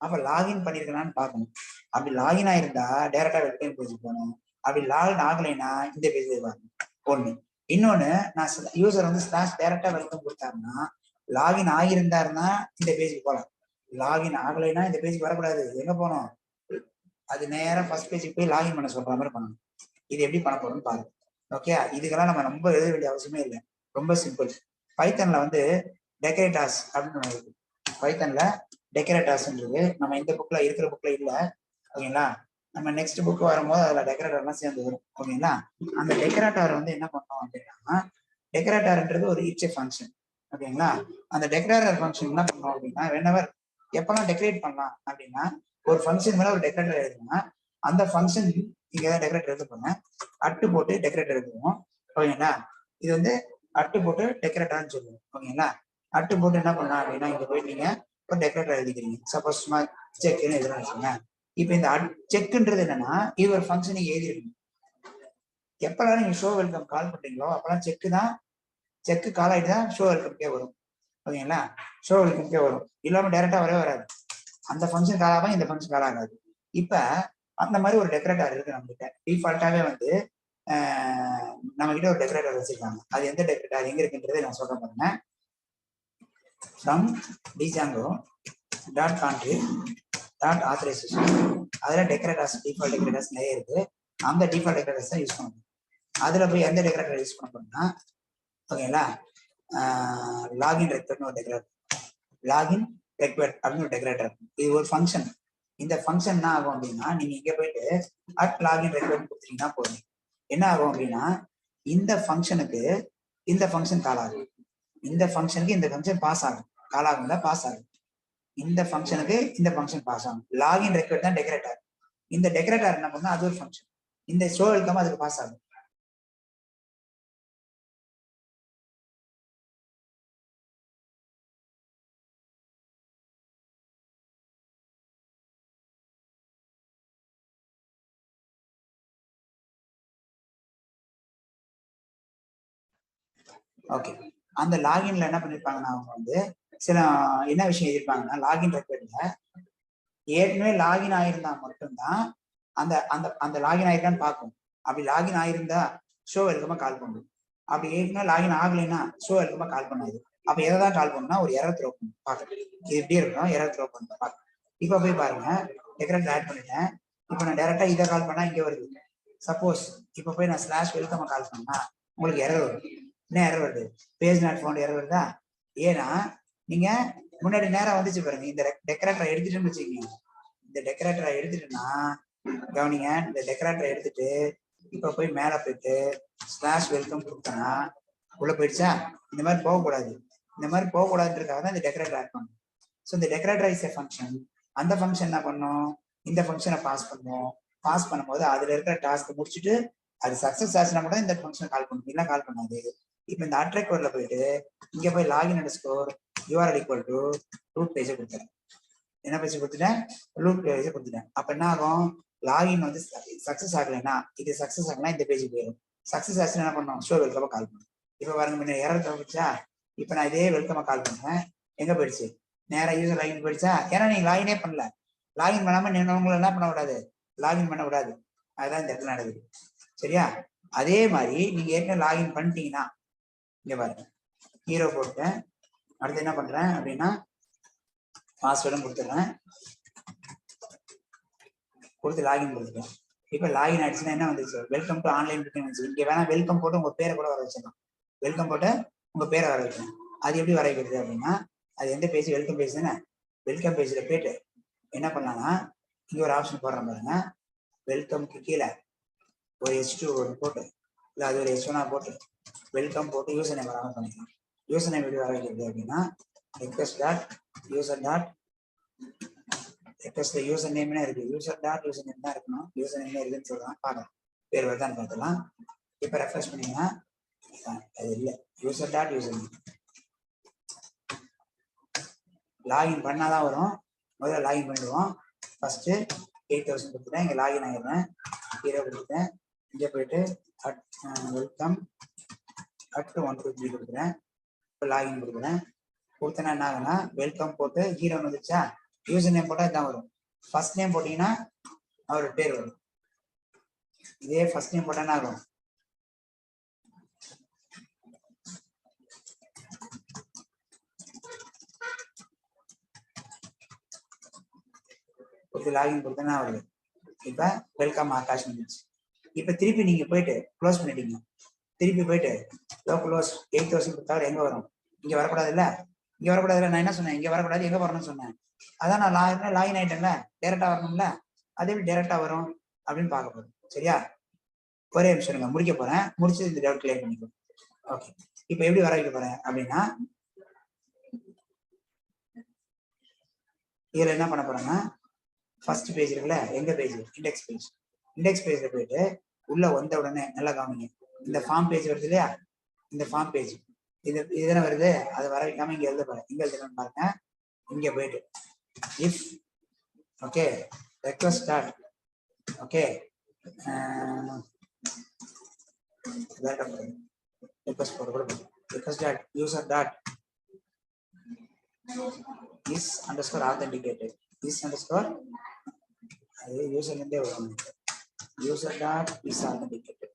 அப்ப லாகின் பண்ணிருக்கலான்னு பார்க்கணும். அப்படி லாகின் ஆயிருந்தா டேரக்டா வெல்கம் பேஜுக்கு போகணும். அப்படி லாகின் ஆகலைன்னா இந்த பேஜ் வரணும். ஒண்ணு. இன்னொன்னு, நான் யூசர் வந்து ஸ்லாஷ் டேரக்டா வெல்கம் கொடுத்தாருன்னா லாகின் ஆகியிருந்தாருன்னா இந்த பேஜுக்கு போகலாம். லாகின் ஆகலைன்னா இந்த பேஜுக்கு வரக்கூடாது. எங்க போகணும்? அது நேரம் ஃபர்ஸ்ட் பேஜுக்கு போய் லாகின் பண்ண சொல்ற மாதிரி பண்ணணும். இது எப்படி பண்ண போறோம்னு பாருங்க. ஓகே, இதுக்கெல்லாம் நம்ம ரொம்ப எழுத வேண்டிய அவசியமே இல்லை, ரொம்ப சிம்பிள். பைத்தன்ல வந்து டெக்கரேட்டாஸ் அப்படின்னு இருக்கு. பைத்தன்ல டெக்கரேட்டாஸ்ன்றது நம்ம இந்த புக்ல இருக்கிற புக்ல இல்லை. ஓகேங்களா? நம்ம நெக்ஸ்ட் புக் வரும்போது அதுல டெக்கரேட்டர்லாம் சேர்ந்து வரும். ஓகேங்களா? அந்த டெக்கரேட்டர் வந்து என்ன பண்ணோம் அப்படின்னா, டெக்கரேட்டர்ன்றது ஒரு ஈச் ஃபங்க்ஷன். ஓகேங்களா? அந்த டெக்கரேட்டர் ஃபங்க்ஷன் என்ன பண்ணோம் அப்படின்னா, வெனவர் எப்பெல்லாம் டெக்கரேட் பண்ணலாம் அப்படின்னா, ஒரு ஃபங்க்ஷன் மேல ஒரு டெக்கரேட்டர் எழுதுனா அந்த ஃபங்க்ஷன் இங்க ஏதாவது டெக்கரேட்டர் எழுத போங்க, அட்டு போட்டு டெக்கரேட்டர் எழுதுவோம். ஓகேங்களா? இது வந்து அட்டு போட்டு டெக்கரேட்டர்னு சொல்லுவோம். ஓகேங்களா? அட்டு போட்டு என்ன பண்ணலாம் அப்படின்னா, இங்க போயிட்டு நீங்க ஒரு டெக்கரேட்டர் எழுதிக்கிறீங்க. சப்போஸ் சும்மா செக்னு எழுதுறேன்னு வச்சுக்கோங்க. இப்போ இந்த செக்ன்றது என்னன்னா, இது ஒரு ஃபங்க்ஷன் நீங்க எழுதிருக்கீங்க. எப்பெல்லாம் நீங்க ஷோ வெல்கம் கால் பண்றீங்களோ அப்பெல்லாம் செக்கு கால் ஆகிட்டு தான் ஷோ வெல்கம்கே வரும். ஓகேங்களா? ஷோ வெல்கம்கே வரும். இல்லாம டைரக்டா வரவே வராது. அந்த ஃபங்க்ஷன் கால் ஆகும், இந்த ஃபங்க்ஷன் கால் ஆகாது. இப்ப அந்த மாதிரி ஒரு டெக்கரேட்டர் இருக்கு நம்ம கிட்ட. டிஃபால்ட்டாவே வந்து நம்ம கிட்ட ஒரு டெக்கரேட்டர் வச்சிருக்காங்க. அது எந்த டெக்கரேட்டர் எங்க இருக்குன்றதை நான் சொல்றேன் பாருங்க. From Django dot country dot authorisation, அதுல டெக்கரேட்டர்ஸ் டிஃபால்ட் டெக்கரேட்டர்ஸ் நிறைய இருக்கு. அந்த டிஃபால்ட் டெக்கரேட்டர்ஸ் தான் யூஸ் பண்ணணும். அதுல போய் எந்த டெக்கரேட்டர் யூஸ் பண்ண போறோம்னா, ஓகேங்களா, லாகின் ரெக்வெர்ட்னு ஒரு டெக்கரேட்டர், லாகின் ரெக்வெர்ட் அப்படின்னு ஒரு டெக்கரேட்டர். இது ஒரு ஃபங்க்ஷன். இந்த ஃபங்க்ஷன் என்ன ஆகும் அப்படின்னா, நீங்க இங்க போயிட்டு அட் லாகின் ரெக்வெர்ட் கொடுத்தீங்கன்னா போதும். என்ன ஆகும் அப்படின்னா, இந்த ஃபங்க்ஷனுக்கு இந்த ஃபங்க்ஷன் கால் ஆகும், இந்த ஃபங்க்ஷனுக்கு இந்த ஃபங்க்ஷன் பாஸ் ஆகும், கால் ஆகும்ல, பாஸ் ஆகும். இந்த ஃபங்க்ஷனுக்கு இந்த ஃபங்க்ஷன் பாஸ் ஆகும். லாகின் ரெக்வெர்ட் தான் டெக்கரேட்டர். இந்த டெக்கரேட்டர் என்ன பண்ணா அது ஒரு ஃபங்க்ஷன். இந்த ஷோ வெல்கம் அதுக்கு பாஸ் ஆகும். ஓகே, அந்த லாகின்ல என்ன பண்ணிருப்பாங்கன்னா அவங்க வந்து சில என்ன விஷயம் எழுதிருப்பாங்கன்னா, லாகின் ரெக்வெர்ட்ல ஏற்கனவே லாகின் ஆயிருந்தா மட்டும்தான் அந்த அந்த அந்த லாகின் ஆயிருக்கான்னு பார்க்கும். அப்படி லாகின் ஆயிருந்தா ஷோ வெல்கமா கால் பண்ணும். அப்படி ஏற்கனவே லாகின் ஆகலைன்னா ஷோ வெல்கமா கால் பண்ணாது. அப்ப எதை தான் கால் பண்ணுன்னா ஒரு எரர் த்ரோ பண்ணும் பார்க்க. இது எப்படி இருக்கும், எரர் த்ரோ பண்ண பார்க்க. இப்ப போய் பாருங்க, டெக்கரேட்டர் ஆட் பண்ணிட்டேன். இப்ப நான் டைரக்டா இதை கால் பண்ணா இங்க வருது. சப்போஸ் இப்ப போய் நான் ஸ்லாஷ் வெல்கம் கால் பண்ணா உங்களுக்கு எரர் வரும். என்ன எரர் வருது? பேஜ் நாட் ஃபவுண்ட் எரர் வருதா? ஏன்னா நீங்க முன்னாடி நேரம் வந்துச்சு பாருங்க, இந்த டெக்கரேட்டரை எடுத்துட்டுன்னு வச்சுக்கீங்க. இந்த டெக்கரேட்டரை எடுத்துட்டுன்னா கவனிங்க, இந்த டெக்கரேட்டரை எடுத்துட்டு இப்ப போய் மேல போயிட்டு ஸ்லாஷ் வெல்கம் கொடுத்தனா உள்ள போயிடுச்சா? இந்த மாதிரி போகக்கூடாது. இந்த மாதிரி போகக்கூடாதுன்றதுக்காக தான் இந்த டெக்கரேட்டர் ஆட் பண்ணும். ஸோ இந்த டெக்கரேட்டர் இஸ் எ ஃபங்க்ஷன். அந்த ஃபங்க்ஷன் என்ன பண்ணும், இந்த ஃபங்க்ஷனை பாஸ் பண்ணும். பாஸ் பண்ணும்போது அதுல இருக்கிற டாஸ்க் முடிச்சுட்டு அது சக்சஸ் ஆச்சுன்னா கூட இந்த ஃபங்க்ஷன் கால் பண்ணும், இல்லை கால் பண்ணாது. இப்போ இந்த அட்ராக்டர்ல போயிட்டு இங்க போய் login underscore URL equal to root பேஜை கொடுத்துறேன். என்ன பேஜ் கொடுத்துட்டேன்? ரூட் பேஜை கொடுத்துட்டேன். அப்ப என்ன ஆகும், லாகின் வந்து சக்சஸ் ஆகலைன்னா இது சக்சஸ் ஆகலாம், இந்த பேஜுக்கு போயிடும். சக்சஸ் ஆச்சுன்னா என்ன பண்ணும், ஷோ வெல்கமா கால் பண்ணும். இப்ப பாருங்க, முன்ன எரர் தவிர்ச்சா. இப்ப நான் இதே வெல்கமா கால் பண்றேன், எங்க போயிடுச்சு? நேரா யூசர் லாகின் போயிடுச்சா? ஏன்னா நீங்க லாகினே பண்ணல. லாகின் பண்ணாம நீங்க என்ன பண்ண விடாது, லாகின் பண்ண விடாது. அதுதான் இந்த இடத்துல நடக்குது. சரியா? அதே மாதிரி நீங்க ஏற்கனவே லாகின் பண்ணிட்டீங்கன்னா இங்க பாருங்க, ஹீரோ போட்டேன். அடுத்து என்ன பண்றேன் அப்படின்னா பாஸ்வேர்டும் கொடுத்துட்றேன், கொடுத்து லாகின் கொடுத்துட்டேன். இப்ப லாகின் ஆயிடுச்சுன்னா என்ன வந்துச்சு, வெல்கம் டு ஆன்லைன் புக்கிங் வந்துச்சு. இங்க வேணா வெல்கம் போட்டு உங்க பேரை கூட வர வச்சிடலாம். வெல்கம் போட்டு உங்க பேரை வர வைக்கணும். அது எப்படி வர வைக்கிறது அப்படின்னா, அது எந்த பேஜ், வெல்கம் பேஜ் தானே. வெல்கம் பேஜ்ல போயிட்டு என்ன பண்ணலாம்னா, இங்க ஒரு ஆப்ஷன் போடுறேன் பாருங்க, வெல்கம்க்கு கீழே ஒரு H2 போட்டு, இல்லை அது ஒரு H1 போட்டு வெல்கம் போட்டு யூசர் நேம் வராமல் பண்ணிக்கலாம். யூசர் நேம் எப்படி வர வைக்கிறது அப்படின்னா, request dot user dot request user நேம்னே இருக்கு, யூசர் டாட் யூசர் நேம் தான் இருக்கணும். யூசர் நேம் இருக்குன்னு சொல்லலாம், பார்க்கலாம் பேர் வருதான்னு பார்த்துலாம். இப்போ ரெஃப்ரெஷ் பண்ணீங்கன்னா அது இல்லை, user dot user name. Login பண்ணாதான் வரும். முதல்ல லாகின் பண்ணிடுவோம். ஃபர்ஸ்ட் 8000 கொடுத்துட்டேன், இங்கே லாகின் ஆகிடுறேன், ஹீரோ கொடுத்துட்டேன். இங்கே போயிட்டு வெல்கம் @ 1 2 3 கொடுக்குறேன். இப்போ லாகின் கொடுக்குறேன். கொடுத்தனா என்ன ஆகுனா, வெல்கம் போட்டு ஹீரோ வந்துச்சா, யூசர் நேம் போட்டால் இதான் வரும். ஃபர்ஸ்ட் நேம் போட்டீங்கன்னா அவரோட பேர் வரும். இதே ஃபர்ஸ்ட் நேம் போட்டா என்ன ஆகும், லாகின் கொடுத்தனா வருது. இப்ப வெல்கம் ஆகாஷ் வந்துச்சு. இப்ப திருப்பி நீங்க போயிட்டு க்ளோஸ் பண்ணிட்டீங்க. திருப்பி போயிட்டு க்ளோஸ் 8000 கொடுத்தா எங்க வரும், இங்க வரக்கூடாது இல்ல, இங்க வரக்கூடாது இல்ல. நான் என்ன சொன்னேன், இங்க வரக்கூடாது, எங்க வரணும்னு சொன்னேன். அதான் நான் லாகின் ஆயிட்டேன்ல, டைரக்டா வரணும்ல. அதே எப்படி டைரக்டா வரும் அப்படின்னு பார்க்க போறோம். சரியா? ஒரே நிமிஷம் இருங்க, முடிக்க போறேன். முடிச்சு இந்த டவுட் கிளியர் பண்ணிக்கோ. ஓகே, இப்ப எப்படி வர வைக்க போறேன் அப்படின்னா, இதுல என்ன பண்ண போறேன்னா, ஃபர்ஸ்ட் பேஜ் இருக்குல்ல, எங்க பேஜ், இண்டெக்ஸ் பேஜ். இண்டெக்ஸ் பேஜ்ல போயிட்டு உள்ள வந்த உடனே நல்லா கவனிங்க, இந்த ஃபார்ம் பேஜ் வருது இல்லையா, இந்த ஃபார்ம் பேஜ் இது இதுதானே வருது. அது வர வைக்காம இங்க எழுத பாருங்க, இங்க எழுதுறேன்னு பாருங்க. இங்க போயிட்டு if okay request dot okay request போட request dot user dot is underscore authenticated, is underscore அது யூசர் இருந்தே வரும், user dot is authenticated.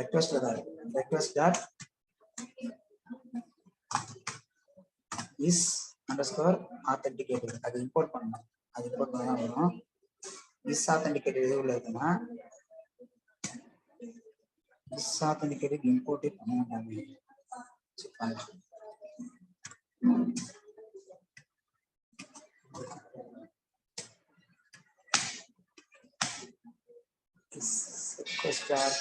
request dot request dot is underscore authenticated அது இம்போர்ட் பண்ணணும். அது இம்போர்ட் பண்ணா வரும். is authenticated எது உள்ள இருக்குன்னா, is authenticated import பண்ணணும். request dot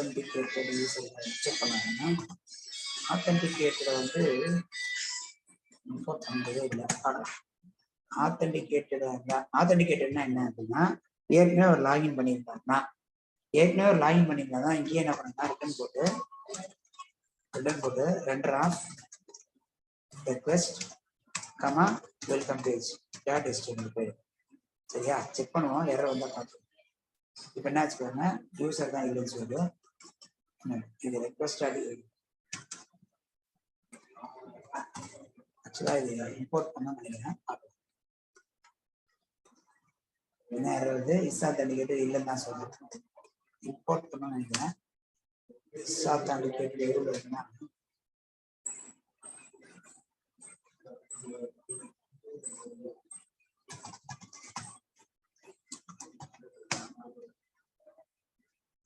authenticated user check பண்ணாங்கன்னா, authenticated வந்து இம்போர்ட் பண்றதே இல்லை. ஆத்தென்டிகேட்டட்னா என்ன அப்படின்னா, ஏற்கனவே ஒரு லாகின் பண்ணியிருந்தாங்கன்னா, ஏற்கனவே ஒரு லாகின் பண்ணியிருந்தா இங்கேயே என்ன பண்ணுங்க, ரிட்டர்ன் போட்டு render of request comma welcome page dot HTML பேர். சரியா? செக் பண்ணுவோம், எரர் வந்தா பார்த்து. இப்போ என்ன வச்சுக்கோங்க, யூசர் தான் இல்லைன்னு சொல்லுது. இது ரெக்வெஸ்ட் ஆக்சுவலா இது இம்போர்ட் பண்ண நினைக்கிறேன். என்ன வருது? இஸ் ஆத்தன்டிகேட்டட் இல்லைன்னு தான் சொல்லுது. இம்போர்ட் பண்ண நினைக்கிறேன். இஸ் ஆத்தன்டிகேட்டட் எவ்வளவு இருக்குன்னா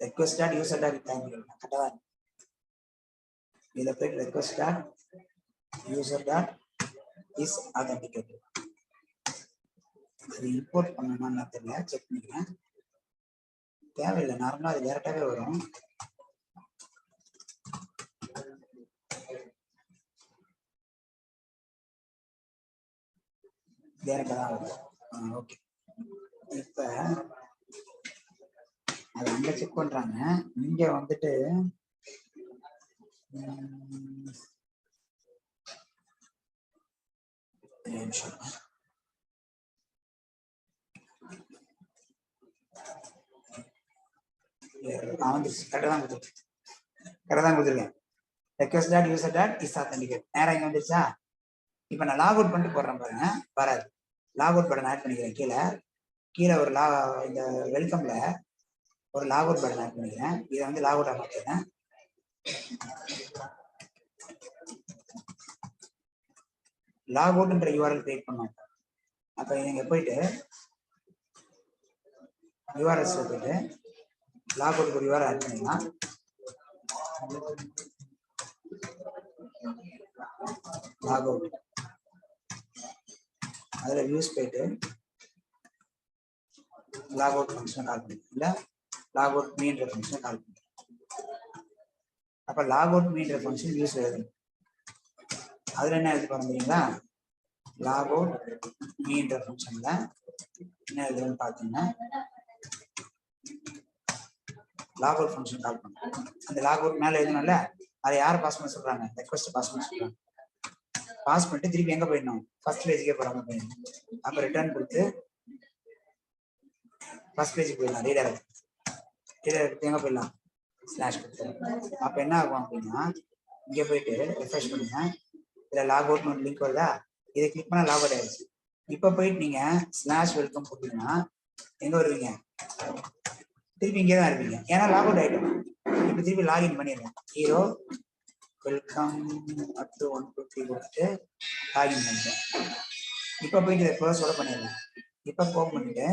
request dot user dot கரெக்டா இதுல போய் request dot user dot is authenticated. அது இம்போர்ட் பண்ணணும்னு தெரியல, செக் பண்ணிக்கிறேன். தேவையில்லை, நார்மலா அது டேரக்டாவே வரும். டேரக்டா தான் வரும். ஓகே, இப்ப அது அங்க செக் பண்றாங்க. இங்க வந்துட்டு நிமிஷம் கரெக்டா தான் கொடுத்துருக்கேன். request dot user dot is authenticated நேரா இங்க வந்துருச்சா? இப்ப நான் லாக் அவுட் பண்ணிட்டு போடுறேன் பாருங்க, வராது. லாக் அவுட் பட்டன் ஆட் பண்ணிக்கிறேன். கீழே ஒரு இந்த வெல்கம்ல ஒரு லாக் அவுட் பட்டன் ஆட் பண்ணிக்கிறேன். இதை வந்து லாக் அவுட் மாத்திக்கிறேன். லாக் அவுட்ன்ற யூஆர்எல் கிரியேட் பண்ணோம். அப்ப நீங்க போயிட்டு யூஆர்எஸ் போயிட்டு லாக் அவுட் ஒரு யூஆர்எல் ஆட் பண்ணிக்கலாம். லாக் அவுட் அதுல வியூஸ் போயிட்டு லாக் அவுட் ஃபங்க்ஷன் கால் பண்ணி இல்ல லாக் அவுட் மீன்ற ஃபங்க்ஷன் கால் பண்ணி அப்ப லாக் அவுட் மீன்ற ஃபங்க்ஷன் யூஸ் எழுதணும். அதுல என்ன எழுதி பாருங்களா? லாக் அவுட் மீன்ற ஃபங்க்ஷன்ல என்ன எழுதுன்னு பாத்தீங்கன்னா லாக் அவுட் ஃபங்க்ஷன் கால் பண்ணணும். அந்த லாக் அவுட் மேல எழுதணும்ல, அதை யார் பாஸ் பண்ண சொல்றாங்க? ரெக்வெஸ்ட் பாஸ் பண்ண சொல்றாங்க. பாஸ் பண்ணிட்டு திருப்பி எங்க போயிடணும்? ஃபர்ஸ்ட் பேஜுக்கே போறாங்க போயிடணும். அப்ப ரிட்டர்ன் கொடுத்து ஃபர்ஸ்ட் பேஜுக்கு போயிடலாம். ரீடைரக்ட் எங்க போயிடலாம்? ஸ்லாஷ் கொடுத்துருவோம். அப்ப என்ன ஆகும் அப்படின்னா, இங்க போயிட்டு ரெஃப்ரெஷ் பண்ணுங்க. இதுல லாக் அவுட் ஒரு லிங்க் வருதா? இதை கிளிக் பண்ணா லாக் அவுட் ஆயிடுச்சு. இப்ப போயிட்டு நீங்க ஸ்லாஷ் வெல்கம் போட்டீங்கன்னா எங்க வருவீங்க? திருப்பி இங்கே தான் இருப்பீங்க, ஏன்னா லாக் அவுட் ஆயிடும். இப்ப திருப்பி லாகின் பண்ணிடுறேன். ஹீரோ வெல்கம் அப் டு 1 2 3 கொடுத்துட்டு லாகின் பண்ணிட்டேன். இப்ப போயிட்டு இதை க்ளோஸோட பண்ணிடுறேன். இப்ப கோப் பண்ணிட்டு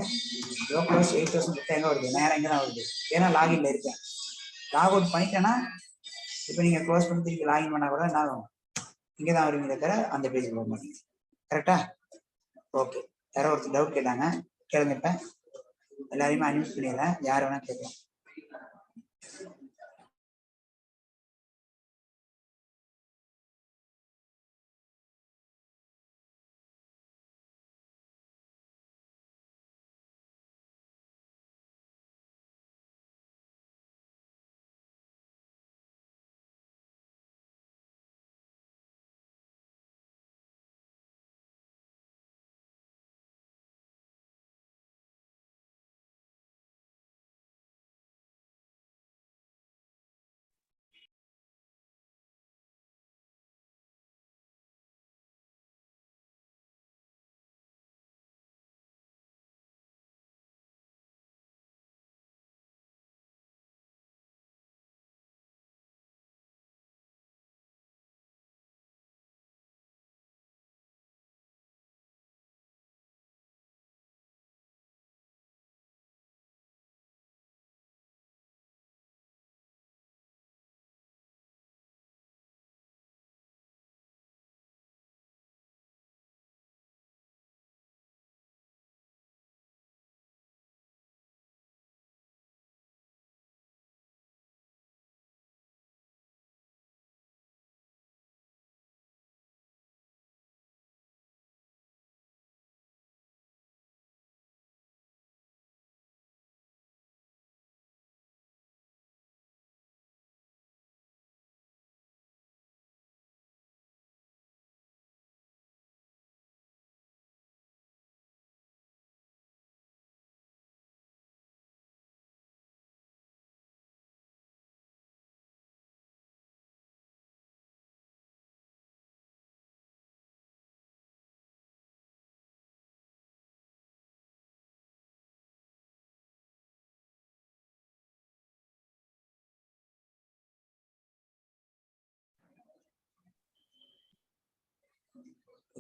க்ளோஸ் 8000 கிட்ட எங்க வருது? நேரம் எங்க தான் வருது, ஏன்னா லாகின்ல இருக்கேன். லாக் அவுட் பண்ணிட்டேன்னா இப்ப நீங்க க்ளோஸ் பண்ணி திருப்பி லாகின் பண்ணா கூட என்ன ஆகும்? இங்கே தான் வருவீங்க தவிர அந்த பேஜ் போக மாட்டீங்க. கரெக்டா? ஓகே, யாரோ ஒருத்தர் டவுட் கேட்டாங்க, கேளுங்க. இப்ப எல்லாரையுமே அன்மியூட் பண்ணிடுறேன், யார் வேணா கேட்கலாம்.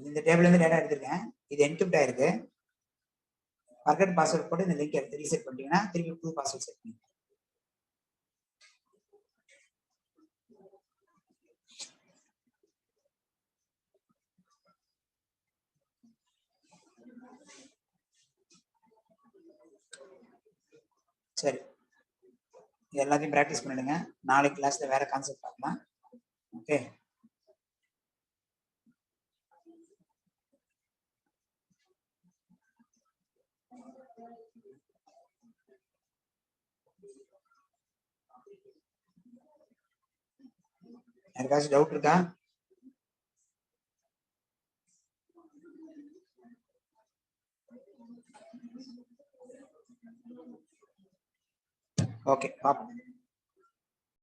இந்த டேபிள்ல இருந்து டேட்டா எடுத்திருக்கேன். இது என்கிரிப்ட் ஆயிருக்கு. ஃபர்கட் பாஸ்வேர்ட் போட்டு இந்த லிங்க் எடுத்து ரீசெட் பண்ணிட்டீங்கன்னா திருப்பி புது பாஸ்வேர்ட் செட் பண்ணி. சரி, எல்லாத்தையும் பிராக்டிஸ் பண்ணிடுங்க. நாளைக்கு கிளாஸ்ல வேற கான்செப்ட் பார்க்கலாம். ஓகே, யாருக்காச்சும் டவுட் இருக்கா? ஓகே, பாப்போம்.